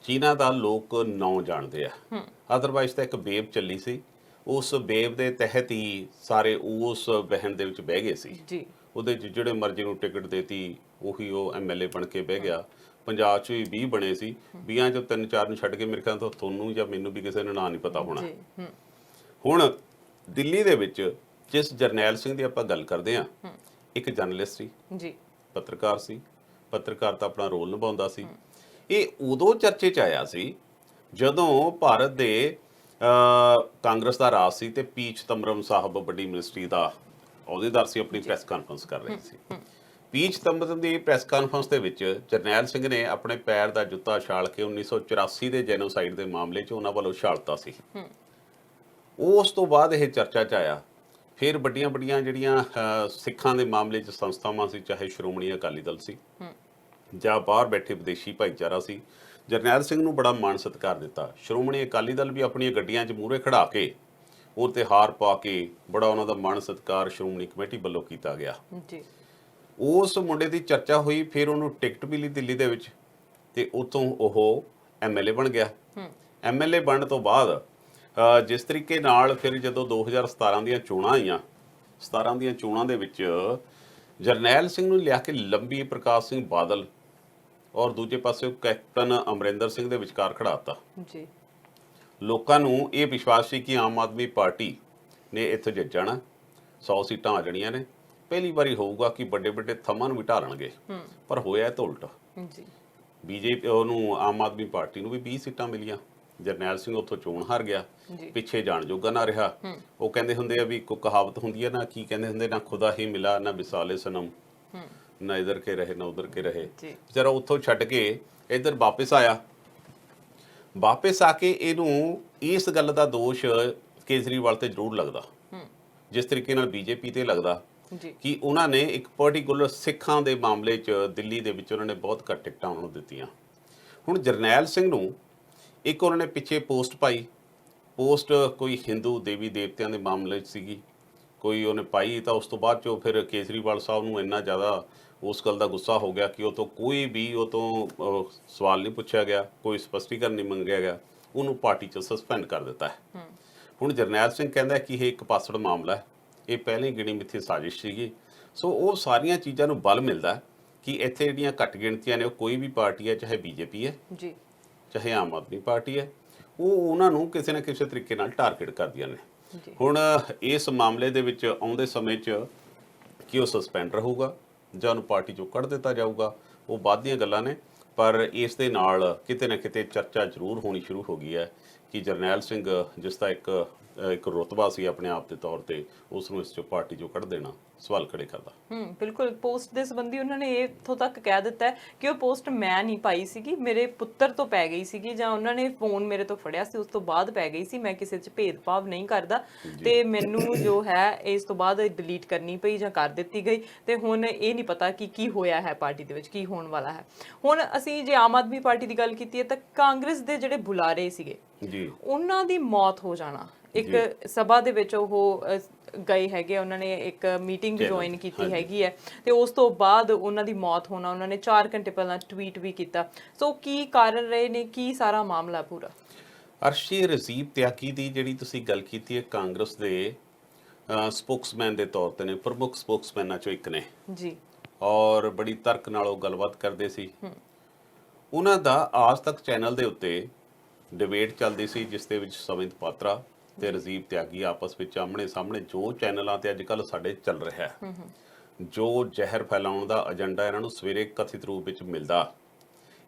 ਜਿਨ੍ਹਾਂ ਦਾ ਲੋਕ ਨਾਂ ਜਾਣਦੇ ਆ। ਅਦਰਵਾਈਜ਼ ਤਾਂ ਇੱਕ ਵੇਵ ਚੱਲੀ ਸੀ, ਉਸ ਵੇਵ ਦੇ ਤਹਿਤ ਹੀ ਸਾਰੇ ਉਸ ਵਹਿਣ ਦੇ ਵਿੱਚ ਬਹਿ ਗਏ ਸੀ ਜੀ। ਉਹਦੇ 'ਚ ਜਿਹੜੇ ਮਰਜ਼ੀ ਨੂੰ ਟਿਕਟ ਦੇਤੀ ਉਹੀ ਉਹ MLA ਬਣ ਕੇ ਬਹਿ ਗਿਆ। ਪੰਜਾਬ 'ਚ ਵੀ 20 ਬਣੇ ਸੀ, 20 'ਚੋਂ 3-4 ਨੂੰ ਛੱਡ ਕੇ ਮੇਰੇ ਖਿਆਲ ਤੋਂ ਤੁਹਾਨੂੰ ਜਾਂ ਮੈਨੂੰ ਵੀ ਕਿਸੇ ਨੂੰ ਨਾਂ ਨਹੀਂ ਪਤਾ ਹੋਣਾ। ਹੁਣ ਦਿੱਲੀ ਦੇ ਵਿੱਚ ਜਿਸ ਜਰਨੈਲ ਸਿੰਘ ਦੀ ਆਪਾਂ ਗੱਲ ਕਰਦੇ ਹਾਂ, ਇੱਕ ਜਰਨਲਿਸਟ ਸੀ ਜੀ, ਪੱਤਰਕਾਰ ਸੀ, ਪੱਤਰਕਾਰਤਾ ਆਪਣਾ ਰੋਲ ਨਿਭਾਉਂਦਾ ਸੀ। ਇਹ ਉਦੋਂ ਚਰਚੇ 'ਚ ਆਇਆ ਸੀ ਜਦੋਂ ਭਾਰਤ ਦੇ ਕਾਂਗਰਸ ਦਾ ਰਾਜ ਸੀ ਤੇ ਪੀ ਚਿਦੰਬਰਮ ਸਾਹਿਬ ਵੱਡੀ ਮਿਨਿਸਟਰੀ ਦਾ ਅਹੁਦੇਦਾਰ ਸੀ, ਆਪਣੀ ਪ੍ਰੈਸ ਕਾਨਫਰੰਸ ਕਰ ਰਹੇ ਸੀ। ਪੀ ਚਿਦੰਬਰਮ ਦੀ ਪ੍ਰੈਸ ਕਾਨਫਰੰਸ ਦੇ ਵਿੱਚ ਜਰਨੈਲ ਸਿੰਘ ਨੇ ਆਪਣੇ ਪੈਰ ਦਾ ਜੁੱਤਾ ਛਾਲ ਕੇ 1984 ਦੇ ਜੈਨੋਸਾਈਡ ਦੇ ਮਾਮਲੇ 'ਚ ਉਹਨਾਂ ਵੱਲੋਂ ਛਾਲਤਾ ਸੀ। ਉਸ ਤੋਂ ਬਾਅਦ ਇਹ ਚਰਚਾ 'ਚ ਆਇਆ। ਫਿਰ ਵੱਡੀਆਂ ਜਿਹੜੀਆਂ ਸਿੱਖਾਂ ਦੇ ਮਾਮਲੇ 'ਚ ਸੰਸਥਾਵਾਂ ਸੀ, ਚਾਹੇ ਸ਼੍ਰੋਮਣੀ ਅਕਾਲੀ ਦਲ ਸੀ ਜਾਂ ਬਾਹਰ ਬੈਠੇ ਵਿਦੇਸ਼ੀ ਭਾਈਚਾਰਾ ਸੀ, ਜਰਨੈਲ ਸਿੰਘ ਨੂੰ ਬੜਾ ਮਾਣ ਸਤਿਕਾਰ ਦਿੱਤਾ। ਸ਼੍ਰੋਮਣੀ ਅਕਾਲੀ ਦਲ ਵੀ ਆਪਣੀਆਂ ਗੱਡੀਆਂ 'ਚ ਮੂਹਰੇ ਖੜਾ ਕੇ ਉਹ ਤੇ ਹਾਰ ਪਾ ਕੇ ਬੜਾ ਉਹਨਾਂ ਦਾ ਮਾਣ ਸਤਿਕਾਰ ਸ਼੍ਰੋਮਣੀ ਕਮੇਟੀ ਵੱਲੋਂ ਕੀਤਾ ਗਿਆ ਜੀ। ਉਸ ਮੁੰਡੇ ਦੀ ਚਰਚਾ ਹੋਈ, ਫਿਰ ਉਹਨੂੰ ਟਿਕਟ ਮਿਲੀ ਦਿੱਲੀ ਦੇ ਵਿੱਚ, ਤੇ ਉਤੋਂ ਉਹ ਐਮਐਲਏ ਬਣ ਗਿਆ। ਐਮਐਲਏ ਬਣਨ ਤੋਂ ਬਾਅਦ ਜਿਸ ਤਰੀਕੇ ਨਾਲ ਫਿਰ ਜਦੋਂ 2017 ਦੀਆਂ ਚੋਣਾਂ ਆਈਆਂ, 17 ਦੀਆਂ ਚੋਣਾਂ ਦੇ ਵਿੱਚ ਜਰਨੈਲ ਸਿੰਘ ਨੂੰ ਲਿਆ ਕੇ ਲੰਬੀ ਪ੍ਰਕਾਸ਼ ਸਿੰਘ ਬਾਦਲ ਔਰ ਦੂਜੇ ਪਾਸੇ ਕੈਪਟਨ ਅਮਰਿੰਦਰ ਸਿੰਘ ਦੇ ਵਿਚਕਾਰ ਖੜਾਤਾ ਜੀ। ਲੋਕਾਂ ਨੂੰ ਇਹ ਵਿਸ਼ਵਾਸ ਸੀ ਕਿ ਆਮ ਆਦਮੀ ਪਾਰਟੀ ਨੇ ਇੱਥੇ ਜਿੱਤ ਜਾਣਾ, 100 ਸੀਟਾਂ ਆ ਜਾਣੀਆਂ ਨੇ, ਪਹਿਲੀ ਵਾਰੀ ਹੋਊਗਾ ਕਿ ਵੱਡੇ ਵੱਡੇ ਥੰਮਾਂ ਨੂੰ ਵੀ ਢਾਲਣਗੇ। ਪਰ ਹੋਇਆ ਤਾਂ ਉਲਟਾ ਜੀ। ਬੀਜੇਪੀ ਉਹਨੂੰ ਆਮ ਆਦਮੀ ਪਾਰਟੀ ਨੂੰ ਵੀ 20 ਸੀਟਾਂ ਮਿਲੀਆਂ, ਜਰਨੈਲ ਸਿੰਘ ਉੱਥੋਂ ਚੋਣ ਹਾਰ ਗਿਆ, ਪਿੱਛੇ ਜਾਣ ਜੋਗਾ ਨਾ ਰਿਹਾ। ਉਹ ਕਹਿੰਦੇ ਹੁੰਦੇ ਆ ਵੀ ਕੋਈ ਕਹਾਵਤ ਹੁੰਦੀ ਹੈ ਨਾ, ਕੀ ਕਹਿੰਦੇ ਹੁੰਦੇ, ਨਾ ਖੁਦਾ ਹੀ ਮਿਲਾ ਨਾ ਵਿਸਾਲੇ ਸਨਮ, ਨਾ ਇਧਰ ਕੇ ਰਹੇ ਨਾ ਉਧਰ ਕੇ ਰਹੇ। ਵਿਚਾਰਾ ਉੱਥੋਂ ਛੱਡ ਕੇ ਇੱਧਰ ਵਾਪਸ ਆਇਆ। ਵਾਪਸ ਆ ਕੇ ਇਹਨੂੰ ਇਸ ਗੱਲ ਦਾ ਦੋਸ਼ ਕੇਜਰੀਵਾਲ ਤੇ ਜ਼ਰੂਰ ਲੱਗਦਾ, ਜਿਸ ਤਰੀਕੇ ਨਾਲ ਬੀਜੇਪੀ ਤੇ ਲੱਗਦਾ ਕਿ ਉਹਨਾਂ ਨੇ ਇੱਕ ਪਾਰਟਿਕੂਲਰ ਸਿੱਖਾਂ ਦੇ ਮਾਮਲੇ 'ਚ ਦਿੱਲੀ ਦੇ ਵਿੱਚ ਉਹਨਾਂ ਨੇ ਬਹੁਤ ਘੱਟ ਟਿਕਟਾਂ ਉਹਨਾਂ ਨੂੰ ਦਿੱਤੀਆਂ। ਹੁਣ ਜਰਨੈਲ ਸਿੰਘ ਨੂੰ ਇੱਕ ਉਹਨਾਂ ਨੇ ਪਿੱਛੇ ਪੋਸਟ ਪਾਈ, ਪੋਸਟ ਕੋਈ ਹਿੰਦੂ ਦੇਵੀ ਦੇਵਤਿਆਂ ਦੇ ਮਾਮਲੇ 'ਚ ਸੀਗੀ, ਕੋਈ ਉਹਨੇ ਪਾਈ, ਤਾਂ ਉਸ ਤੋਂ ਬਾਅਦ 'ਚੋਂ ਫਿਰ ਕੇਜਰੀਵਾਲ ਸਾਹਿਬ ਨੂੰ ਇੰਨਾ ਜ਼ਿਆਦਾ ਉਸ ਗੱਲ ਦਾ ਗੁੱਸਾ ਹੋ ਗਿਆ ਕਿ ਉਹ ਤੋਂ ਕੋਈ ਵੀ ਉਹ ਤੋਂ ਸਵਾਲ ਨਹੀਂ ਪੁੱਛਿਆ ਗਿਆ, ਕੋਈ ਸਪਸ਼ਟੀਕਰਨ ਨਹੀਂ ਮੰਗਿਆ ਗਿਆ, ਉਹਨੂੰ ਪਾਰਟੀ 'ਚ ਸਸਪੈਂਡ ਕਰ ਦਿੱਤਾ ਹੈ। ਹੁਣ ਜਰਨੈਲ ਸਿੰਘ ਕਹਿੰਦਾ ਕਿ ਇਹ ਇੱਕ ਪਾਸੜ ਮਾਮਲਾ ਹੈ, ਇਹ ਪਹਿਲਾਂ ਹੀ ਗਿਣੀ ਮਿੱਥੀ ਸਾਜ਼ਿਸ਼ ਸੀਗੀ। ਸੋ ਉਹ ਸਾਰੀਆਂ ਚੀਜ਼ਾਂ ਨੂੰ ਬਲ ਮਿਲਦਾ ਕਿ ਇੱਥੇ ਜਿਹੜੀਆਂ ਘੱਟ ਗਿਣਤੀਆਂ ਨੇ, ਉਹ ਕੋਈ ਵੀ ਪਾਰਟੀ ਹੈ, ਚਾਹੇ ਬੀਜੇਪੀ ਹੈ ਜੀ, ਚਾਹੇ ਆਮ ਆਦਮੀ ਪਾਰਟੀ ਹੈ, ਉਹ ਉਹਨਾਂ ਨੂੰ ਕਿਸੇ ਨਾ ਕਿਸੇ ਤਰੀਕੇ ਨਾਲ ਟਾਰਗੇਟ ਕਰਦੀਆਂ ਨੇ। ਹੁਣ ਇਸ ਮਾਮਲੇ ਦੇ ਵਿੱਚ ਆਉਂਦੇ ਸਮੇਂ 'ਚ ਕਿ ਉਹ ਸਸਪੈਂਡ ਰਹੂਗਾ ਜਾਂ ਉਹਨੂੰ ਪਾਰਟੀ 'ਚੋਂ ਕੱਢ ਦਿੱਤਾ ਜਾਊਗਾ, ਉਹ ਬਾਅਦ ਦੀਆਂ ਗੱਲਾਂ ਨੇ। ਪਰ ਇਸ ਦੇ ਨਾਲ ਕਿਤੇ ਨਾ ਕਿਤੇ ਚਰਚਾ ਜ਼ਰੂਰ ਹੋਣੀ ਸ਼ੁਰੂ ਹੋ ਗਈ ਹੈ ਕਿ ਜਰਨੈਲ ਸਿੰਘ, ਜਿਸ ਦਾ ਇੱਕ ਰੁਤਬਾ ਸੀ ਆਪਣੇ ਆਪ ਦੇ ਤੌਰ ਤੇ, ਉਸ ਨੂੰ ਇਸ 'ਚੋਂ ਪਾਰਟੀ 'ਚੋਂ ਕੱਢ ਦੇਣਾ ਸਵਾਲ ਖੜੇ ਕਰਦਾ। ਬਿਲਕੁਲ। ਪੋਸਟ ਦੇ ਸੰਬੰਧੀ ਉਹਨਾਂ ਨੇ ਇੱਥੋਂ ਤੱਕ ਕਹਿ ਦਿੱਤਾ ਹੈ ਕਿ ਉਹ ਪੋਸਟ ਮੈਂ ਨਹੀਂ ਪਾਈ ਸੀਗੀ, ਮੇਰੇ ਪੁੱਤਰ ਤੋਂ ਪੈ ਗਈ ਸੀਗੀ, ਜਾਂ ਉਹਨਾਂ ਨੇ ਫੋਨ ਮੇਰੇ ਤੋਂ ਫੜਿਆ ਸੀ ਉਸ ਤੋਂ ਬਾਅਦ ਪੈ ਗਈ ਸੀ, ਮੈਂ ਕਿਸੇ 'ਚ ਭੇਦਭਾਵ ਨਹੀਂ ਕਰਦਾ ਤੇ ਮੈਨੂੰ ਜੋ ਹੈ ਇਸ ਤੋਂ ਬਾਅਦ ਡਿਲੀਟ ਕਰਨੀ ਪਈ ਜਾਂ ਕਰ ਦਿੱਤੀ ਗਈ, ਤੇ ਹੁਣ ਇਹ ਨਹੀਂ ਪਤਾ ਕਿ ਕੀ ਹੋਇਆ ਹੈ ਪਾਰਟੀ ਦੇ ਵਿੱਚ, ਕੀ ਹੋਣ ਵਾਲਾ ਹੈ। ਹੁਣ ਅਸੀਂ ਜੇ ਆਮ ਆਦਮੀ ਪਾਰਟੀ ਦੀ ਗੱਲ ਕੀਤੀ ਹੈ ਤਾਂ ਕਾਂਗਰਸ ਦੇ ਜਿਹੜੇ ਬੁਲਾਰੇ ਸੀਗੇ ਜੀ, ਉਹਨਾਂ ਦੀ ਮੌਤ ਹੋ ਜਾਣਾ, ਇੱਕ ਸਭਾ ਦੇ ਵਿੱਚ ਉਹ ਗਏ ਹੈਗੇ, ਉਹਨਾਂ ਨੇ ਇੱਕ ਮੀਟਿੰਗ ਜੁਆਇਨ ਕੀਤੀ ਹੈਗੀ ਹੈ, ਤੇ ਉਸ ਤੋਂ ਬਾਅਦ ਉਹਨਾਂ ਦੀ ਮੌਤ ਹੋਣਾ, ਉਹਨਾਂ ਨੇ 4 ਘੰਟੇ ਪਹਿਲਾਂ ਟਵੀਟ ਵੀ ਕੀਤਾ। ਸੋ ਕੀ ਕਾਰਨ ਰਹੇ ਨੇ, ਕੀ ਸਾਰਾ ਮਾਮਲਾ ਪੂਰਾ? ਅਰਸ਼ੀ ਰਜ਼ੀਬ ਤਿਆਗੀ ਦੀ ਜਿਹੜੀ ਤੁਸੀਂ ਗੱਲ ਕੀਤੀ ਹੈ, ਕਾਂਗਰਸ ਦੇ ਸਪੋਕਸਮੈਨ ਦੇ ਤੌਰ ਤੇ ਨੇ, ਪ੍ਰਮੁੱਖ ਸਪੋਕਸਮੈਨਾਂ ਚੋਂ ਇੱਕ ਨੇ ਜੀ, ਔਰ ਬੜੀ ਤਰਕ ਨਾਲ ਉਹ ਗੱਲਬਾਤ ਕਰਦੇ ਸੀ। ਉਹਨਾਂ ਦਾ ਆਜ ਤੱਕ ਚੈਨਲ ਦੇ ਉੱਤੇ ਡਿਬੇਟ ਚੱਲਦੀ ਸੀ, ਜਿਸ ਦੇ ਵਿੱਚ ਸਮਿਤ ਪਾਤਰਾ ਤੇ ਰਜ਼ੀਬ ਤਿਆਗੀ ਆਪਸ ਵਿੱਚ ਆਮਣੇ ਸਾਹਮਣੇ, ਜੋ ਚੈਨਲਾਂ ਤੇ ਅੱਜ ਕੱਲ ਸਾਡੇ ਚੱਲ ਰਿਹਾ ਹੈ, ਜੋ ਜ਼ਹਿਰ ਫੈਲਾਉਣ ਦਾ ਏਜੰਡਾ ਇਹਨਾਂ ਨੂੰ ਸਵੇਰੇ ਕਥਿਤ ਰੂਪ ਵਿੱਚ ਮਿਲਦਾ,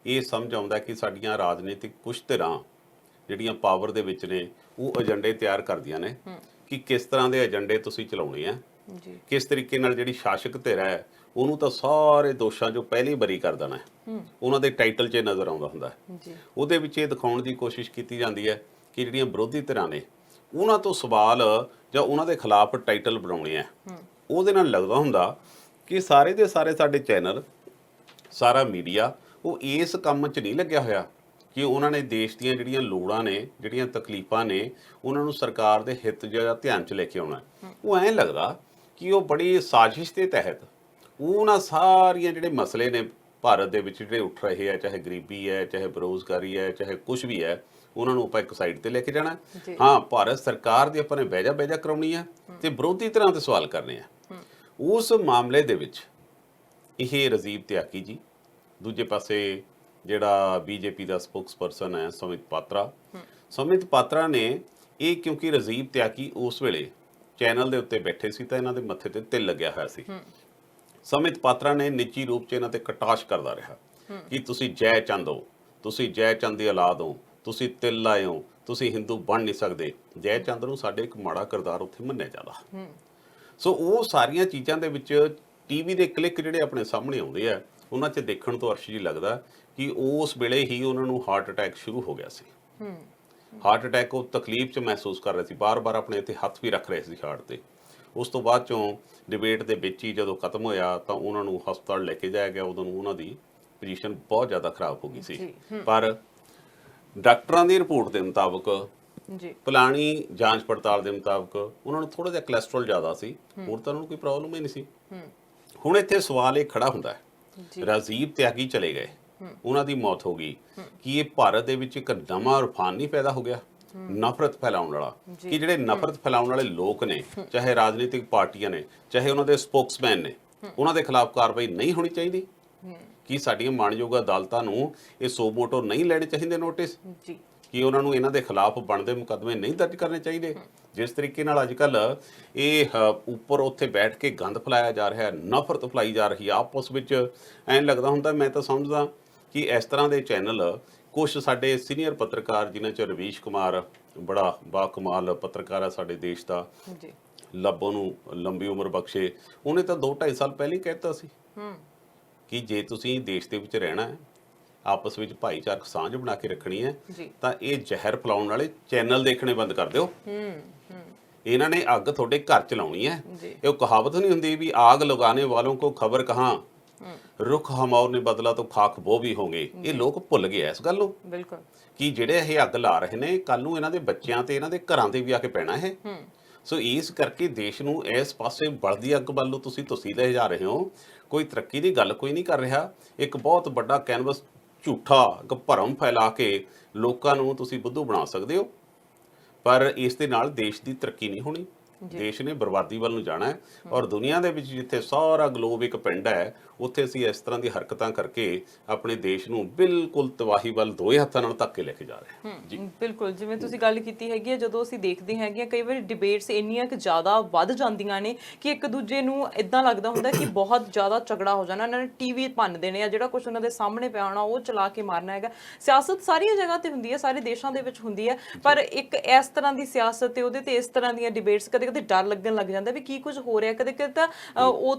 ਇਹ ਸਮਝ ਆਉਂਦਾ ਕਿ ਸਾਡੀਆਂ ਰਾਜਨੀਤਿਕ ਕੁਛ ਧਿਰਾਂ ਜਿਹੜੀਆਂ ਪਾਵਰ ਦੇ ਵਿੱਚ ਨੇ, ਉਹ ਏਜੰਡੇ ਤਿਆਰ ਕਰਦੀਆਂ ਨੇ ਕਿ ਕਿਸ ਤਰ੍ਹਾਂ ਦੇ ਏਜੰਡੇ ਤੁਸੀਂ ਚਲਾਉਣੇ ਆ, ਕਿਸ ਤਰੀਕੇ ਨਾਲ ਜਿਹੜੀ ਸ਼ਾਸਕ ਧਿਰ ਹੈ ਉਹਨੂੰ ਤਾਂ ਸਾਰੇ ਦੋਸ਼ਾਂ 'ਚੋਂ ਪਹਿਲੇ ਹੀ ਬਰੀ ਕਰ ਦੇਣਾ, ਉਹਨਾਂ ਦੇ ਟਾਈਟਲ 'ਚ ਨਜ਼ਰ ਆਉਂਦਾ ਹੁੰਦਾ ਹੈ। ਉਹਦੇ ਵਿੱਚ ਇਹ ਦਿਖਾਉਣ ਦੀ ਕੋਸ਼ਿਸ਼ ਕੀਤੀ ਜਾਂਦੀ ਹੈ ਕਿ ਜਿਹੜੀਆਂ ਵਿਰੋਧੀ ਧਿਰਾਂ ਨੇ, ਉਹਨਾਂ ਤੋਂ ਸਵਾਲ ਜਾਂ ਉਹਨਾਂ ਦੇ ਖਿਲਾਫ ਟਾਈਟਲ ਬਣਾਉਣੇ ਆ। ਉਹਦੇ ਨਾਲ ਲੱਗਦਾ ਹੁੰਦਾ ਕਿ ਸਾਰੇ ਦੇ ਸਾਰੇ ਸਾਡੇ ਚੈਨਲ, ਸਾਰਾ ਮੀਡੀਆ ਉਹ ਇਸ ਕੰਮ 'ਚ ਨਹੀਂ ਲੱਗਿਆ ਹੋਇਆ ਕਿ ਉਹਨਾਂ ਨੇ ਦੇਸ਼ ਦੀਆਂ ਜਿਹੜੀਆਂ ਲੋੜਾਂ ਨੇ, ਜਿਹੜੀਆਂ ਤਕਲੀਫਾਂ ਨੇ, ਉਹਨਾਂ ਨੂੰ ਸਰਕਾਰ ਦੇ ਹਿੱਤ ਜਾਂ ਧਿਆਨ 'ਚ ਲੈ ਕੇ ਆਉਣਾ। ਉਹ ਐਂ ਲੱਗਦਾ ਕਿ ਉਹ ਬੜੀ ਸਾਜ਼ਿਸ਼ ਦੇ ਤਹਿਤ ਉਹਨਾਂ ਸਾਰੀਆਂ ਜਿਹੜੇ ਮਸਲੇ ਨੇ ਭਾਰਤ ਦੇ ਵਿੱਚ ਜਿਹੜੇ ਉੱਠ ਰਹੇ ਆ, ਚਾਹੇ ਗਰੀਬੀ ਹੈ, ਚਾਹੇ ਬੇਰੁਜ਼ਗਾਰੀ ਹੈ, ਚਾਹੇ ਕੁਝ ਵੀ ਹੈ, ਉਹਨਾਂ ਨੂੰ ਆਪਾਂ ਇੱਕ ਸਾਈਡ ਤੇ ਲੈ ਕੇ ਜਾਣਾ। ਹਾਂ, ਭਾਰਤ ਸਰਕਾਰ ਦੀ ਆਪਾਂ ਨੇ ਬਹਿਜਾ ਕਰਾਉਣੀ ਆ ਤੇ ਵਿਰੋਧੀ ਤਰ੍ਹਾਂ ਤੇ ਸਵਾਲ ਕਰਨੇ ਆ। ਉਸ ਮਾਮਲੇ ਦੇ ਵਿੱਚ ਇਹ ਰਜ਼ੀਬ ਤਿਆਗੀ ਜੀ, ਦੂਜੇ ਪਾਸੇ ਜਿਹੜਾ ਬੀਜੇਪੀ ਦਾ ਸਪੋਕਸਪਰਸਨ ਹੈ ਸਮਿਤ ਪਾਤਰਾ ਨੇ ਇਹ, ਕਿਉਂਕਿ ਰਜ਼ੀਬ ਤਿਆਗੀ ਉਸ ਵੇਲੇ ਚੈਨਲ ਦੇ ਉੱਤੇ ਬੈਠੇ ਸੀ ਤਾਂ ਇਹਨਾਂ ਦੇ ਮੱਥੇ ਤੇ ਤਿਲ ਲੱਗਿਆ ਹੋਇਆ ਸੀ। ਸਮਿਤ ਪਾਤਰਾ ਨੇ ਨਿੱਜੀ ਰੂਪ 'ਚ ਇਹਨਾਂ ਤੇ ਕਟਾਸ਼ ਕਰਦਾ ਰਿਹਾ ਕਿ ਤੁਸੀਂ ਜੈ ਚੰਦ ਹੋ, ਤੁਸੀਂ ਜੈ ਚੰਦ ਦੀ ਔਲਾਦ ਹੋ, ਤੁਸੀਂ ਤਿਲ ਲਾਏ ਹੋ, ਤੁਸੀਂ ਹਿੰਦੂ ਬਣ ਨਹੀਂ ਸਕਦੇ। ਜੈ ਚੰਦ ਨੂੰ ਸਾਡੇ ਇੱਕ ਮਾੜਾ ਕਿਰਦਾਰ ਉੱਥੇ ਮੰਨਿਆ ਜਾਂਦਾ। ਸੋ ਉਹ ਸਾਰੀਆਂ ਚੀਜ਼ਾਂ ਦੇ ਵਿੱਚ ਟੀਵੀ ਦੇ ਕਲਿੱਕ ਜਿਹੜੇ ਆਪਣੇ ਸਾਹਮਣੇ ਆਉਂਦੇ ਆ, ਉਹਨਾਂ 'ਚ ਦੇਖਣ ਤੋਂ ਅਰਸ਼ ਜੀ ਲੱਗਦਾ ਕਿ ਉਸ ਵੇਲੇ ਹੀ ਉਹਨਾਂ ਨੂੰ ਹਾਰਟ ਅਟੈਕ ਸ਼ੁਰੂ ਹੋ ਗਿਆ ਸੀ। ਹਾਰਟ ਅਟੈਕ ਉਹ ਤਕਲੀਫ 'ਚ ਮਹਿਸੂਸ ਕਰ ਰਹੇ ਸੀ, ਬਾਰ-ਬਾਰ ਆਪਣੇ ਇੱਥੇ ਹੱਥ ਵੀ ਰੱਖ ਰਹੇ ਸੀ ਹਾਰਟ ਤੇ। ਉਸ ਤੋਂ ਬਾਅਦ ਚੋਂ ਡਿਬੇਟ ਦੇ ਵਿੱਚ ਹੀ ਜਦੋਂ ਖਤਮ ਹੋਇਆ ਤਾਂ ਉਹਨਾਂ ਨੂੰ ਹਸਪਤਾਲ ਲੈ ਕੇ ਜਾਇਆ ਗਿਆ। ਉਦੋਂ ਉਹਨਾਂ ਦੀ ਪੋਜੀਸ਼ਨ ਬਹੁਤ ਜ਼ਿਆਦਾ ਖਰਾਬ ਹੋ ਗਈ ਸੀ। ਪਰ ਡਾਕਟਰਾਂ ਦੀ ਰਿਪੋਰਟ ਦੇ ਮੁਤਾਬਕ, ਪੁਰਾਣੀ ਜਾਂਚ ਪੜਤਾਲ ਦੇ ਮੁਤਾਬਕ, ਉਹਨਾਂ ਨੂੰ ਥੋੜਾ ਜਿਹਾ ਕੋਲੇਸਟ੍ਰੋਲ ਜ਼ਿਆਦਾ ਸੀ, ਹੋਰ ਤਾਂ ਉਹਨਾਂ ਨੂੰ ਕੋਈ ਪ੍ਰੋਬਲਮ ਹੀ ਨਹੀਂ ਸੀ। ਹੁਣ ਇੱਥੇ ਸਵਾਲ ਇਹ ਖੜਾ ਹੁੰਦਾ ਹੈ, ਰਾਜੀਵ ਤਿਆਗੀ ਚਲੇ ਗਏ, ਉਹਨਾਂ ਦੀ ਮੌਤ ਹੋ ਗਈ, ਕਿ ਇਹ ਭਾਰਤ ਦੇ ਵਿੱਚ ਇੱਕ ਨਵਾਂ ਰੂਹਾਨ ਨਹੀਂ ਪੈਦਾ ਹੋ ਗਿਆ ਨਫ਼ਰਤ ਫੈਲਾਉਣ ਵਾਲਾ? ਕਿ ਜਿਹੜੇ ਨਫ਼ਰਤ ਫੈਲਾਉਣ ਵਾਲੇ ਲੋਕ ਨੇ, ਚਾਹੇ ਰਾਜਨੀਤਿਕ ਪਾਰਟੀਆਂ ਨੇ, ਚਾਹੇ ਉਹਨਾਂ ਦੇ ਸਪੋਕਸਮੈਨ ਨੇ, ਉਹਨਾਂ ਦੇ ਖਿਲਾਫ ਕਾਰਵਾਈ ਨਹੀਂ ਹੋਣੀ ਚਾਹੀਦੀ? ਕਿ ਸਾਡੀਆਂ ਮਾਣਯੋਗ ਅਦਾਲਤਾਂ ਨੂੰ ਇਹ ਸੋ ਮੋਟੋ ਨਹੀਂ ਲੈਣੇ ਚਾਹੀਦੇ ਨੋਟਿਸ? ਜੀ, ਕਿ ਉਹਨਾਂ ਨੂੰ ਇਹਨਾਂ ਦੇ ਖਿਲਾਫ ਬਣਦੇ ਮੁਕੱਦਮੇ ਨਹੀਂ ਦਰਜ ਕਰਨੇ ਚਾਹੀਦੇ? ਜਿਸ ਤਰੀਕੇ ਨਾਲ ਅੱਜ ਕੱਲ ਇਹ ਉੱਪਰ ਉੱਥੇ ਬੈਠ ਕੇ ਗੰਦ ਫੈਲਾਇਆ ਜਾ ਰਿਹਾ, ਨਫ਼ਰਤ ਫੈਲਾਈ ਜਾ ਰਹੀ, ਆਪਸ ਵਿੱਚ ਐਂ ਲੱਗਦਾ ਹੁੰਦਾ, ਮੈਂ ਤਾਂ ਸਮਝਦਾ ਕਿ ਇਸ ਤਰ੍ਹਾਂ ਦੇ ਚੈਨਲ ਕੁਝ ਸਾਡੇ ਸੀਨੀਅਰ ਪੱਤਰਕਾਰ, ਜਿਨ੍ਹਾਂ 'ਚ ਰਵੀਸ਼ ਕੁਮਾਰ ਬੜਾ ਬਾਕਮਾਲ ਪੱਤਰਕਾਰ ਹੈ ਸਾਡੇ ਦੇਸ਼ ਦਾ, ਜੀ, ਲੱਭੋ ਨੂੰ ਲੰਬੀ ਉਮਰ ਬਖਸ਼ੇ, ਉਹਨੇ ਤਾਂ 2-2.5 ਸਾਲ ਪਹਿਲਾਂ ਹੀ ਕਹਿ ਦਿੱਤਾ ਸੀ ਕਿ ਜੇ ਤੁਸੀਂ ਦੇਸ਼ ਦੇ ਵਿੱਚ ਰਹਿਣਾ ਹੈ, ਆਪਸ ਵਿੱਚ ਭਾਈਚਾਰਕ ਸਾਂਝ ਬਣਾ ਕੇ ਰੱਖਣੀ ਹੈ, ਤਾਂ ਇਹ ਜ਼ਹਿਰ ਫੈਲਾਉਣ ਵਾਲੇ ਚੈਨਲ ਦੇਖਣੇ ਬੰਦ ਕਰ ਦਿਓ। ਇਹਨਾਂ ਨੇ ਅੱਗ ਤੁਹਾਡੇ ਘਰ ਚ ਲਾਉਣੀ ਹੈ। ਇਹ ਕਹਾਵਤ ਨਹੀਂ ਹੁੰਦੀ ਵੀ ਆਗ ਲਗਾने वालों को खबर कहाँ, रुख हमार ने बदला तो खाक वो भी होंगे। ਇਹ ਲੋਕ ਭੁੱਲ ਗਏ ਇਸ ਗੱਲ ਨੂੰ, ਬਿਲਕੁਲ, ਕਿ ਜਿਹੜੇ ਇਹ ਅੱਗ ਲਾ ਰਹੇ ਨੇ, ਕੱਲ ਨੂੰ ਇਹਨਾਂ ਦੇ ਬੱਚਿਆਂ ਤੇ ਇਹਨਾਂ ਦੇ ਘਰਾਂ ਤੇ ਵੀ ਆ ਕੇ ਪੈਣਾ ਹੈ। ਸੋ ਇਸ ਕਰਕੇ ਦੇਸ਼ ਨੂੰ ਇਸ ਪਾਸੇ ਬਲਦੀ ਅੱਗ ਵੱਲੋਂ ਤੁਸੀਂ ਲੈ ਜਾ ਰਹੇ ਹੋ। ਕੋਈ ਤਰੱਕੀ ਦੀ ਗੱਲ ਕੋਈ ਨਹੀਂ ਕਰ ਰਿਹਾ। ਇੱਕ ਬਹੁਤ ਵੱਡਾ ਕੈਨਵਸ ਝੂਠਾ ਇੱਕ ਭਰਮ ਫੈਲਾ ਕੇ ਲੋਕਾਂ ਨੂੰ ਤੁਸੀਂ ਬੁੱਧੂ ਬਣਾ ਸਕਦੇ ਹੋ, ਪਰ ਇਸ ਦੇ ਨਾਲ ਦੇਸ਼ ਦੀ ਤਰੱਕੀ ਨਹੀਂ ਹੋਣੀ। ਦੇਸ਼ ਨੇ ਬਰਬਾਦੀ ਵੱਲ ਨੂੰ ਜਾਣਾ ਹੈ। ਔਰ ਦੁਨੀਆ ਦੇ ਵਿੱਚ ਜਿੱਥੇ ਸਾਰਾ ਗਲੋਬ ਇੱਕ ਪਿੰਡ ਹੈ, ਉੱਥੇ ਅਸੀਂ ਇਸ ਤਰ੍ਹਾਂ ਦੀ ਹਰਕਤਾਂ ਕਰਕੇ ਆਪਣੇ ਦੇਸ਼ ਨੂੰ ਬਿਲਕੁਲ ਤਬਾਹੀ ਵੱਲ ਦੋਏ ਹੱਥਾਂ ਨਾਲ ਧੱਕ ਕੇ ਲੈ ਕੇ ਜਾ ਰਹੇ ਹਾਂ। ਜੀ ਬਿਲਕੁਲ, ਜਿਵੇਂ ਤੁਸੀਂ ਗੱਲ ਕੀਤੀ ਹੈਗੀ ਹੈ, ਜਦੋਂ ਅਸੀਂ ਦੇਖਦੇ ਹੈਗੇ ਆ ਕਈ ਵਾਰੀ ਡਿਬੇਟਸ ਇੰਨੀਆਂ ਕਿ ਜ਼ਿਆਦਾ ਵੱਧ ਜਾਂਦੀਆਂ ਨੇ ਕਿ ਇੱਕ ਦੂਜੇ ਨੂੰ ਇਦਾਂ ਲੱਗਦਾ ਹੁੰਦਾ ਕਿ ਬਹੁਤ ਜ਼ਿਆਦਾ ਝਗੜਾ ਹੋ ਜਾਣਾ, ਇਹਨਾਂ ਨੇ ਟੀਵੀ ਭੰਨ ਦੇਣੇ ਆ, ਜਿਹੜਾ ਕੁਝ ਉਹਨਾਂ ਦੇ ਸਾਹਮਣੇ ਪਿਆ ਹੋਣਾ ਉਹ ਚਲਾ ਕੇ ਮਾਰਨਾ ਹੈਗਾ। ਸਿਆਸਤ ਸਾਰੀਆਂ ਜਗ੍ਹਾ ਤੇ ਹੁੰਦੀ ਹੈ, ਸਾਰੇ ਦੇਸ਼ਾਂ ਦੇ ਵਿੱਚ ਹੁੰਦੀ ਹੈ, ਪਰ ਇੱਕ ਇਸ ਤਰ੍ਹਾਂ ਦੀ ਸਿਆਸਤ ਤੇ ਉਹਦੇ ਤੇ ਇਸ ਤਰ੍ਹਾਂ ਦੀਆਂ ਡਿਬੇਟਸ ਕਦੇ ਕਦੇ ਡਰ ਲੱਗਣ ਲੱਗ ਜਾਂਦਾ ਵੀ ਕੀ ਕੁਝ ਹੋ ਰਿਹਾ। ਕਦੇ ਕਦੇ ਤਾਂ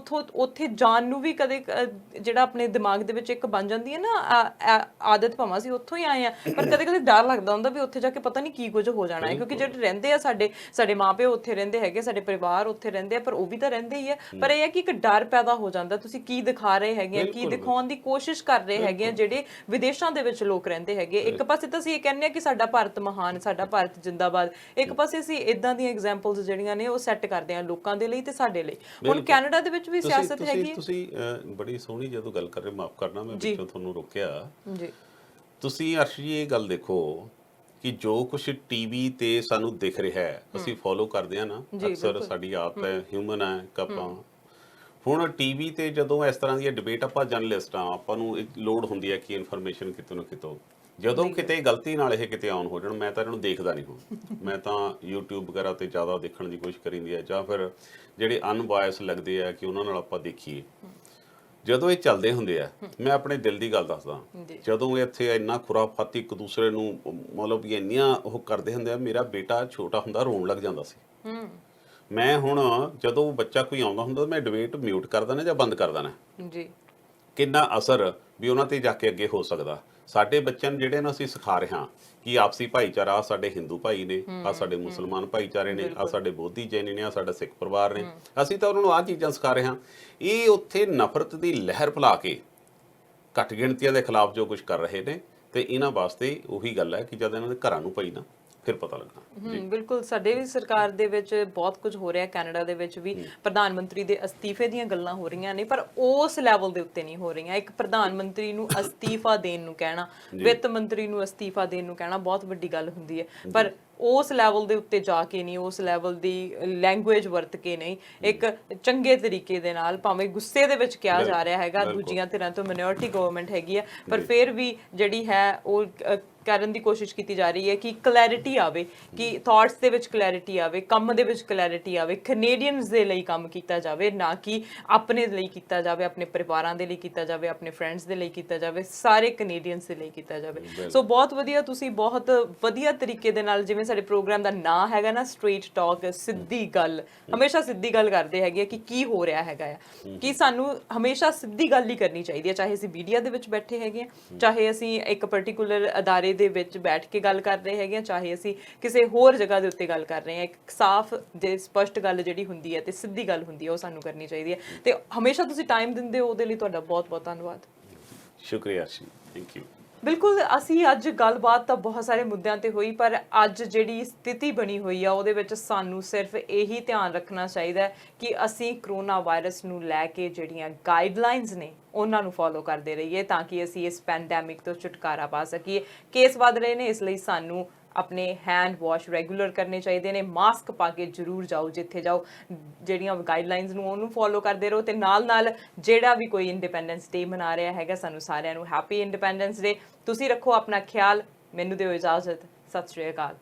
ਉੱਥੇ ਜਾਣ ਨੂੰ ਵੀ ਕਦੇ ਜਿਹੜਾ ਆਪਣੇ ਦਿਮਾਗ ਦੇ ਵਿੱਚ ਇੱਕ ਬਣ ਜਾਂਦੀ ਹੈ ਨਾ ਆਦਤ, ਭਾਵੇਂ ਅਸੀਂ ਉੱਥੋਂ ਹੀ ਆਏ ਆ, ਪਰ ਕਦੇ ਕਦੇ ਡਰ ਲੱਗਦਾ ਹੁੰਦਾ ਵੀ ਉੱਥੇ ਜਾ ਕੇ ਪਤਾ ਨਹੀਂ ਕੀ ਕੁਝ ਹੋ ਜਾਣਾ ਹੈ। ਕਿਉਂਕਿ ਜਿਹੜੇ ਰਹਿੰਦੇ ਆ ਸਾਡੇ ਮਾਪਿਓ ਉੱਥੇ ਰਹਿੰਦੇ ਹੈਗੇ, ਸਾਡੇ ਪਰਿਵਾਰ ਉੱਥੇ ਰਹਿੰਦੇ ਆ, ਪਰ ਉਹ ਵੀ ਤਾਂ ਰਹਿੰਦੇ ਹੀ ਆ। ਪਰ ਇਹ ਹੈ ਕਿ ਇੱਕ ਡਰ ਪੈਦਾ ਹੋ ਜਾਂਦਾ, ਤੁਸੀਂ ਕੀ ਦਿਖਾ ਰਹੇ ਹੈਗੇ ਆ, ਕੀ ਦਿਖਾਉਣ ਦੀ ਕੋਸ਼ਿਸ਼ ਕਰ ਰਹੇ ਹੈਗੇ ਆ ਜਿਹੜੇ ਵਿਦੇਸ਼ਾਂ ਦੇ ਵਿੱਚ ਲੋਕ ਰਹਿੰਦੇ ਹੈਗੇ। ਇੱਕ ਪਾਸੇ ਤਾਂ ਅਸੀਂ ਇਹ ਕਹਿੰਦੇ ਆ ਕਿ ਸਾਡਾ ਭਾਰਤ ਮਹਾਨ, ਸਾਡਾ ਭਾਰਤ ਜਿੰਦਾਬਾਦ, ਇੱਕ ਪਾਸੇ ਅਸੀਂ ਇਦਾਂ ਦੀਆਂ ਐਗਜ਼ਾਮਪਲਸ ਜਿਹੜੀਆਂ ਨੇ ਉਹ ਸੈੱਟ ਕਰਦੇ ਆ ਲੋਕਾਂ ਦੇ ਲਈ ਤੇ ਸਾਡੇ ਲਈ। ਹੁਣ ਕੈਨੇਡਾ ਦੇ ਵਿੱਚ ਵੀ ਸਿਆਸਤ ਹੈਗੀ ਹੈ। ਤੁਸੀਂ ਬੜੀ ਸੋਹਣੀ ਜਦੋਂ ਗੱਲ ਕਰ ਰਹੇ, ਮਾਫ ਕਰਨਾ ਮੈਂ ਵਿੱਚੋਂ ਤੁਹਾਨੂੰ ਰੋਕਿਆ ਜੀ। ਤੁਸੀਂ ਅਰਸ਼ ਜੀ ਇਹ ਗੱਲ ਦੇਖੋ ਕਿ ਜੋ ਕੁਝ ਟੀਵੀ ਤੇ ਸਾਨੂੰ ਦਿਖ ਰਿਹਾ ਹੈ, ਅਸੀਂ ਫੋਲੋ ਕਰਦੇ ਆ ਨਾ, ਅਕਸਰ ਸਾਡੀ ਆਦਤ ਹੈ, ਹਿਊਮਨ ਹੈ ਆਪਾਂ। ਹੁਣ ਟੀਵੀ ਤੇ ਜਦੋਂ ਇਸ ਤਰ੍ਹਾਂ ਦੀ ਡਿਬੇਟ, ਆਪਾਂ ਜਰਨਲਿਸਟ ਆ, ਆਪਾਂ ਨੂੰ ਲੋੜ ਹੁੰਦੀ ਹੈ ਕਿ ਇਨਫੋਰਮੇਸ਼ਨ ਕਿਤੋਂ ਨਾ ਕਿਤੋਂ, ਜਦੋਂ ਕਿਤੇ ਗਲਤੀ ਨਾਲ ਇਹ ਕਿਤੇ ਆਨ ਹੋ ਜਾਣ, ਮੈਂ ਤਾਂ ਇਹਨਾਂ ਨੂੰ ਦੇਖਦਾ ਨਹੀਂ ਹੁਣ। ਮੈਂ ਤਾਂ YouTube ਵਗੈਰਾ ਤੇ ਜ਼ਿਆਦਾ ਦੇਖਣ ਦੀ ਕੋਸ਼ਿਸ਼ ਕਰੀਂਦੀ ਹੈ, ਜਾਂ ਫਿਰ ਜਿਹੜੇ ਅਨਬਾਇਸ ਲੱਗਦੇ ਆ ਕਿ ਉਹਨਾਂ ਨਾਲ ਆਪਾਂ ਦੇਖੀਏ। ਜਦੋਂ ਇਹ ਚੱਲਦੇ ਹੁੰਦੇ ਆ, ਮੈਂ ਆਪਣੇ ਦਿਲ ਦੀ ਗੱਲ ਦੱਸਦਾ, ਜਦੋਂ ਇੱਥੇ ਇੰਨਾ ਖੁਰਾਫਾਤੀ ਇੱਕ ਦੂਸਰੇ ਨੂੰ ਮਤਲਬ ਵੀ ਇੰਨੀਆਂ ਉਹ ਕਰਦੇ ਹੁੰਦੇ ਆ, ਮੇਰਾ ਬੇਟਾ ਛੋਟਾ ਹੁੰਦਾ ਰੋਣ ਲੱਗ ਜਾਂਦਾ ਸੀ। ਮੈਂ ਹੁਣ ਜਦੋਂ ਬੱਚਾ ਕੋਈ ਆਉਂਦਾ ਹੁੰਦਾ, ਮੈਂ ਡਿਬੇਟ ਮਿਊਟ ਕਰ ਦੇਣਾ ਜਾਂ ਬੰਦ ਕਰ ਦੇਣਾ ਜੀ। ਕਿੰਨਾ ਅਸਰ ਵੀ ਉਹਨਾਂ ਤੇ ਜਾ ਕੇ ਅੱਗੇ ਹੋ ਸਕਦਾ। ਸਾਡੇ ਬੱਚਿਆਂ ਨੂੰ ਜਿਹੜੇ ਨੂੰ ਅਸੀਂ ਸਿਖਾ ਰਹੇ ਹਾਂ ਕਿ ਆਪਸੀ ਭਾਈਚਾਰਾ, ਸਾਡੇ ਹਿੰਦੂ ਭਾਈ ਨੇ, ਆ ਸਾਡੇ ਮੁਸਲਮਾਨ ਭਾਈਚਾਰੇ ਨੇ, ਆ ਸਾਡੇ ਬੋਧੀ ਜੈਨ ਨੇ, ਆ ਸਾਡਾ ਸਿੱਖ ਪਰਿਵਾਰ ਨੇ, ਅਸੀਂ ਤਾਂ ਉਹਨਾਂ ਨੂੰ ਆਹ ਚੀਜ਼ਾਂ ਸਿਖਾ ਰਹੇ ਹਾਂ। ਇਹ ਉੱਥੇ ਨਫ਼ਰਤ ਦੀ ਲਹਿਰ ਫੈਲਾ ਕੇ ਘੱਟ ਗਿਣਤੀਆਂ ਦੇ ਖਿਲਾਫ ਜੋ ਕੁਝ ਕਰ ਰਹੇ ਨੇ, ਤੇ ਇਹਨਾਂ ਵਾਸਤੇ ਉਹੀ ਗੱਲ ਹੈ ਕਿ ਜਦ ਇਹਨਾਂ ਦੇ ਘਰਾਂ ਨੂੰ ਪਈ ਨਾ, ਫਿਰ ਪਤਾ ਲੱਗਣਾ। ਬਿਲਕੁਲ, ਸਾਡੇ ਵੀ ਸਰਕਾਰ ਦੇ ਵਿੱਚ ਬਹੁਤ ਕੁਝ ਹੋ ਰਿਹਾ। ਕੈਨੇਡਾ ਦੇ ਵਿੱਚ ਵੀ ਪ੍ਰਧਾਨ ਮੰਤਰੀ ਦੇ ਅਸਤੀਫੇ ਦੀਆਂ ਗੱਲਾਂ ਹੋ ਰਹੀਆਂ ਨੇ, ਪਰ ਉਸ ਲੈਵਲ ਦੇ ਉੱਤੇ ਨਹੀਂ ਹੋ ਰਹੀਆਂ। ਇੱਕ ਪ੍ਰਧਾਨ ਮੰਤਰੀ ਨੂੰ ਅਸਤੀਫਾ ਦੇਣ ਨੂੰ ਕਹਿਣਾ, ਵਿੱਤ ਮੰਤਰੀ ਨੂੰ ਅਸਤੀਫਾ ਦੇਣ ਨੂੰ ਕਹਿਣਾ ਬਹੁਤ ਵੱਡੀ ਗੱਲ ਹੁੰਦੀ ਹੈ, ਪਰ ਉਸ ਲੈਵਲ ਦੇ ਉੱਤੇ ਜਾ ਕੇ ਨਹੀਂ, ਉਸ ਲੈਵਲ ਦੀ ਲੈਂਗੁਏਜ ਵਰਤ ਕੇ ਨਹੀਂ, ਇੱਕ ਚੰਗੇ ਤਰੀਕੇ ਦੇ ਨਾਲ, ਭਾਵੇਂ ਗੁੱਸੇ ਦੇ ਵਿੱਚ ਕਿਹਾ ਜਾ ਰਿਹਾ ਹੈਗਾ, ਦੂਜੀਆਂ ਧਿਰਾਂ ਤੋਂ ਮਿਨੋਰਟੀ ਗਵਰਨਮੈਂਟ ਹੈਗੀ ਹੈ, ਪਰ ਫਿਰ ਵੀ ਜਿਹੜੀ ਹੈ ਉਹ ਕਰਨ ਦੀ ਕੋਸ਼ਿਸ਼ ਕੀਤੀ ਜਾ ਰਹੀ ਹੈ ਕਿ ਕਲੈਰਿਟੀ ਆਵੇ, ਕਿ ਥਾਟਸ ਦੇ ਵਿੱਚ ਕਲੈਰਿਟੀ ਆਵੇ, ਕੰਮ ਦੇ ਵਿੱਚ ਕਲੈਰਿਟੀ ਆਵੇ, ਕੈਨੇਡੀਅਨਸ ਦੇ ਲਈ ਕੰਮ ਕੀਤਾ ਜਾਵੇ, ਨਾ ਕਿ ਆਪਣੇ ਲਈ ਕੀਤਾ ਜਾਵੇ, ਆਪਣੇ ਪਰਿਵਾਰਾਂ ਦੇ ਲਈ ਕੀਤਾ ਜਾਵੇ, ਆਪਣੇ ਫਰੈਂਡਸ ਦੇ ਲਈ ਕੀਤਾ ਜਾਵੇ, ਸਾਰੇ ਕੈਨੇਡੀਅਨਸ ਦੇ ਲਈ ਕੀਤਾ ਜਾਵੇ। ਸੋ ਬਹੁਤ ਵਧੀਆ, ਤੁਸੀਂ ਬਹੁਤ ਵਧੀਆ ਤਰੀਕੇ ਦੇ ਨਾਲ, ਜਿਵੇਂ ਸਾਡੇ ਪ੍ਰੋਗਰਾਮ ਦਾ ਨਾਂ ਹੈਗਾ ਨਾ ਸਟ੍ਰੇਟ ਟਾਕ, ਸਿੱਧੀ ਗੱਲ, ਹਮੇਸ਼ਾ ਸਿੱਧੀ ਗੱਲ ਕਰਦੇ ਹੈਗੇ ਕਿ ਕੀ ਹੋ ਰਿਹਾ ਹੈਗਾ ਆ, ਕਿ ਸਾਨੂੰ ਹਮੇਸ਼ਾ ਸਿੱਧੀ ਗੱਲ ਹੀ ਕਰਨੀ ਚਾਹੀਦੀ ਹੈ, ਚਾਹੇ ਅਸੀਂ ਮੀਡੀਆ ਦੇ ਵਿੱਚ ਬੈਠੇ ਹੈਗੇ ਹਾਂ, ਚਾਹੇ ਅਸੀਂ ਇੱਕ ਪਰਟੀਕੂਲਰ ਅਦਾਰੇ ਦੇ ਵਿੱਚ ਬੈਠ ਕੇ ਗੱਲ ਕਰ ਰਹੇ ਹੈਗੇ ਆ, ਚਾਹੇ ਅਸੀਂ ਕਿਸੇ ਹੋਰ ਜਗ੍ਹਾ ਦੇ ਉੱਤੇ ਗੱਲ ਕਰ ਰਹੇ ਹਾਂ। ਇੱਕ ਸਾਫ਼ ਤੇ ਸਪਸ਼ਟ ਗੱਲ ਜਿਹੜੀ ਹੁੰਦੀ ਹੈ ਤੇ ਸਿੱਧੀ ਗੱਲ ਹੁੰਦੀ ਹੈ, ਉਹ ਸਾਨੂੰ ਕਰਨੀ ਚਾਹੀਦੀ ਹੈ। ਤੇ ਹਮੇਸ਼ਾ ਤੁਸੀਂ ਟਾਈਮ ਦਿੰਦੇ ਹੋ, ਉਹਦੇ ਲਈ ਤੁਹਾਡਾ ਬਹੁਤ ਬਹੁਤ ਧੰਨਵਾਦ। ਸ਼ੁਕਰੀਆ ਜੀ, ਥੈਂਕ ਯੂ। ਬਿਲਕੁਲ ਅਸੀਂ ਅੱਜ ਗੱਲਬਾਤ ਤਾਂ ਬਹੁਤ ਸਾਰੇ ਮੁੱਦਿਆਂ ਤੇ ਹੋਈ, ਪਰ ਅੱਜ ਜਿਹੜੀ ਸਥਿਤੀ ਬਣੀ ਹੋਈ ਆ ਉਹਦੇ ਵਿੱਚ ਸਾਨੂੰ ਸਿਰਫ ਇਹੀ ਧਿਆਨ ਰੱਖਣਾ ਚਾਹੀਦਾ ਹੈ ਕਿ ਅਸੀਂ ਕਰੋਨਾ ਵਾਇਰਸ ਨੂੰ ਲੈ ਕੇ ਜਿਹੜੀਆਂ ਗਾਈਡਲਾਈਨਸ ਨੇ ਉਹਨਾਂ ਨੂੰ ਫੋਲੋ ਕਰਦੇ ਰਹੀਏ, ਤਾਂ ਕਿ ਅਸੀਂ ਇਸ ਪੈਂਡੈਮਿਕ ਤੋਂ ਛੁਟਕਾਰਾ ਪਾ ਸਕੀਏ। ਕੇਸ ਵੱਧ ਰਹੇ ਨੇ, ਇਸ ਲਈ ਸਾਨੂੰ ਆਪਣੇ ਹੈਂਡ ਵਾਸ਼ ਰੈਗੂਲਰ ਕਰਨੇ ਚਾਹੀਦੇ ਨੇ, ਮਾਸਕ ਪਾ ਕੇ ਜ਼ਰੂਰ ਜਾਓ ਜਿੱਥੇ ਜਾਓ, ਜਿਹੜੀਆਂ ਗਾਈਡਲਾਈਨਸ ਨੂੰ ਉਹਨੂੰ ਫੋਲੋ ਕਰਦੇ ਰਹੋ। ਤੇ ਨਾਲ ਜਿਹੜਾ ਵੀ ਕੋਈ ਇੰਡੀਪੈਂਡੈਂਸ ਡੇ ਮਨਾ ਰਿਹਾ ਹੈਗਾ, ਸਾਨੂੰ ਸਾਰਿਆਂ ਨੂੰ ਹੈਪੀ ਇੰਡੀਪੈਂਡੈਂਸ ਡੇ। ਤੁਸੀਂ ਰੱਖੋ ਆਪਣਾ ਖਿਆਲ। ਮੈਨੂੰ ਦਿਓ ਇਜਾਜ਼ਤ। ਸਤਿ ਸ਼੍ਰੀ ਅਕਾਲ।